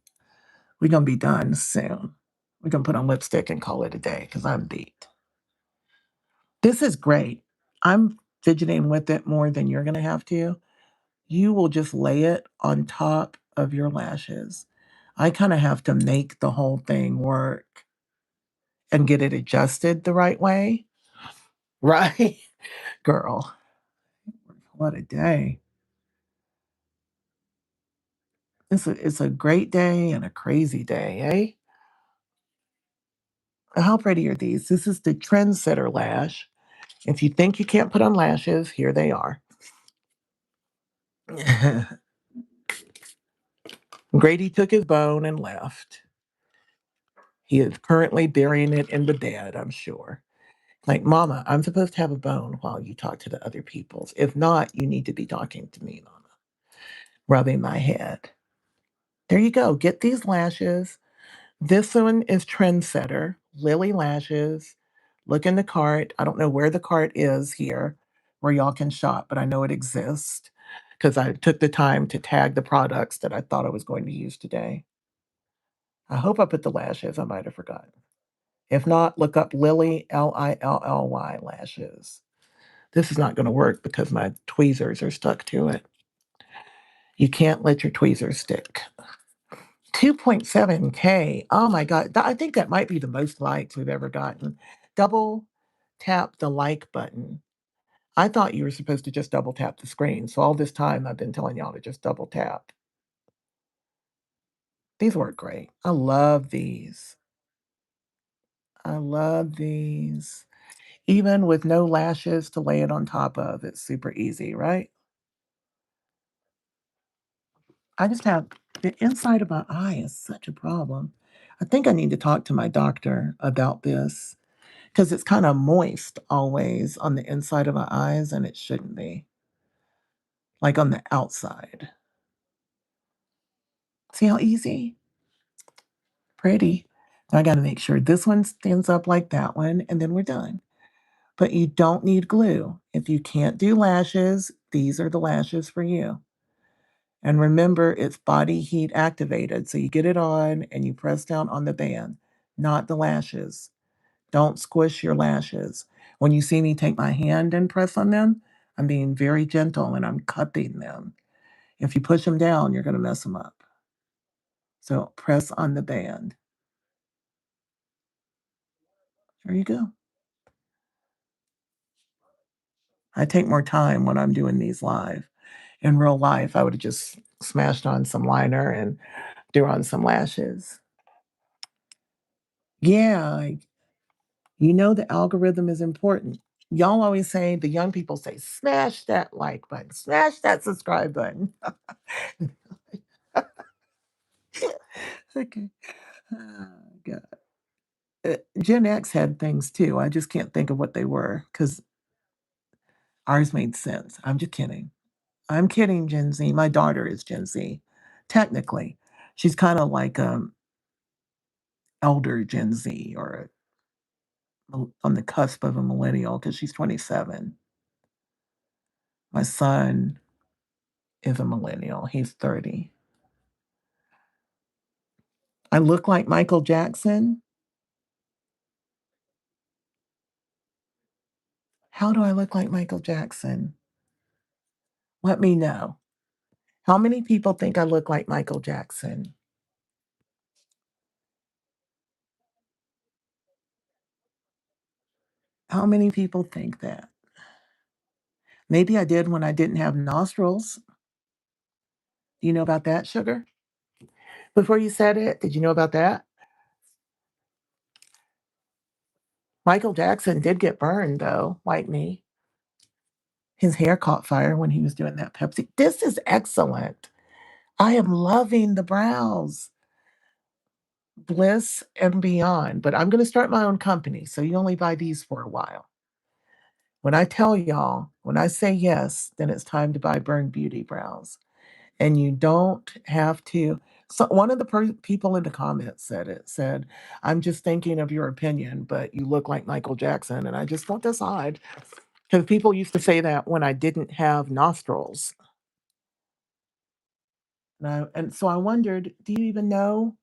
We're gonna be done soon. We're gonna put on lipstick and call it a day because I'm beat. This is great. I'm fidgeting with it more than you're gonna have to. You will just lay it on top of your lashes. I kind of have to make the whole thing work and get it adjusted the right way. Right? Girl, what a day. It's a great day and a crazy day, eh? How pretty are these? This is the Trendsetter lash. If you think you can't put on lashes, here they are. Grady took his bone and left. He is currently burying it in the bed, I'm sure. Like, Mama, I'm supposed to have a bone while you talk to the other peoples. If not, you need to be talking to me, Mama. Rubbing my head. There you go. Get these lashes. This one is Trendsetter, Lily Lashes. Look in the cart. I don't know where the cart is here where y'all can shop, but I know it exists because I took the time to tag the products that I thought I was going to use today. I hope I put the lashes. I might have forgotten. If not, look up Lily, Lilly lashes. This is not going to work because my tweezers are stuck to it. You can't let your tweezers stick. 2.7K. Oh my God. I think that might be the most likes we've ever gotten. Double tap the like button. I thought you were supposed to just double tap the screen. So all this time I've been telling y'all to just double tap. These work great. I love these. I love these. Even with no lashes to lay it on top of, it's super easy, right? I just have the inside of my eye is such a problem. I think I need to talk to my doctor about this because it's kind of moist always on the inside of my eyes, and it shouldn't be. Like on the outside. See how easy? Pretty. Now I got to make sure this one stands up like that one, and then we're done. But you don't need glue. If you can't do lashes, these are the lashes for you. And remember, it's body heat activated. So you get it on and you press down on the band, not the lashes. Don't squish your lashes. When you see me take my hand and press on them, I'm being very gentle and I'm cupping them. If you push them down, you're going to mess them up. So press on the band. There you go. I take more time when I'm doing these live. In real life, I would have just smashed on some liner and threw on some lashes. Yeah, you know the algorithm is important. Y'all always say, the young people say, smash that like button, smash that subscribe button. Okay. Oh, God. Gen X had things too. I just can't think of what they were because ours made sense. I'm just kidding. I'm kidding, Gen Z. My daughter is Gen Z. Technically, she's kind of like elder Gen Z or on the cusp of a millennial because she's 27. My son is a millennial. He's 30. I look like Michael Jackson. How do I look like Michael Jackson? Let me know. How many people think I look like Michael Jackson? How many people think that? Maybe I did when I didn't have nostrils. Do you know about that, Sugar? Before you said it, did you know about that? Michael Jackson did get burned, though, like me. His hair caught fire when he was doing that Pepsi. This is excellent. I am loving the brows. Bliss and Beyond. But I'm going to start my own company. So you only buy these for a while. When I tell y'all, when I say yes, then it's time to buy Burn Beauty brows. And you don't have to. So one of the people in the comments said it said, I'm just thinking of your opinion, but you look like Michael Jackson. And I just won't decide. Because people used to say that when I didn't have nostrils. And so I wondered, do you even know?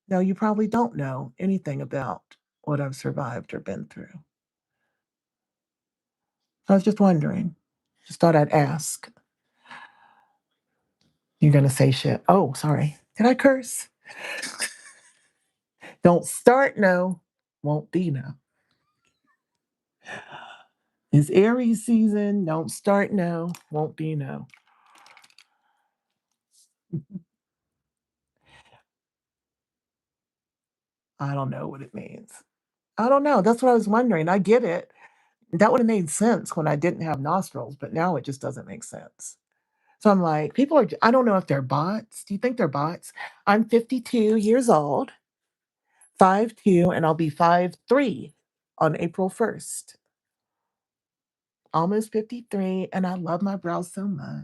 No, you probably don't know anything about what I've survived or been through. I was just wondering. Just thought I'd ask. You're going to say shit. Oh, sorry. Did I curse? Don't start no, won't be no. It's Aries season. Don't start no, won't be no. I don't know what it means. I don't know. That's what I was wondering. I get it. That would have made sense when I didn't have nostrils, but now it just doesn't make sense. So I'm like, people are, I don't know if they're bots. Do you think they're bots? I'm 52 years old, 5'2", and I'll be 5'3" on April 1st. Almost 53, and I love my brows so much.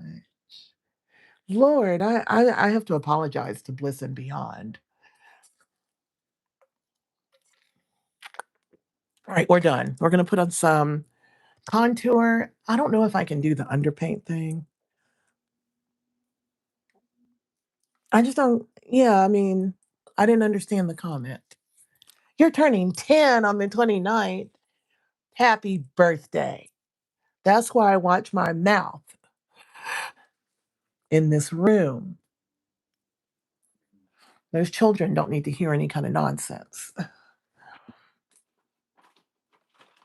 Lord, I have to apologize to Bliss and Beyond. All right, we're done. We're going to put on some contour. I don't know if I can do the underpaint thing. I just don't, yeah, I mean, I didn't understand the comment. You're turning 10 on the 29th. Happy birthday. That's why I watch my mouth in this room. Those children don't need to hear any kind of nonsense.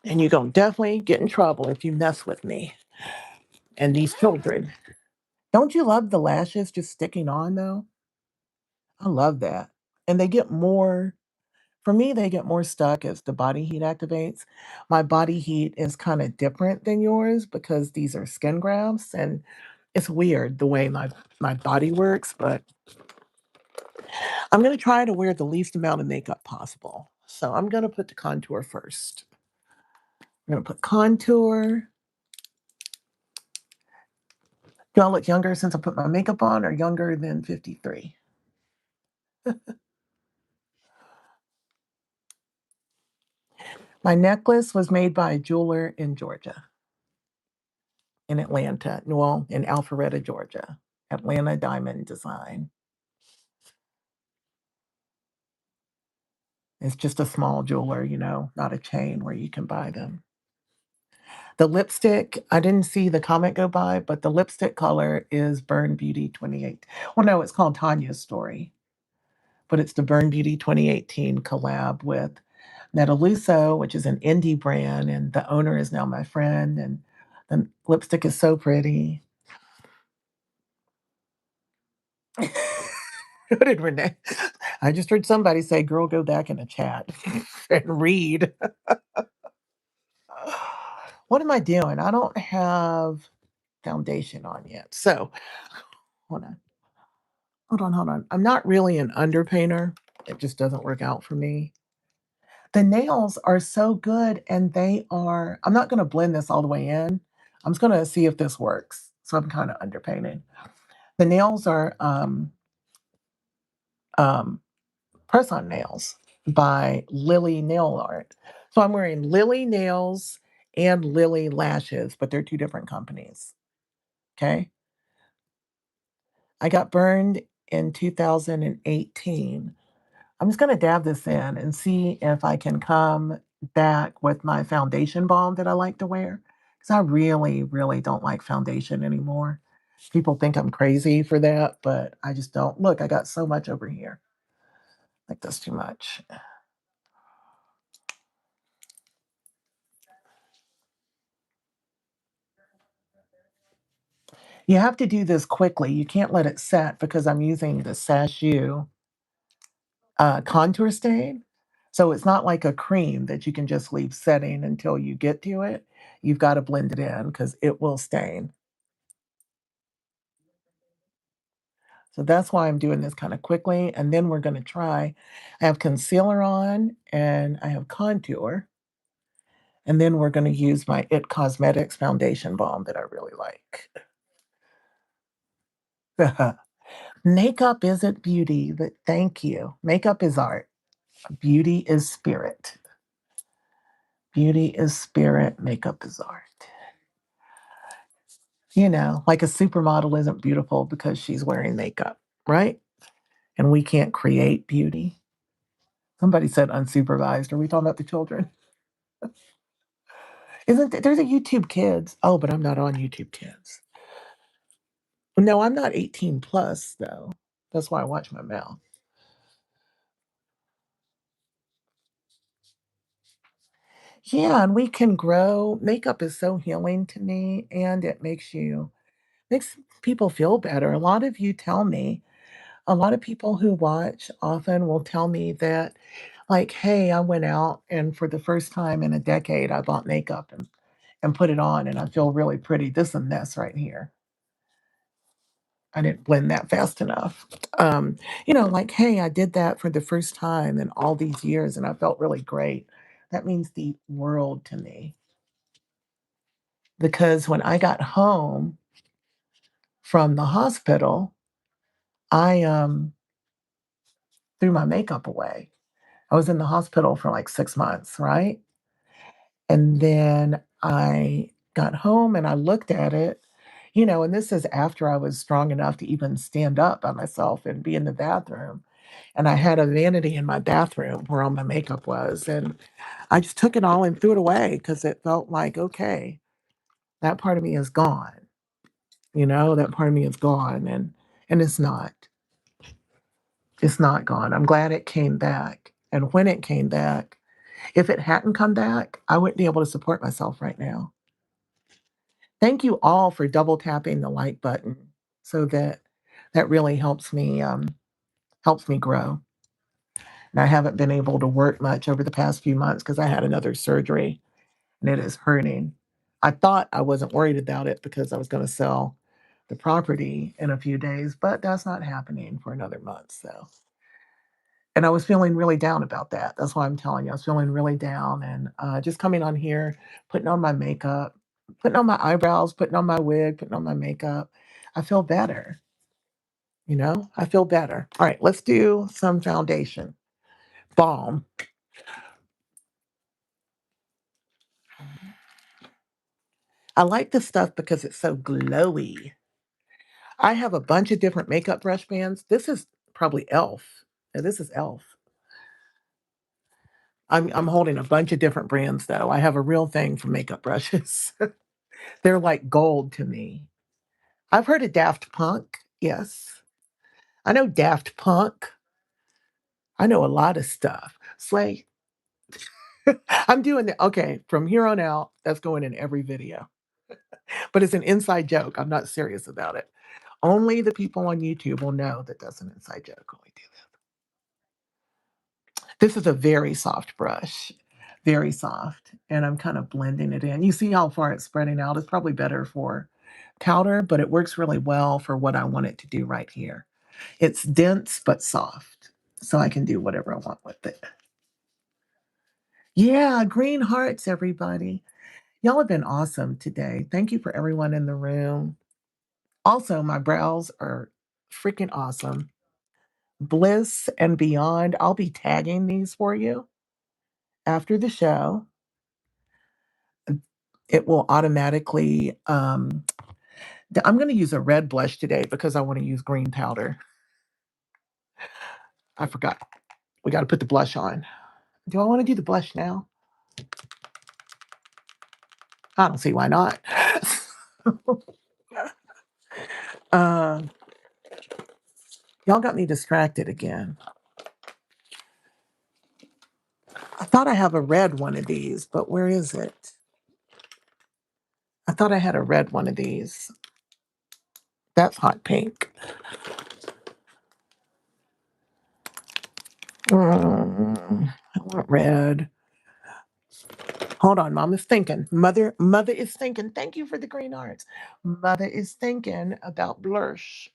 And you're going to definitely get in trouble if you mess with me and these children. Don't you love the lashes just sticking on, though? I love that. And they get more, for me, they get more stuck as the body heat activates. My body heat is kind of different than yours because these are skin grafts. And it's weird the way my body works, but I'm going to try to wear the least amount of makeup possible. So I'm going to put the contour first. I'm going to put contour. Do I look younger since I put my makeup on or younger than 53? My necklace was made by a jeweler in Georgia, in Atlanta, well, in Alpharetta, Georgia. Atlanta Diamond Design. It's just a small jeweler, not a chain where you can buy them. The lipstick, I didn't see the comment go by, but the lipstick color is Burn Beauty 28. Well, no, it's called Tanya's Story, but it's the Burn Beauty 2018 collab with Netaluso, which is an indie brand, and the owner is now my friend, and the lipstick is so pretty. What did Renee? I just heard somebody say, girl, go back in the chat and read. What am I doing? I don't have foundation on yet. So hold on. Hold on. I'm not really an underpainter. It just doesn't work out for me. The nails are so good and I'm not going to blend this all the way in. I'm just going to see if this works. so I'm kind of underpainting. The nails are um, press-on nails by Lily Nail Art. So I'm wearing Lily nails and Lily lashes, but they're two different companies. Okay. I got burned in 2018. I'm just going to dab this in and see if I can come back with my foundation balm that I like to wear. Because I really, really don't like foundation anymore. People think I'm crazy for that, but I just don't. Look, I got so much over here. Like that's too much. You have to do this quickly. You can't let it set because I'm using the Sashu contour stain. So it's not like a cream that you can just leave setting until you get to it. You've got to blend it in because it will stain. So that's why I'm doing this kind of quickly. And then we're going to try. I have concealer on and I have contour. And then we're going to use my It Cosmetics foundation balm that I really like. Makeup isn't beauty, but thank you. Makeup is art. Beauty is spirit. Beauty is spirit. Makeup is art. You know, like a supermodel isn't beautiful because she's wearing makeup, right? And we can't create beauty. Somebody said unsupervised. Are we talking about the children? There's a YouTube Kids? Oh, but I'm not on YouTube Kids. No, I'm not 18 plus though. That's why I watch my mouth. Yeah, and we can grow. Makeup is so healing to me, and it makes people feel better. A lot of you tell me, a lot of people who watch often will tell me that, like, hey, I went out and for the first time in a decade, I bought makeup and put it on, and I feel really pretty. This is a mess right here. I didn't blend that fast enough. Um, like, hey, I did that for the first time in all these years and I felt really great. That means the world to me. Because when I got home from the hospital, I threw my makeup away. I was in the hospital for like 6 months, right? And then I got home and I looked at it, and this is after I was strong enough to even stand up by myself and be in the bathroom. And I had a vanity in my bathroom where all my makeup was. And I just took it all and threw it away because it felt like, okay, that part of me is gone. That part of me is gone. And it's not. It's not gone. I'm glad it came back. And when it came back, if it hadn't come back, I wouldn't be able to support myself right now. Thank you all for double tapping the like button so that really helps me grow. And I haven't been able to work much over the past few months because I had another surgery and it is hurting. I thought I wasn't worried about it because I was going to sell the property in a few days, but that's not happening for another month. So, and I was feeling really down about that. That's why I'm telling you, I was feeling really down and just coming on here, putting on my makeup, putting on my eyebrows, putting on my wig, putting on my makeup. I feel better. I feel better. All right, let's do some foundation. Balm. I like this stuff because it's so glowy. I have a bunch of different makeup brush bands. This is probably e.l.f. Yeah, this is e.l.f. I'm holding a bunch of different brands though. I have a real thing for makeup brushes. They're like gold to me. I've heard of Daft Punk. Yes. I know Daft Punk. I know a lot of stuff. Slay. I'm doing the okay, from here on out, that's going in every video. But it's an inside joke. I'm not serious about it. Only the people on YouTube will know that that's an inside joke when we do that. This is a very soft brush, very soft, and I'm kind of blending it in. You see how far it's spreading out? It's probably better for powder, but it works really well for what I want it to do right here. It's dense but soft, so I can do whatever I want with it. Yeah, green hearts, everybody. Y'all have been awesome today. Thank you for everyone in the room. Also, my brows are freaking awesome. Bliss and Beyond. I'll be tagging these for you after the show. It will automatically. I'm going to use a red blush today because I want to use green powder. I forgot. We got to put the blush on. Do I want to do the blush now? I don't see why not. uh, y'all got me distracted again. I thought I have a red one of these, but where is it? I thought I had a red one of these. That's hot pink. I want red. Hold on, Mom is thinking. Mother is thinking. Thank you for the green arts. Mother is thinking about blush.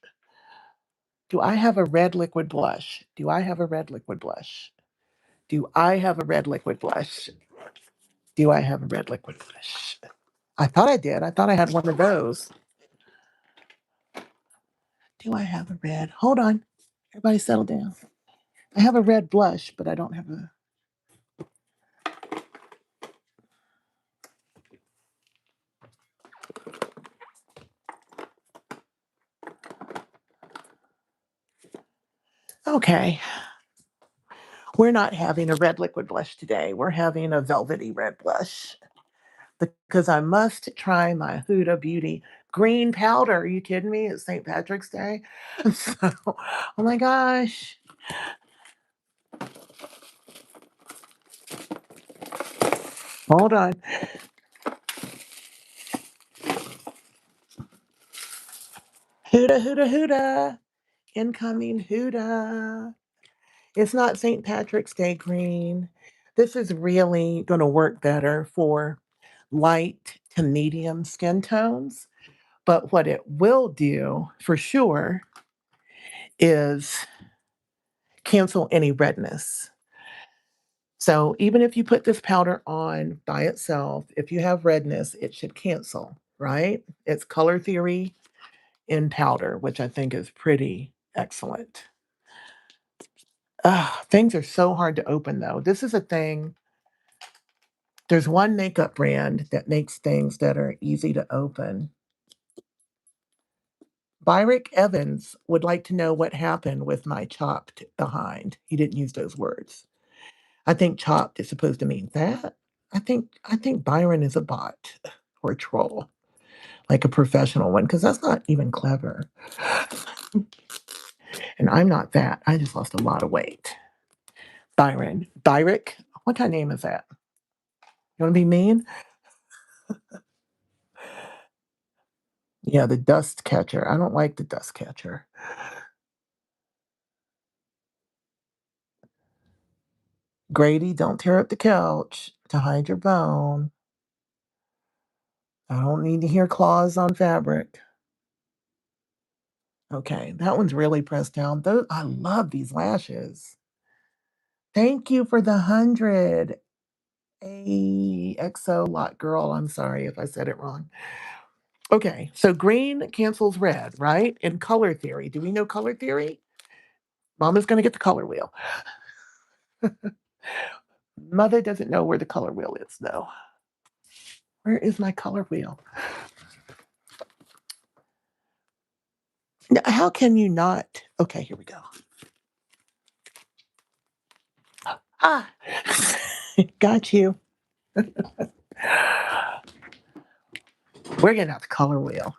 Do I have a red liquid blush? Do I have a red liquid blush? Do I have a red liquid blush? Do I have a red liquid blush? I thought I did. I thought I had one of those. Do I have a red? Hold on. Everybody settle down. I have a red blush, but I don't have a. Okay. We're not having a red liquid blush today. We're having a velvety red blush because I must try my Huda Beauty green powder. Are you kidding me? It's St. Patrick's Day. So, oh my gosh. Hold on. Huda, Huda, Huda. Incoming Huda. It's not St. Patrick's Day green. This is really going to work better for light to medium skin tones. But what it will do for sure is cancel any redness. So even if you put this powder on by itself, if you have redness, it should cancel, right? It's color theory in powder, which I think is pretty excellent. Things are so hard to open though. This is a thing. There's one makeup brand that makes things that are easy to open. Byrick Evans would like to know what happened with my chopped behind. He didn't use those words. I think chopped is supposed to mean that. I think Byron is a bot or a troll, like a professional one, because that's not even clever. And I'm not that. I just lost a lot of weight. Byron. Byrick? What kind of name is that? You want to be mean? Yeah, the dust catcher. I don't like the dust catcher. Grady, don't tear up the couch to hide your bone. I don't need to hear claws on fabric. Okay, that one's really pressed down. Those, I love these lashes. Thank you for the 100. AXO lot girl. I'm sorry if I said it wrong. Okay, so green cancels red, right? In color theory. Do we know color theory? Mama's going to get the color wheel. Mother doesn't know where the color wheel is, though. Where is my color wheel? How can you not? Okay, here we go. Ah, got you. We're getting out the color wheel.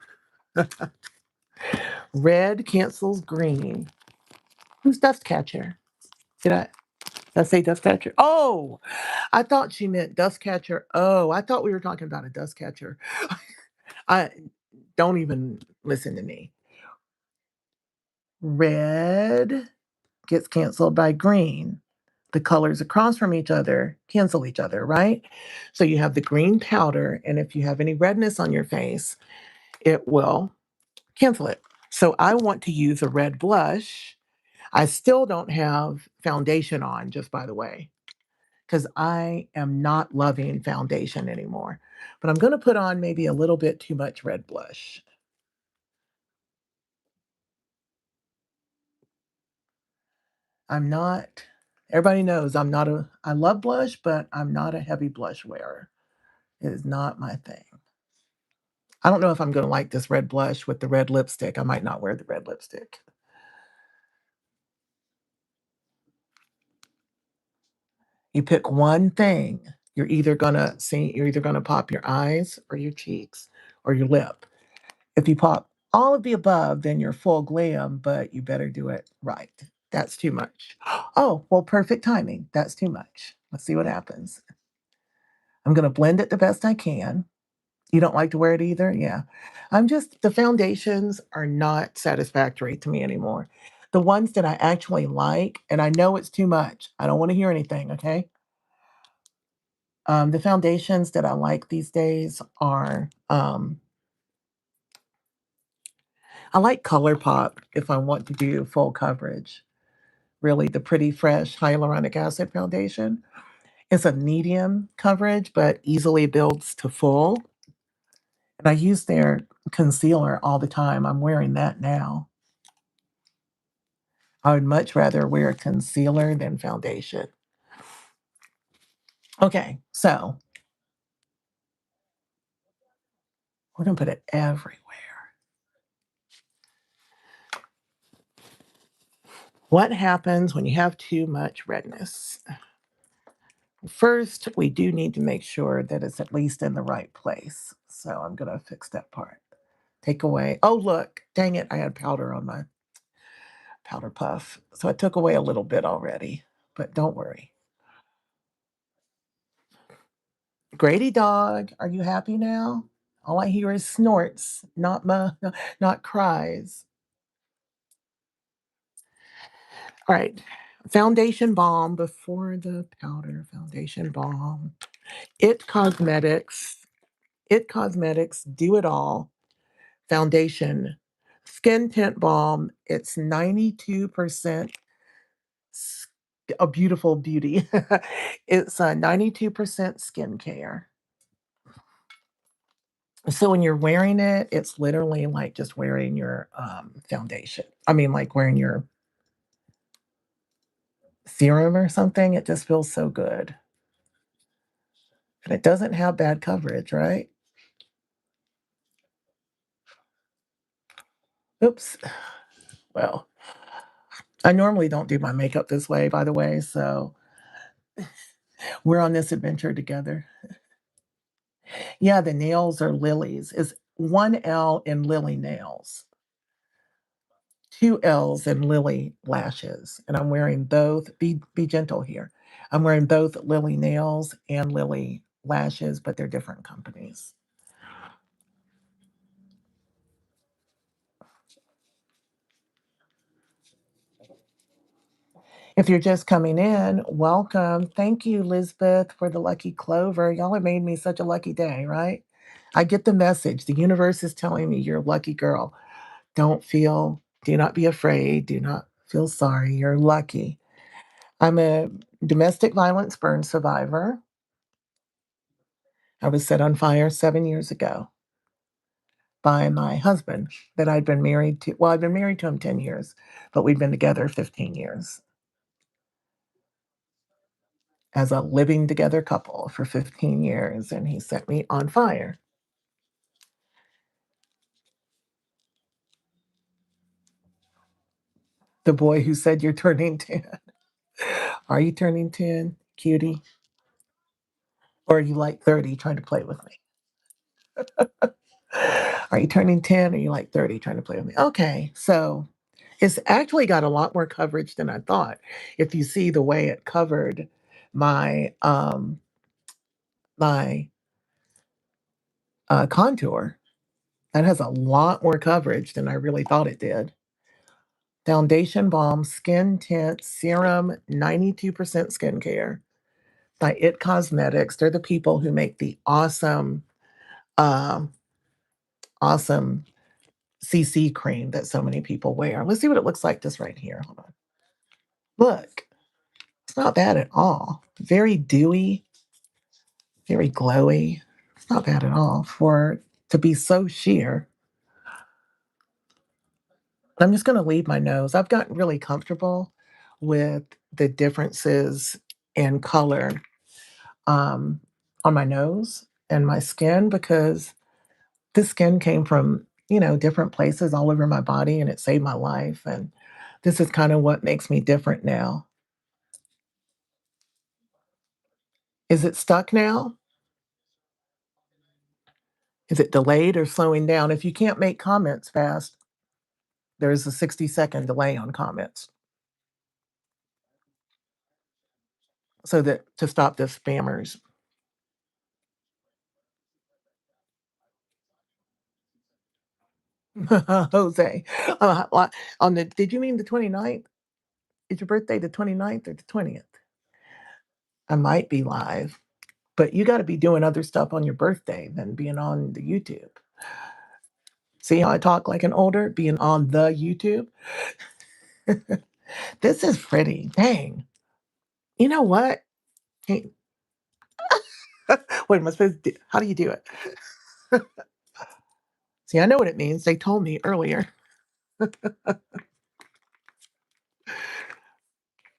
Red cancels green. Who's dust catcher? Did I say dust catcher? Oh, I thought she meant dust catcher. Oh, I thought we were talking about a dust catcher. I don't even listen to me. Red gets canceled by green. The colors across from each other cancel each other, right? So you have the green powder, and if you have any redness on your face, it will cancel it. So I want to use a red blush. I still don't have foundation on, just by the way, because I am not loving foundation anymore. But I'm going to put on maybe a little bit too much red blush. I'm not, everybody knows I love blush, but I'm not a heavy blush wearer. It is not my thing. I don't know if I'm going to like this red blush with the red lipstick. I might not wear the red lipstick. You pick one thing. You're either going to pop your eyes or your cheeks or your lip. If you pop all of the above, then you're full glam, but you better do it right. That's too much. Oh, well, perfect timing. That's too much. Let's see what happens. I'm going to blend it the best I can. You don't like to wear it either? Yeah. The foundations are not satisfactory to me anymore. The ones that I actually like, and I know it's too much. I don't want to hear anything, okay? The foundations that I like these days are, I like ColourPop if I want to do full coverage. Really, the Pretty Fresh Hyaluronic Acid Foundation. It's a medium coverage, but easily builds to full. And I use their concealer all the time. I'm wearing that now. I would much rather wear concealer than foundation. Okay, so we're gonna put it everywhere. What happens when you have too much redness? First, we do need to make sure that it's at least in the right place. So I'm gonna fix that part. Take away, oh look, dang it, I had powder on my powder puff. So I took away a little bit already, but don't worry. Grady dog, are you happy now? All I hear is snorts, not cries. All right. Foundation balm before the powder. Foundation balm. It Cosmetics. It Cosmetics. Do it all. Foundation. Skin tint balm. It's 92% a beautiful beauty. It's 92% skincare. So when you're wearing it, it's literally like just wearing your foundation. I mean, like wearing your serum or something. It just feels so good. And it doesn't have bad coverage, right? Oops. Well, I normally don't do my makeup this way, by the way. So we're on this adventure together. Yeah, the nails are lilies. It's one L in lily nails, two L's in lily lashes. And I'm wearing both. Be gentle here. I'm wearing both lily nails and lily lashes, but they're different companies. If you're just coming in, welcome. Thank you, Lisbeth, for the lucky clover. Y'all have made me such a lucky day, right? I get the message. The universe is telling me you're a lucky girl. Do not be afraid. Do not feel sorry. You're lucky. I'm a domestic violence burn survivor. I was set on fire 7 years ago by my husband that I'd been married to. Well, I've been married to him 10 years, but we've been together 15 years as a living together couple for 15 years, and he set me on fire. The boy who said you're turning 10. Are you turning 10, cutie? Or are you like 30 trying to play with me? Are you turning 10 or are you like 30 trying to play with me? Okay, so it's actually got a lot more coverage than I thought. If you see the way it covered my my contour, that has a lot more coverage than I really thought it did. Foundation Balm Skin Tint Serum, 92% skincare by It Cosmetics. They're the people who make the um, awesome CC cream that so many people wear. Let's see what it looks like just right here. Hold on. Look, it's not bad at all. Very dewy, very glowy. It's not bad at all for to be so sheer. I'm just going to leave my nose. I've gotten really comfortable with the differences in color um, on my nose and my skin because this skin came from, different places all over my body and it saved my life. And this is kind of what makes me different now. Is it stuck now? Is it delayed or slowing down? If you can't make comments fast, there's a 60-second delay on comments. So that to stop the spammers. Jose. On the did you mean the 29th? Is your birthday the 29th or the 20th? I might be live, but you got to be doing other stuff on your birthday than being on the YouTube. See how I talk like an older, being on the YouTube? This is pretty. Dang. You know what? Hey, what am I supposed to do? How do you do it? See, I know what it means. They told me earlier.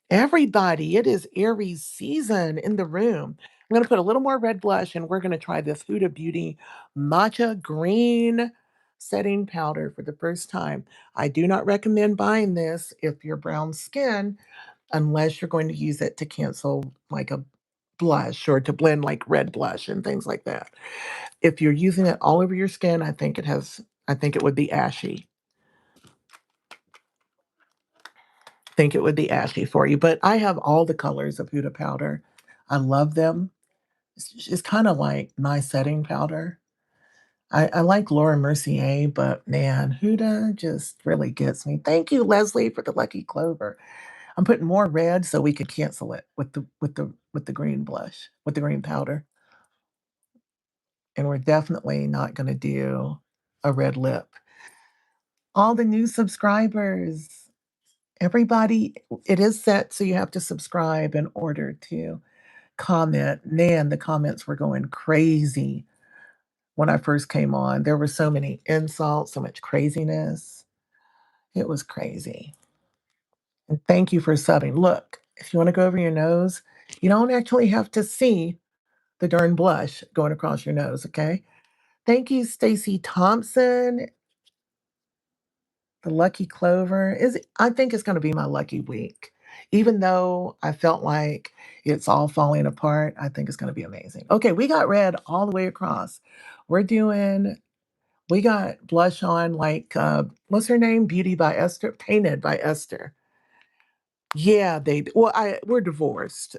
Everybody, it is Aries season in the room. I'm going to put a little more red blush and we're going to try this Huda Beauty Matcha Green Setting Powder for the first time. I do not recommend buying this if you're brown skin unless you're going to use it to cancel like a blush or to blend like red blush and things like that. If you're using it all over your skin, I think it would be ashy. Think it would be ashy for you, but I have all the colors of Huda powder. I love them. It's kind of like my setting powder. I like Laura Mercier, but man, Huda just really gets me. Thank you, Leslie, for the lucky clover. I'm putting more red so we could cancel it with the green blush, with the green powder. And we're definitely not going to do a red lip. All the new subscribers, everybody, it is set so you have to subscribe in order to comment. Man, the comments were going crazy when I first came on. There were so many insults, so much craziness. It was crazy. And thank you for subbing. Look, if you want to go over your nose, you don't actually have to see the darn blush going across your nose, okay? Thank you, Stacy Thompson. The lucky clover is I think it's going to be my lucky week. Even though I felt like it's all falling apart, I think it's going to be amazing. Okay, we got red all the way across. We're doing we got blush on like what's her name? Beauty by Esther, painted by Esther. Yeah, we're divorced.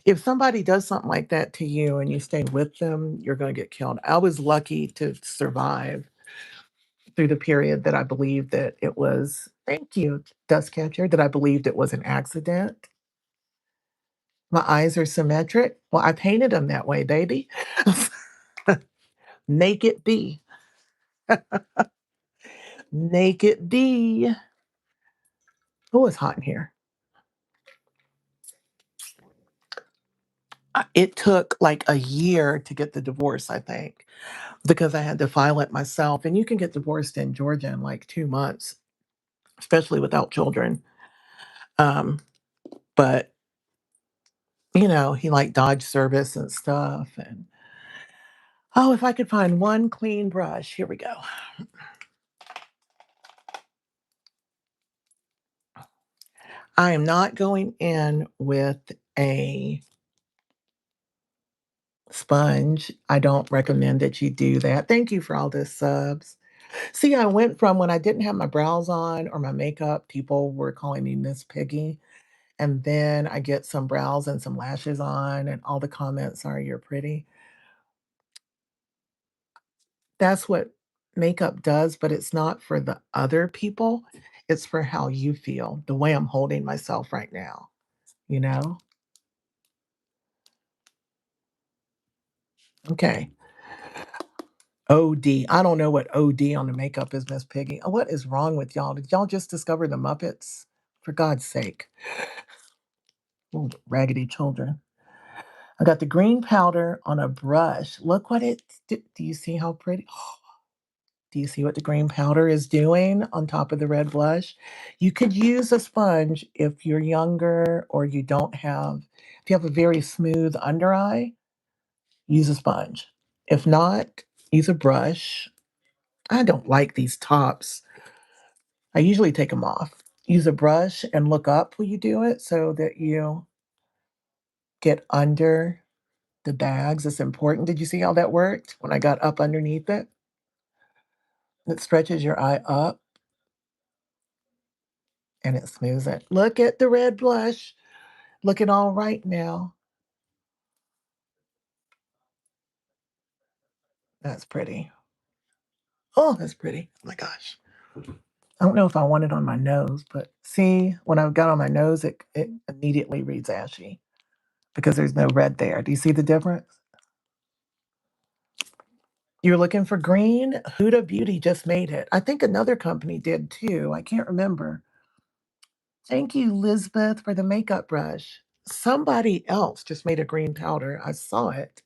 If somebody does something like that to you and you stay with them, you're going to get killed. I was lucky to survive through the period that I believed that it was, thank you, Dust Catcher, that I believed it was an accident. My eyes are symmetric. Well, I painted them that way, baby. Naked B. Naked B. Oh, it's hot in here. It took like a year to get the divorce, I think, because I had to file it myself. And you can get divorced in Georgia in like 2 months, especially without children. Um, but he like dodged service and stuff. And oh, if I could find one clean brush, here we go. I am not going in with a sponge. I don't recommend that you do that. Thank you for all the subs. See, I went from when I didn't have my brows on or my makeup, people were calling me Miss Piggy. And then I get some brows and some lashes on, and all the comments are, "You're pretty." That's what makeup does, but it's not for the other people. It's for how you feel, the way I'm holding myself right now, you know? Okay. OD. I don't know what OD on the makeup is, Miss Piggy. What is wrong with y'all? Did y'all just discover the Muppets? For God's sake. Ooh, raggedy children. I got the green powder on a brush. Look what do you see how pretty? Do you see what the green powder is doing on top of the red blush? You could use a sponge if you're younger or you don't have, if you have a very smooth under eye, use a sponge. If not, use a brush. I don't like these tops. I usually take them off. Use a brush and look up when you do it so that you get under the bags. It's important. Did you see how that worked when I got up underneath it? It stretches your eye up and it smooths it. Look at the red blush. Looking all right now. That's pretty. Oh, that's pretty. Oh my gosh. I don't know if I want it on my nose, but see, when I got on my nose, it immediately reads ashy because there's no red there. Do you see the difference? You're looking for green? Huda Beauty just made it. I think another company did too. I can't remember. Thank you, Lisbeth, for the makeup brush. Somebody else just made a green powder. I saw it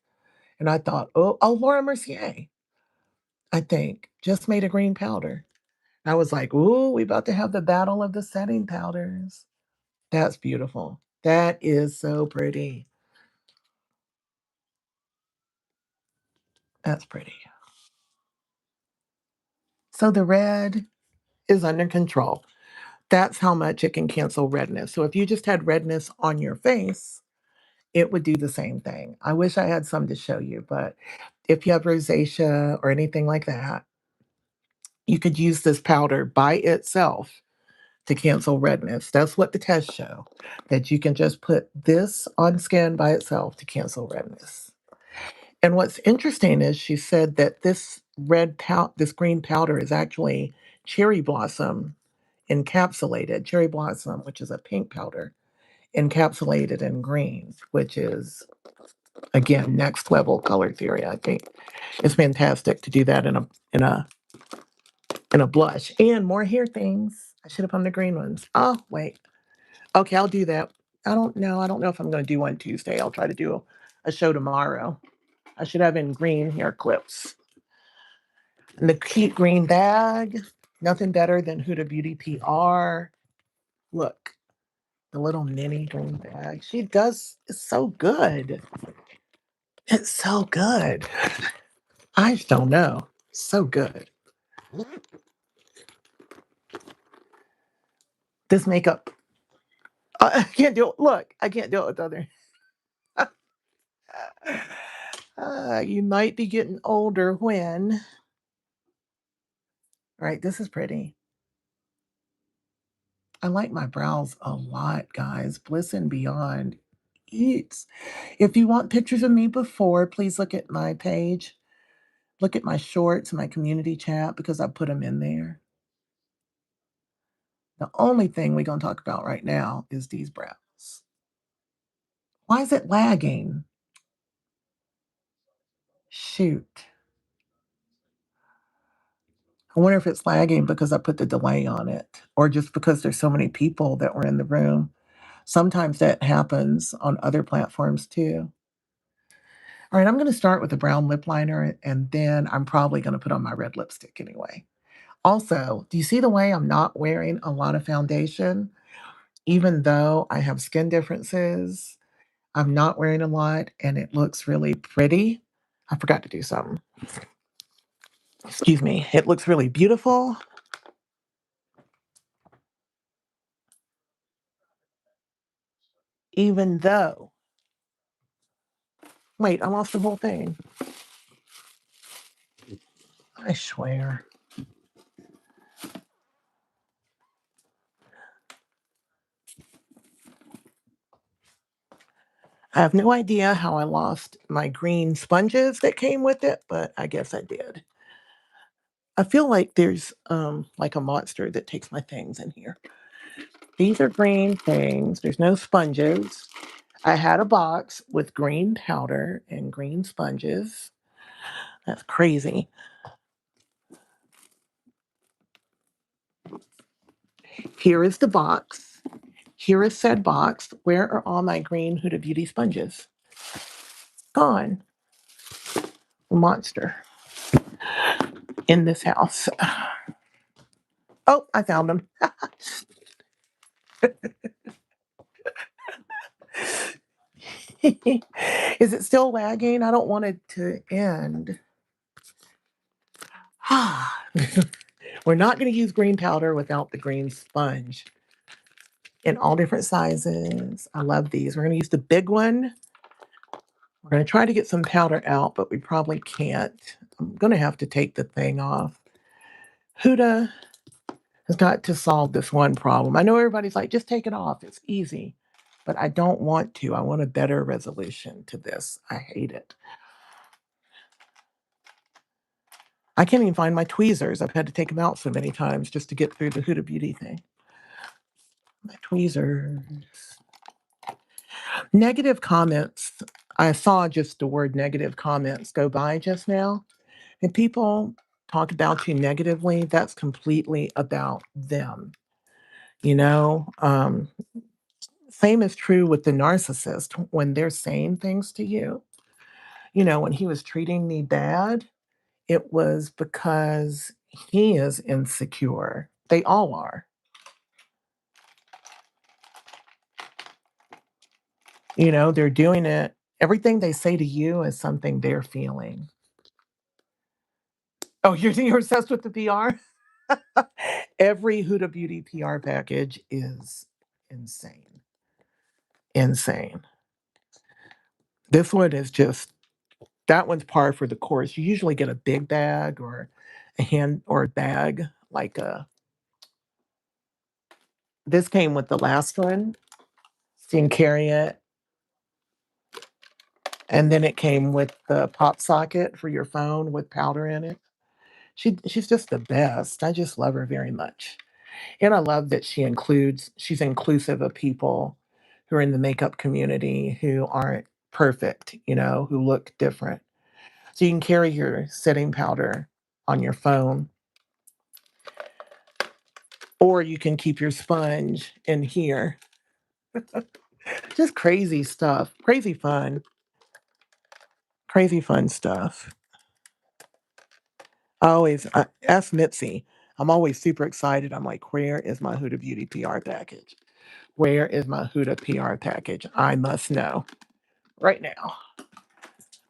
and I thought, oh, Laura Mercier, I think, just made a green powder. I was like, ooh, we about to have the battle of the setting powders. That's beautiful. That is so pretty. That's pretty. So the red is under control. That's how much it can cancel redness. So if you just had redness on your face, it would do the same thing. I wish I had some to show you, but if you have rosacea or anything like that, you could use this powder by itself to cancel redness. That's what the tests show, that you can just put this on skin by itself to cancel redness. And what's interesting is she said that this green powder is actually cherry blossom encapsulated, cherry blossom, which is a pink powder, encapsulated in green, which is again next level color theory. I think it's fantastic to do that in a in a blush and more hair things. I should have put the green ones. Oh wait, okay, I'll do that. I don't know. I don't know if I'm going to do one Tuesday. I'll try to do a show tomorrow. I should have in green hair clips. And the cute green bag. Nothing better than Huda Beauty PR. Look, the little mini green bag. She does, it's so good. It's so good. I just don't know. So good. This makeup, I can't do it. Look, I can't do it with the other. You might be getting older when. All right, this is pretty. I like my brows a lot, guys. Bliss and Beyond eats. If you want pictures of me before, please look at my page. Look at my shorts, my community chat, because I put them in there. The only thing we're going to talk about right now is these brows. Why is it lagging? Shoot. I wonder if it's lagging because I put the delay on it or just because there's so many people that were in the room. Sometimes that happens on other platforms too. All right, I'm going to start with a brown lip liner and then I'm probably going to put on my red lipstick anyway. Also, do you see the way I'm not wearing a lot of foundation? Even though I have skin differences, I'm not wearing a lot and it looks really pretty. I forgot to do something. Excuse me. It looks really beautiful. Even though, wait, I lost the whole thing. I swear. I have no idea how I lost my green sponges that came with it, but I guess I did. I feel like there's like a monster that takes my things in here. These are green things. There's no sponges. I had a box with green powder and green sponges. That's crazy. Here is the box. Here is said box. Where are all my green Huda Beauty sponges? Gone. Monster. in this house. Oh, I found them. Is it still lagging? I don't want it to end. We're not going to use green powder without the green sponge in all different sizes. I love these. We're going to use the big one. We're going to try to get some powder out, but we probably can't. I'm going to have to take the thing off. Huda has got to solve this one problem. I know everybody's like, just take it off. It's easy. But I don't want to. I want a better resolution to this. I hate it. I can't even find my tweezers. I've had to take them out so many times just to get through the Huda Beauty thing. My tweezers. Negative comments. I saw just the word negative comments go by just now. And people talk about you negatively, that's completely about them. You know, same is true with the narcissist when they're saying things to you. You know, when he was treating me bad, it was because he is insecure. They all are. You know, they're doing it. Everything they say to you is something they're feeling. Oh, you're obsessed with the PR? Every Huda Beauty PR package is insane. Insane. This one is just, that one's par for the course. You usually get a big bag or a hand or a bag like a, this came with the last one. So you can carry it. And then it came with the pop socket for your phone with powder in it. She's just the best. I just love her very much. And I love that she's inclusive of people who are in the makeup community who aren't perfect, you know, who look different. So you can carry your setting powder on your phone, or you can keep your sponge in here. Just crazy stuff, crazy fun stuff. I always ask Mitzi. I'm always super excited. I'm like, where is my Huda Beauty PR package? Where is my Huda PR package? I must know right now.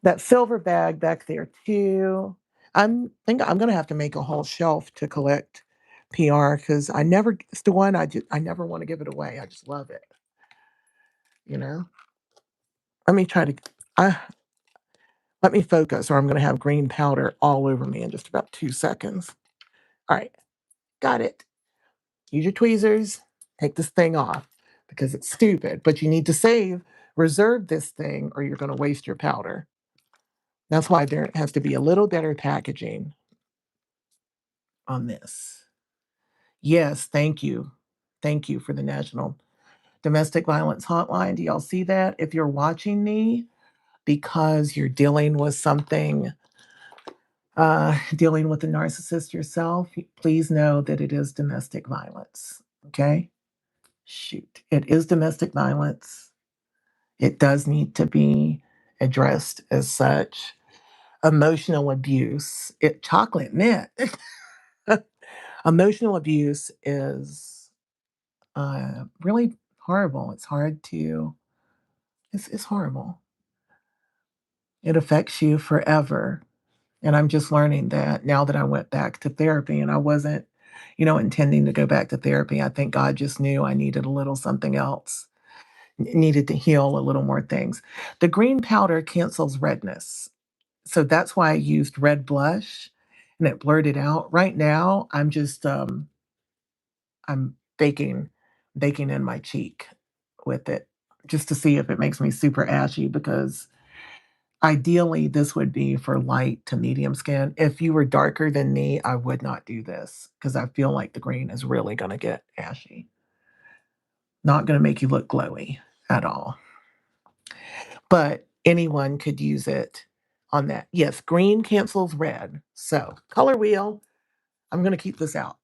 That silver bag back there too. I'm gonna have to make a whole shelf to collect PR because I never it's the one I never want to give it away. I just love it. You know. Let me try to I let me focus or I'm gonna have green powder all over me in just about 2 seconds. All right, got it. Use your tweezers, take this thing off because it's stupid, but you need to reserve this thing or you're gonna waste your powder. That's why there has to be a little better packaging on this. Yes, thank you. Thank you for the National Domestic Violence Hotline. Do y'all see that? If you're watching me because you're dealing with something, dealing with a narcissist yourself, please know that it is domestic violence. Okay? Shoot. It is domestic violence. It does need to be addressed as such. Emotional abuse. Chocolate mint. Emotional abuse is really horrible. It's hard to, it's horrible. It affects you forever. And I'm just learning that now that I went back to therapy and I wasn't, you know, intending to go back to therapy. I think God just knew I needed a little something else, needed to heal a little more things. The green powder cancels redness. So that's why I used red blush and it blurred it out. Right now, I'm baking in my cheek with it just to see if it makes me super ashy because ideally this would be for light to medium skin. If you were darker than me, I would not do this because I feel like the green is really going to get ashy. Not going to make you look glowy at all. But anyone could use it on that. Yes, green cancels red. So, color wheel, I'm going to keep this out.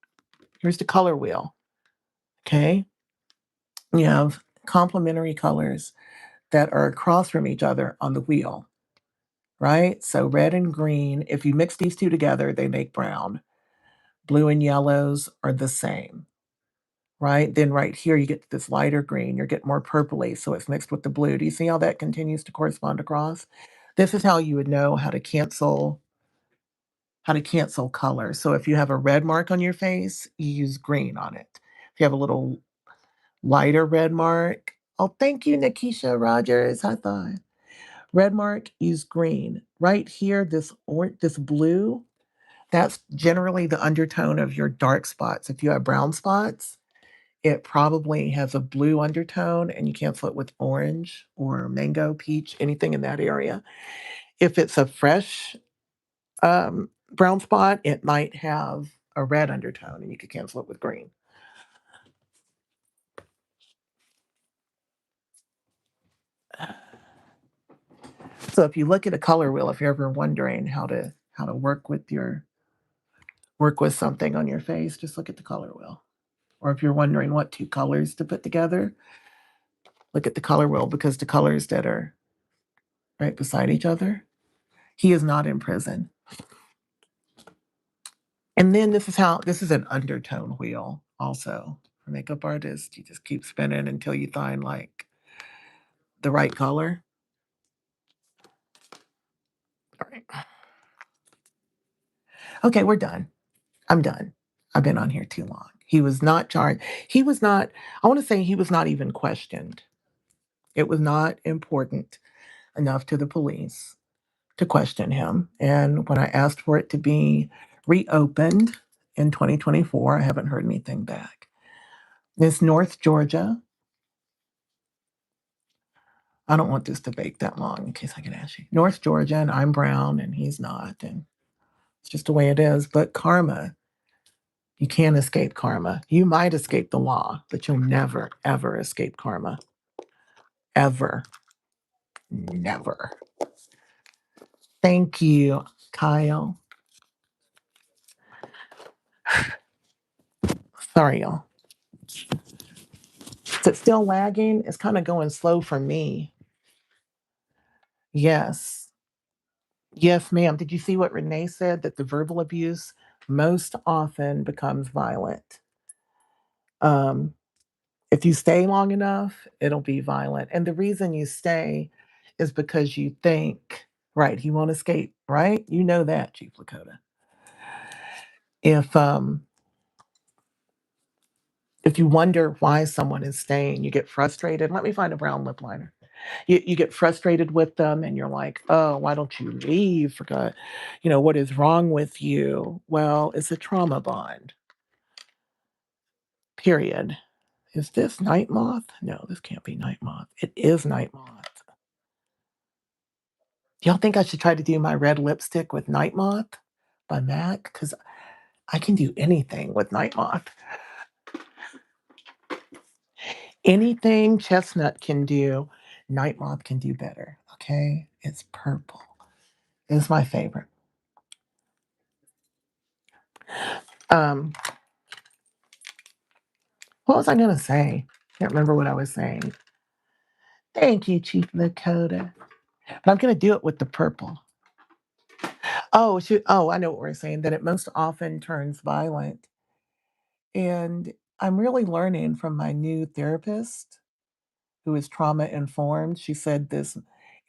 Here's the color wheel. Okay. You have complementary colors that are across from each other on the wheel. right? So red and green, if you mix these two together, they make brown. Blue and yellows are the same, right? Then right here, you get this lighter green, you're getting more purpley, so it's mixed with the blue. Do you see how that continues to correspond across? This is how you would know how to cancel color. So if you have a red mark on your face, you use green on it. If you have a little lighter red mark, oh, thank you, Nikisha Rogers. I thought red mark, use green. Right here, this blue, that's generally the undertone of your dark spots. If you have brown spots, it probably has a blue undertone, and you cancel it with orange or mango, peach, anything in that area. If it's a fresh brown spot, it might have a red undertone, and you could cancel it with green. So if you look at a color wheel, if you're ever wondering how to work with something on your face, just look at the color wheel. Or if you're wondering what two colors to put together, look at the color wheel, because the colors that are right beside each other, he is not in prison. And then this is an undertone wheel also for makeup artists. You just keep spinning until you find like the right color. All right. Okay, we're done. I'm done. I've been on here too long. He was not charged. He was not, I want to say he was not even questioned. It was not important enough to the police to question him. And when I asked for it to be reopened in 2024, I haven't heard anything back. This North Georgia, I don't want this debate that long in case I can ask you. North Georgia, and I'm brown and he's not. And it's just the way it is. But karma, you can't escape karma. You might escape the law, but you'll never, ever escape karma. Ever. Never. Thank you, Kyle. Sorry, y'all. Is it still lagging? It's kind of going slow for me. Yes. Yes, ma'am. Did you see what Renee said? That the verbal abuse most often becomes violent. Um, if you stay long enough, it'll be violent. And the reason you stay is because you think, right, he won't escape, right? You know that, Chief Lakota. If um if you wonder why someone is staying, you get frustrated. Let me find a brown lip liner. You get frustrated with them and you're like, oh, why don't you leave? For God, what is wrong with you? Well, it's a trauma bond, period. Is this night moth? No, this can't be night moth. It is night moth. Y'all think I should try to do my red lipstick with night moth by MAC? Because I can do anything with night moth. Anything chestnut can do, night moth can do better. Okay? It's purple. It's my favorite. Um, what was I gonna say? Can't remember what I was saying. Thank you, Chief Lakota. But I'm gonna do it with the purple. Oh, I know what we're saying, that it most often turns violent. And I'm really learning from my new therapist who is trauma informed. She said this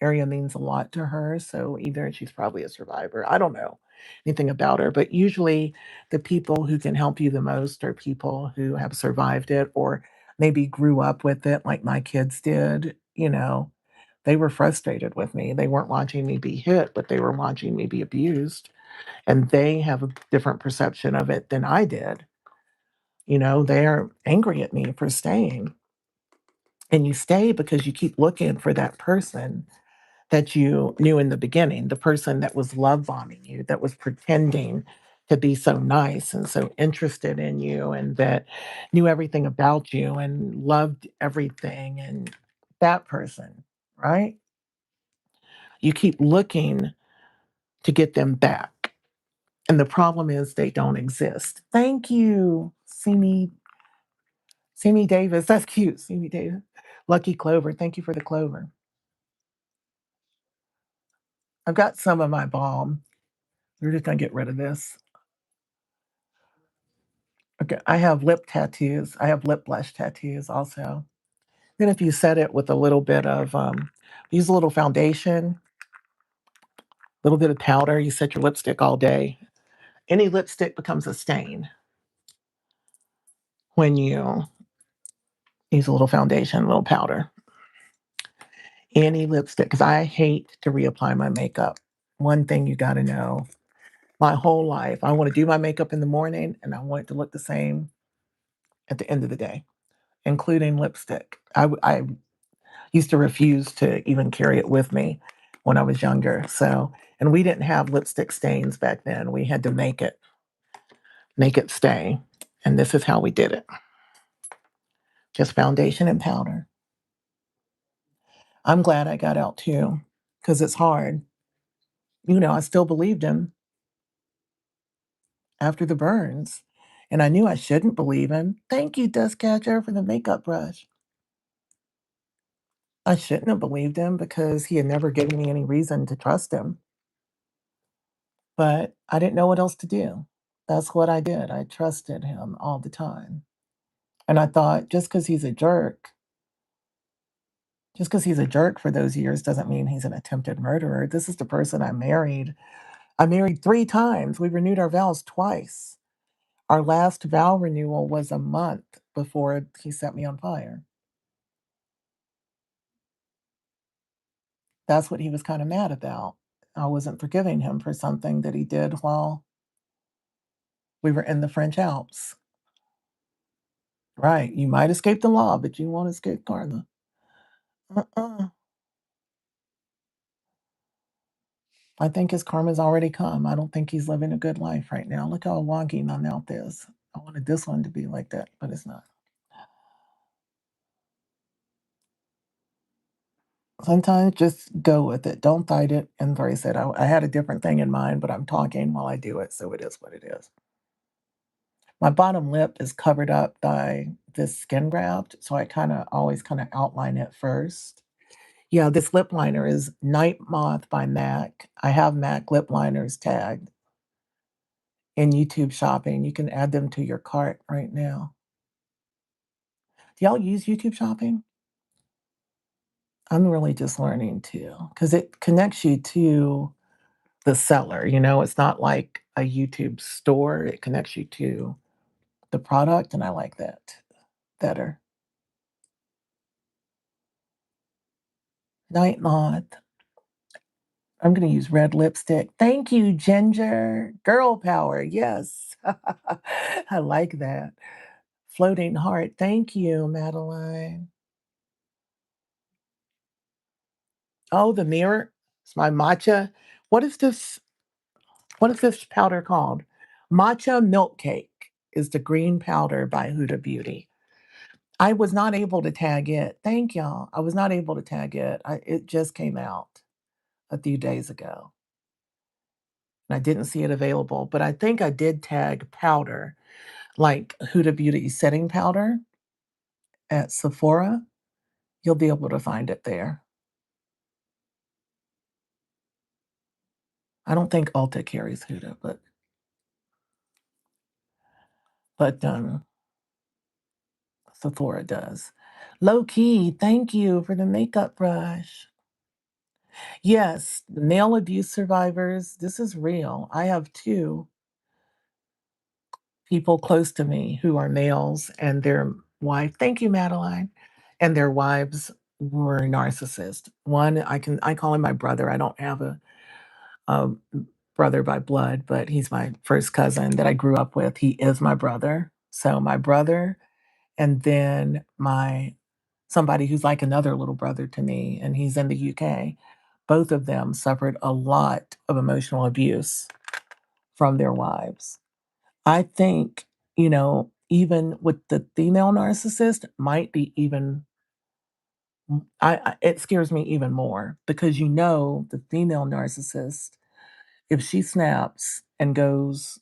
area means a lot to her. So either she's probably a survivor. I don't know anything about her, but usually the people who can help you the most are people who have survived it or maybe grew up with it, like my kids did. They were frustrated with me. They weren't watching me be hit, but they were watching me be abused. And they have a different perception of it than I did. They're angry at me for staying. And you stay because you keep looking for that person that you knew in the beginning, the person that was love bombing you, that was pretending to be so nice and so interested in you and that knew everything about you and loved everything. And that person, right? You keep looking to get them back. And the problem is they don't exist. Thank you, Simi Davis. That's cute, Simi Davis. Lucky Clover. Thank you for the clover. I've got some of my balm. We're just gonna get rid of this. Okay, I have lip tattoos. I have lip blush tattoos also. Then if you set it with a little bit of, use a little foundation, a little bit of powder, you set your lipstick all day. Any lipstick becomes a stain when you use a little foundation, a little powder. Any lipstick, because I hate to reapply my makeup. One thing you got to know, my whole life, I want to do my makeup in the morning and I want it to look the same at the end of the day, including lipstick. I used to refuse to even carry it with me when I was younger. So, and we didn't have lipstick stains back then. We had to make it stay. And this is how we did it. Just foundation and powder. I'm glad I got out too, because it's hard. I still believed him after the burns. And I knew I shouldn't believe him. Thank you, Dust Catcher, for the makeup brush. I shouldn't have believed him because he had never given me any reason to trust him. But I didn't know what else to do. That's what I did. I trusted him all the time. And I thought just because he's a jerk for those years doesn't mean he's an attempted murderer. This is the person I married. I married 3 times. We renewed our vows twice. Our last vow renewal was a month before he set me on fire. That's what he was kind of mad about. I wasn't forgiving him for something that he did while we were in the French Alps. Right. You might escape the law, but you won't escape karma. Uh-uh. I think his karma's already come. I don't think he's living a good life right now. Look how wonky my mouth is. I wanted this one to be like that, but it's not. Sometimes just go with it. Don't fight it. Embrace it. I had a different thing in mind, but I'm talking while I do it, so it is what it is. My bottom lip is covered up by this skin graft, so I always kind of outline it first. Yeah, this lip liner is Night Moth by MAC. I have MAC lip liners tagged in YouTube shopping. You can add them to your cart right now. Do y'all use YouTube shopping? I'm really just learning to, because it connects you to the seller. It's not like a YouTube store. It connects you to the product, and I like that better. Night Moth. I'm gonna use red lipstick. Thank you, Ginger. Girl power, yes. I like that. Floating heart. Thank you, Madeline. Oh, the mirror. It's my matcha. What is this? What is this powder called? Matcha milk cake is the green powder by Huda Beauty. I was not able to tag it. Thank y'all. I was not able to tag it. It just came out a few days ago. And I didn't see it available, but I think I did tag powder, like Huda Beauty setting powder at Sephora. You'll be able to find it there. I don't think Ulta carries Huda, but Sephora does. Low key, thank you for the makeup brush. Yes, male abuse survivors, this is real. I have 2 people close to me who are males and their wife, thank you, Madeline, and their wives were narcissists. One, I call him my brother. I don't have a brother by blood, but he's my first cousin that I grew up with. He is my brother. So my brother, and then my somebody who's like another little brother to me, and he's in the UK. Both of them suffered a lot of emotional abuse from their wives. I think, even with the female narcissist, might be even, it scares me even more because the female narcissist, if she snaps and goes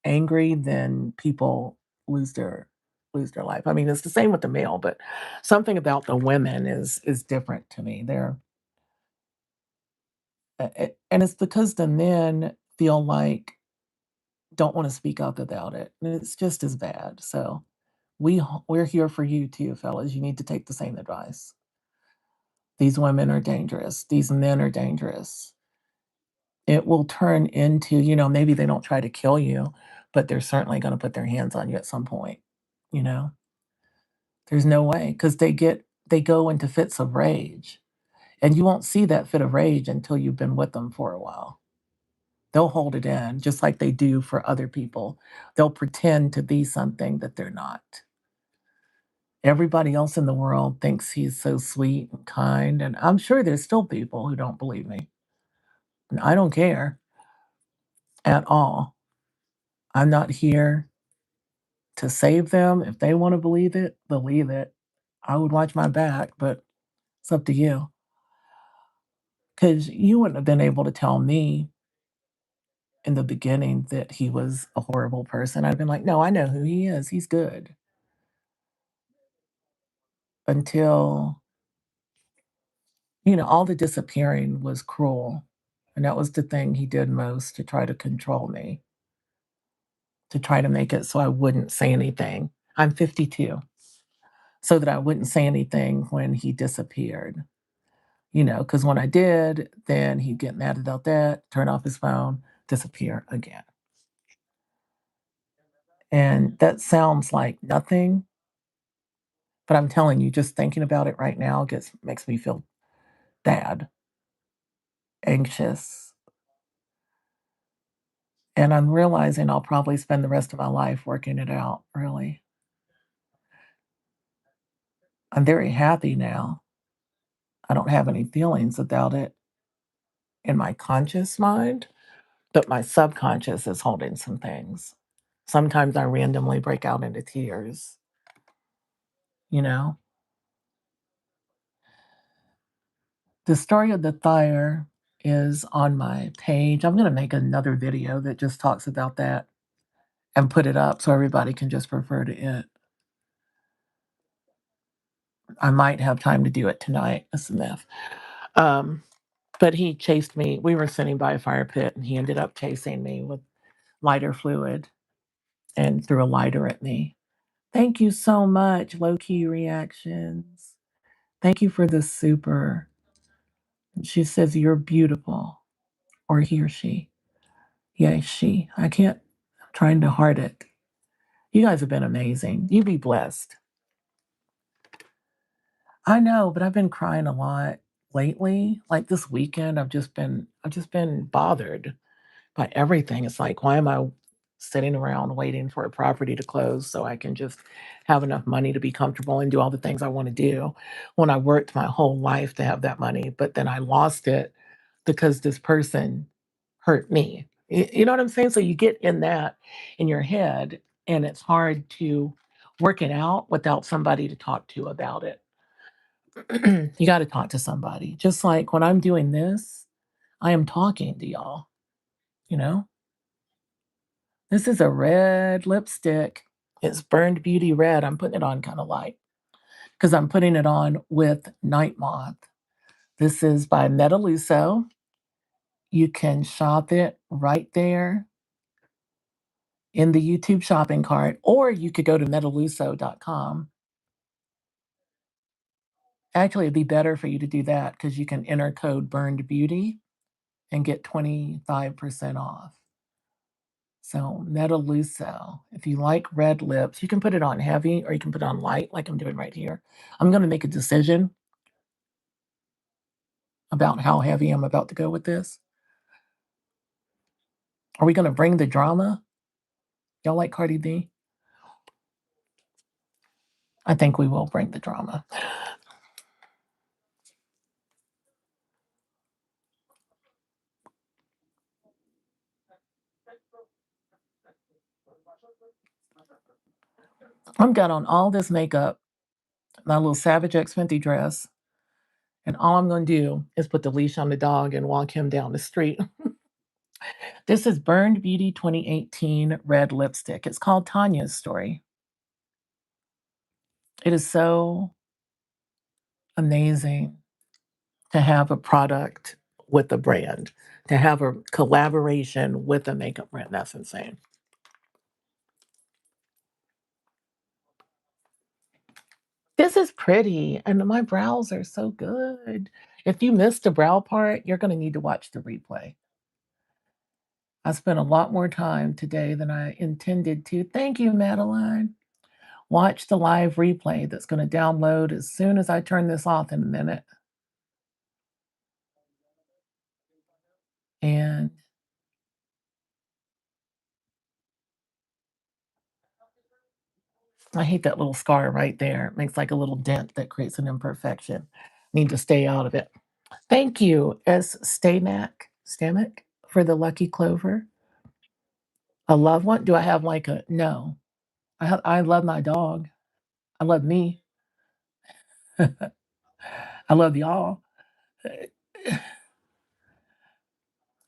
angry, then people lose their lose their life. I mean, it's the same with the male, but something about the women is different to me. And it's because the men feel like don't want to speak up about it. And it's just as bad. So we're here for you too, fellas. You need to take the same advice. These women are dangerous. These men are dangerous. It will turn into, maybe they don't try to kill you, but they're certainly going to put their hands on you at some point. You know, there's no way because they go into fits of rage, and you won't see that fit of rage until you've been with them for a while. They'll hold it in just like they do for other people. They'll pretend to be something that they're not. Everybody else in the world thinks he's so sweet and kind, and I'm sure there's still people who don't believe me. And I don't care at all. I'm not here to save them. If they want to believe it, believe it. I would watch my back, but it's up to you. Because you wouldn't have been able to tell me in the beginning that he was a horrible person. I'd been like, no, I know who he is. He's good. Until, all the disappearing was cruel. And that was the thing he did most to try to control me, to try to make it so I wouldn't say anything. I'm 52, so that I wouldn't say anything when he disappeared. Because when I did, then he'd get mad about that, turn off his phone, disappear again. And that sounds like nothing, but I'm telling you, just thinking about it right now makes me feel bad, anxious. And I'm realizing I'll probably spend the rest of my life working it out, really. I'm very happy now. I don't have any feelings about it in my conscious mind, but my subconscious is holding some things. Sometimes I randomly break out into tears, you know? The story of the fire is on my page. I'm going to make another video that just talks about that and put it up so everybody can just refer to it. I might have time to do it tonight. That's a myth. But he chased me. We were sitting by a fire pit, and he ended up chasing me with lighter fluid and threw a lighter at me. Thank you so much, low key reactions. Thank you for the super. She says, you're beautiful, or he or she. Yeah, she. I can't, I'm trying to heart it. You guys have been amazing. You be blessed. I know, but I've been crying a lot lately. Like this weekend, I've just been bothered by everything. It's like, why am I sitting around waiting for a property to close so I can just have enough money to be comfortable and do all the things I want to do when I worked my whole life to have that money, but then I lost it because this person hurt me. You know what I'm saying? So you get in that in your head, and it's hard to work it out without somebody to talk to about it. You got to talk to somebody. Just like when I'm doing this, I am talking to y'all, you know? This is a red lipstick. It's Burned Beauty Red. I'm putting it on kind of light because I'm putting it on with Night Moth. This is by Metaluso. You can shop it right there in the YouTube shopping cart, or you could go to metaluso.com. Actually, it'd be better for you to do that because you can enter code Burned Beauty and get 25% off. So Metaluso, if you like red lips, you can put it on heavy or you can put it on light like I'm doing right here. I'm going to make a decision about how heavy I'm about to go with this. Are we going to bring the drama? Y'all like Cardi B? I think we will bring the drama. I've got on all this makeup, my little Savage X Fenty dress, and all I'm going to do is put the leash on the dog and walk him down the street. This is Burned Beauty 2018 red lipstick. It's called Tonya's Story. It is so amazing to have a product with a brand, to have a collaboration with a makeup brand. That's insane. This is pretty, and my brows are so good. If you missed the brow part, you're going to need to watch the replay. I spent a lot more time today than I intended to. Thank you, Madeline. Watch the live replay that's going to download as soon as I turn this off in a minute. And I hate that little scar right there. It makes like a little dent that creates an imperfection. Need to stay out of it. Thank you, S. Stamek, for the lucky clover. A loved one? Do I have like a no? I love my dog. I love me. I love y'all.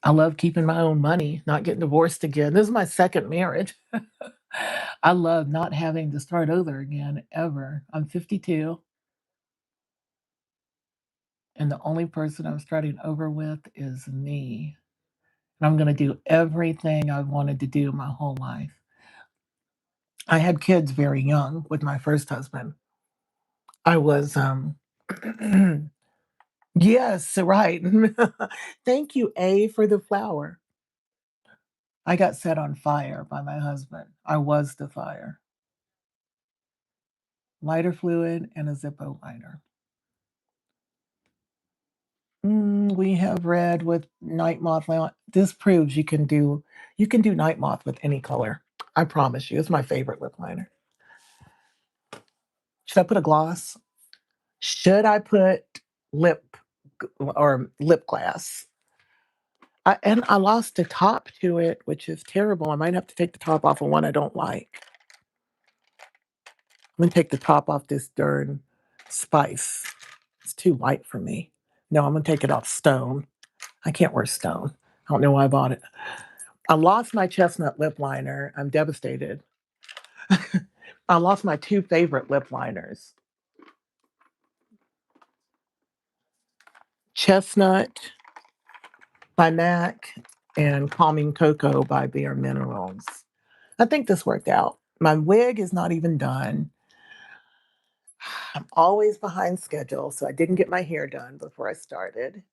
I love keeping my own money, not getting divorced again. This is my second marriage. I love not having to start over again ever. I'm 52, and the only person I'm starting over with is me. And I'm going to do everything I've wanted to do my whole life. I had kids very young with my first husband. I was, yes, right. Thank you, A, for the flower. I got set on fire by my husband. I was the fire. Lighter fluid and a Zippo lighter. We have red with night moth. This proves you can do night moth with any color. I promise you, it's my favorite lip liner. Should I put a gloss? Should I put lip or lip gloss? And I lost the top to it, which is terrible. I might have to take the top off of one I don't like. I'm gonna take the top off this darn spice. It's too light for me. No, I'm gonna take it off stone. I can't wear stone. I don't know why I bought it. I lost my chestnut lip liner. I'm devastated. I lost my two favorite lip liners. Chestnut by MAC and Calming Cocoa by Bare Minerals. I think this worked out. My wig is not even done. I'm always behind schedule, so I didn't get my hair done before I started.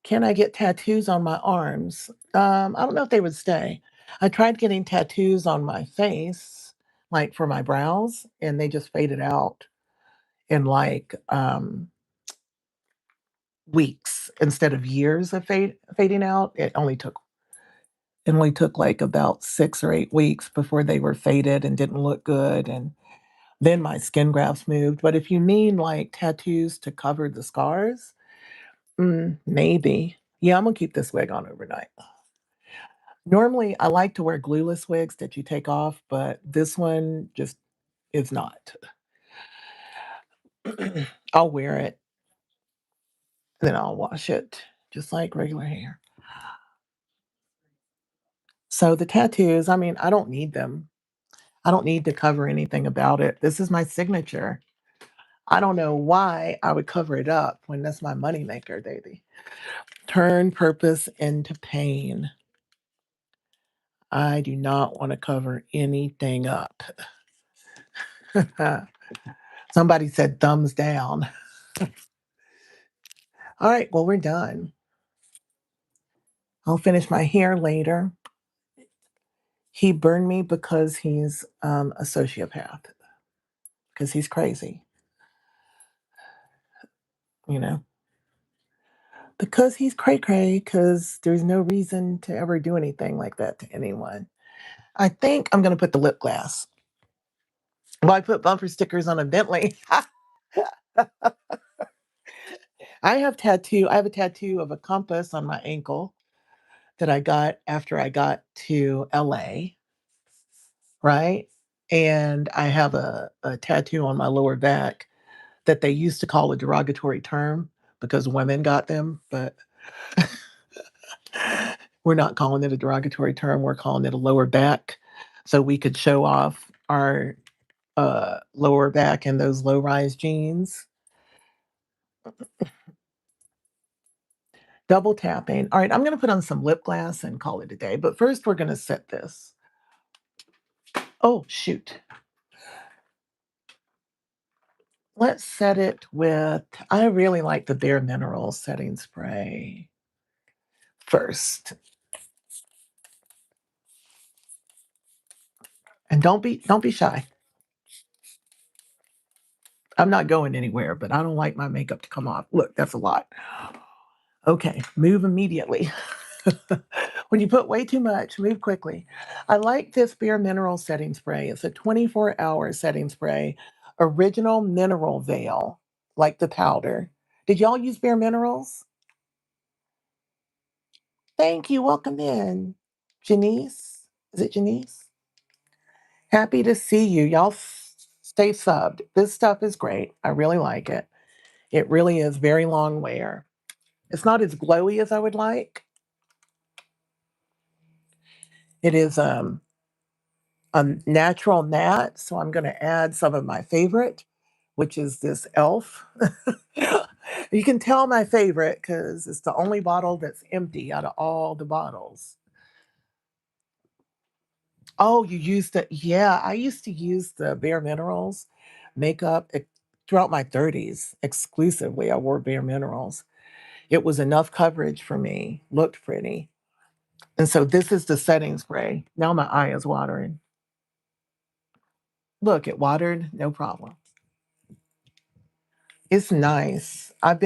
Can I get tattoos on my arms? I don't know if they would stay. I tried getting tattoos on my face, like for my brows, and they just faded out in like weeks instead of years of fading out. It only took like about 6 or 8 weeks before they were faded and didn't look good. And then my skin grafts moved. But if you mean like tattoos to cover the scars, maybe. Yeah, I'm gonna keep this wig on overnight. Normally, I like to wear glueless wigs that you take off, but this one just is not. I'll wear it, then I'll wash it just like regular hair. So the tattoos, I mean, I don't need them. I don't need to cover anything about it. This is my signature. I don't know why I would cover it up when that's my moneymaker, baby. Turn purpose into pain. I do not want to cover anything up. Somebody said thumbs down. All right, well, we're done. I'll finish my hair later. He burned me because he's a sociopath, because he's crazy, you know, because he's cray cray, because there's no reason to ever do anything like that to anyone. I think I'm going to put the lip gloss. Well, I put bumper stickers on a Bentley. I have a tattoo of a compass on my ankle that I got after I got to LA, right? And I have a tattoo on my lower back that they used to call a derogatory term because women got them, but we're not calling it a derogatory term. We're calling it a lower back so we could show off our lower back in those low rise jeans. Double tapping. All right, I'm going to put on some lip gloss and call it a day. But first, we're going to set this. Oh, shoot. Let's set it with, I really like the Bare Minerals setting spray first. And don't be shy. I'm not going anywhere, but I don't like my makeup to come off. Look, that's a lot. Okay, move immediately. When you put way too much, move quickly. I like this Bare Mineral setting spray. It's a 24-hour setting spray, original mineral veil, like the powder. Did y'all use Bare Minerals? Thank you. Welcome in. Janice? Is it Janice? Happy to see you. Y'all stay subbed. This stuff is great. I really like it. It really is very long wear. It's not as glowy as I would like. It is a natural matte, so I'm going to add some of my favorite, which is this Elf. You can tell my favorite because it's the only bottle that's empty out of all the bottles. Oh, you used it? Yeah, I used to use the Bare Minerals makeup throughout my 30s exclusively. I wore Bare Minerals. It was enough coverage for me, looked pretty. And so this is the setting spray. Now my eye is watering. Look, it watered, no problem. It's nice. I've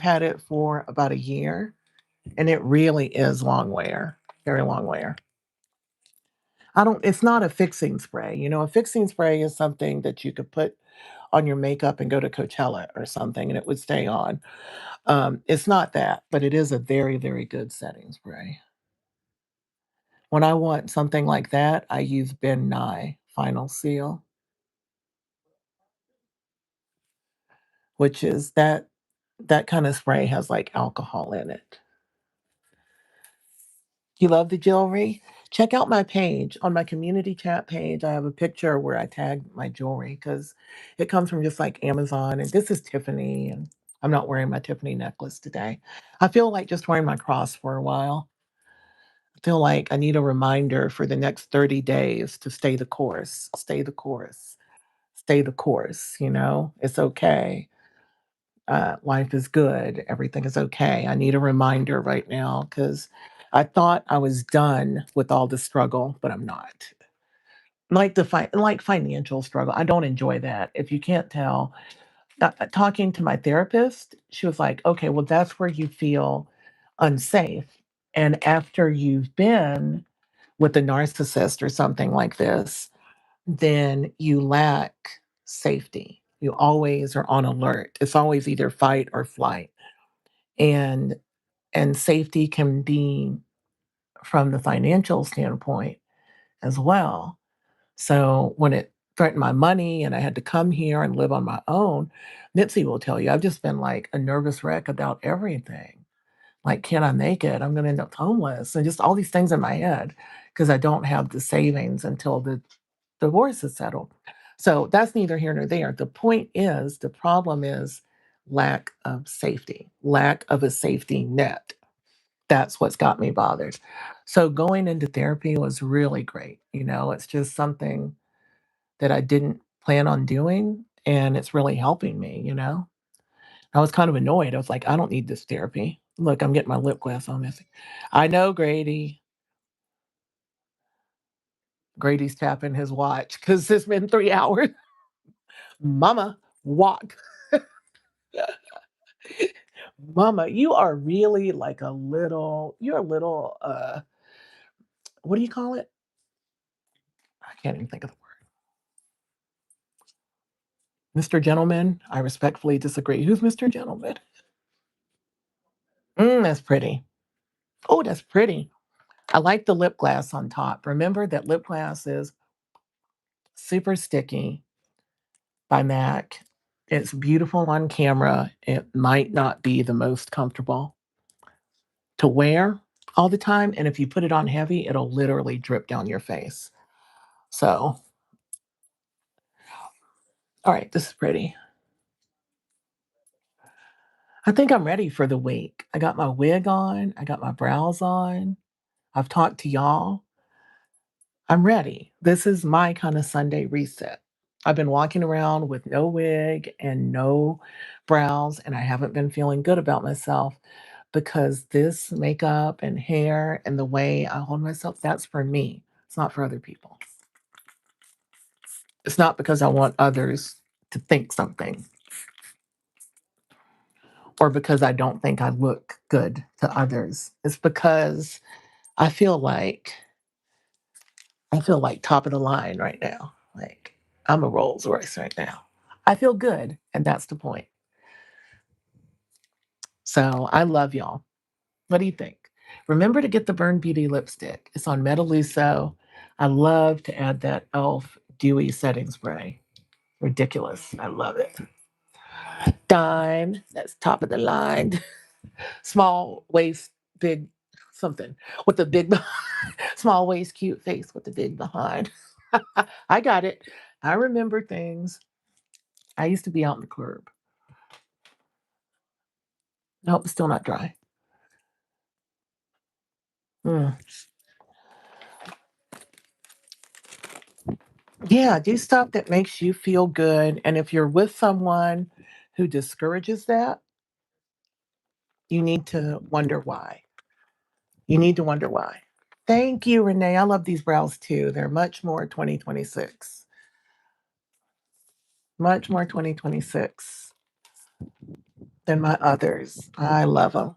had it for about a year and it really is long wear, very long wear. It's not a fixing spray. You know, a fixing spray is something that you could put on your makeup and go to Coachella or something and it would stay on. It's not that, but it is a very, very good setting spray. When I want something like that, I use Ben Nye Final Seal, which is that kind of spray has like alcohol in it. You love the jewelry? Check out my page. On my community chat page, I have a picture where I tag my jewelry because it comes from just like Amazon. And this is Tiffany, and I'm not wearing my Tiffany necklace today. I feel like just wearing my cross for a while. I feel like I need a reminder for the next 30 days to stay the course, stay the course, stay the course. You know, it's okay. Life is good. Everything is okay. I need a reminder right now because I thought I was done with all the struggle, but I'm not. Like financial struggle. I don't enjoy that. If you can't tell, talking to my therapist, she was like, "Okay, well, that's where you feel unsafe, and after you've been with a narcissist or something like this, then you lack safety. You always are on alert. It's always either fight or flight." And safety can be from the financial standpoint as well. So when it threatened my money and I had to come here and live on my own, Nipsey will tell you, I've just been like a nervous wreck about everything. Like, can I make it? I'm going to end up homeless and just all these things in my head because I don't have the savings until the divorce is settled. So that's neither here nor there. The point is, the problem is lack of safety, lack of a safety net. That's what's got me bothered. So going into therapy was really great. You know, it's just something that I didn't plan on doing, and it's really helping me, you know? I was kind of annoyed. I was like, "I don't need this therapy." Look, I'm getting my lip gloss on messy. I know, Grady. Grady's tapping his watch because it's been 3 hours. Mama, walk. Mama, you are really like you're a little, what do you call it? I can't even think of the word. Mr. Gentleman, I respectfully disagree. Who's Mr. Gentleman? That's pretty. Oh, that's pretty. I like the lip gloss on top. Remember that lip gloss is super sticky by MAC. It's beautiful on camera. It might not be the most comfortable to wear all the time. And if you put it on heavy, it'll literally drip down your face. So All right, this is pretty. I think I'm ready for the week. I got my wig on, I got my brows on, I've talked to y'all. I'm ready. This is my kind of Sunday reset. I've been walking around with no wig and no brows, and I haven't been feeling good about myself because this makeup and hair and the way I hold myself, that's for me. It's not for other people. It's not because I want others to think something or because I don't think I look good to others. It's because I feel like I feel like top of the line right now. Like I'm a Rolls Royce right now. I feel good, and that's the point. So I love y'all. What do you think? Remember to get the Burn Beauty lipstick. It's on Metaluso. I love to add that e.l.f. Dewy setting spray. Ridiculous. I love it. Dime. That's top of the line. Small waist, big something with a big small waist, cute face with the big behind. I got it. I remember things. I used to be out in the club. Nope, it's still not dry. Mm. Yeah, do stuff that makes you feel good. And if you're with someone who discourages that, you need to wonder why. You need to wonder why. Thank you, Renee. I love these brows too. They're much more 2026. Much more 2026 than my others. I love them.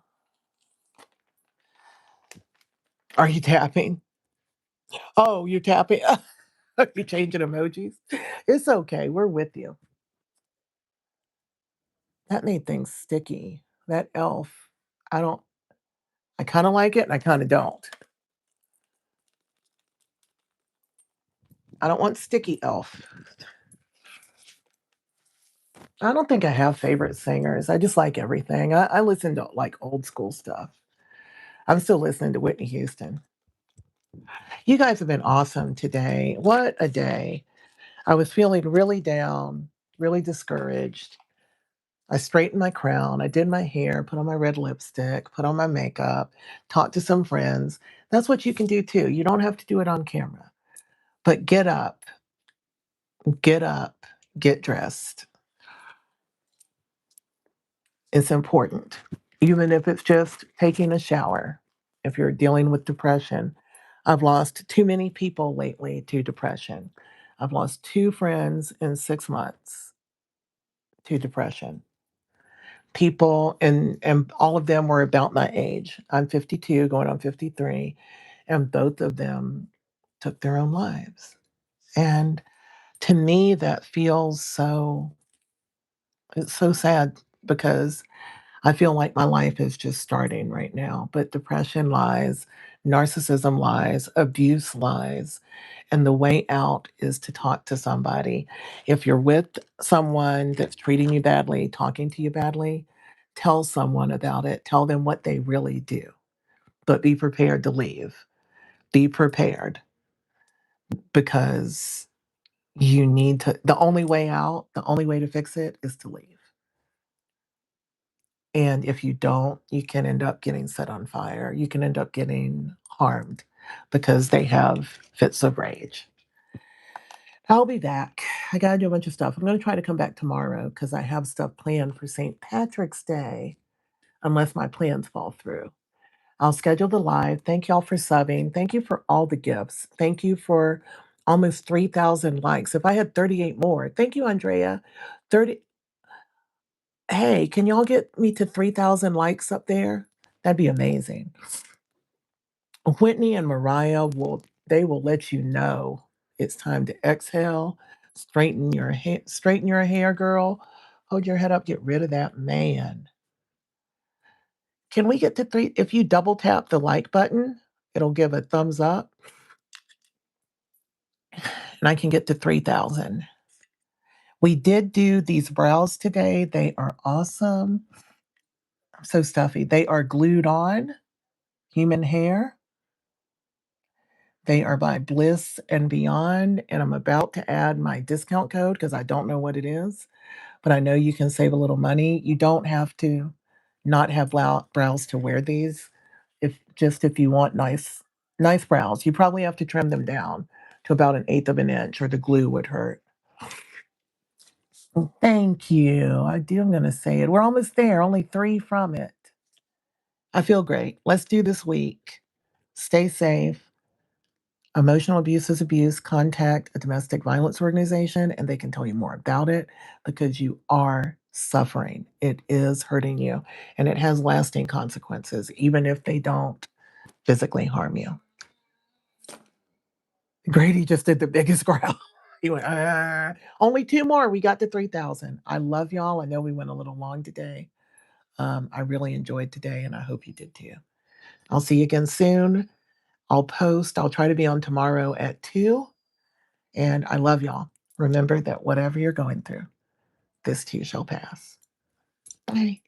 Are you tapping? Oh, you're tapping. You're changing emojis. It's okay. We're with you. That made things sticky. That elf. I don't I kind of like it and I kind of don't. I don't want sticky elf. I don't think I have favorite singers. I just like everything. I listen to like old school stuff. I'm still listening to Whitney Houston. You guys have been awesome today. What a day. I was feeling really down, really discouraged. I straightened my crown. I did my hair, put on my red lipstick, put on my makeup, talked to some friends. That's what you can do too. You don't have to do it on camera, but get up, get dressed. It's important, even if it's just taking a shower. If you're dealing with depression, I've lost too many people lately to depression. I've lost two friends in 6 months to depression. People, and all of them were about my age. I'm 52, going on 53, and both of them took their own lives. And to me, that feels so, it's so sad because I feel like my life is just starting right now, but depression lies, narcissism lies, abuse lies, and the way out is to talk to somebody. If you're with someone that's treating you badly, talking to you badly, tell someone about it. Tell them what they really do, but be prepared to leave. Be prepared because you need to, the only way out, the only way to fix it is to leave. And if you don't, you can end up getting set on fire. You can end up getting harmed because they have fits of rage. I'll be back. I got to do a bunch of stuff. I'm going to try to come back tomorrow because I have stuff planned for St. Patrick's Day, unless my plans fall through. I'll schedule the live. Thank y'all for subbing. Thank you for all the gifts. Thank you for almost 3,000 likes. If I had 38 more, thank you, Andrea. 30. Hey, can y'all get me to 3,000 likes up there? That'd be amazing. Whitney and Mariah will let you know it's time to exhale, straighten your hair, girl. Hold your head up, get rid of that man. Can we get to 3? If you double tap the like button, it'll give a thumbs up and I can get to 3,000. We did do these brows today. They are awesome. I'm so stuffy. They are glued on, human hair. They are by Bliss and Beyond, and I'm about to add my discount code because I don't know what it is, but I know you can save a little money. You don't have to not have brows to wear these. If you want nice brows, you probably have to trim them down to about an eighth of an inch, or the glue would hurt. Thank you. I'm going to say it. We're almost there. Only 3 from it. I feel great. Let's do this week. Stay safe. Emotional abuse is abuse. Contact a domestic violence organization and they can tell you more about it because you are suffering. It is hurting you and it has lasting consequences, even if they don't physically harm you. Grady just did the biggest growl. He went, only 2 more. We got to 3,000. I love y'all. I know we went a little long today. I really enjoyed today and I hope you did too. I'll see you again soon. I'll post. I'll try to be on tomorrow at 2. And I love y'all. Remember that whatever you're going through, this too shall pass. Bye.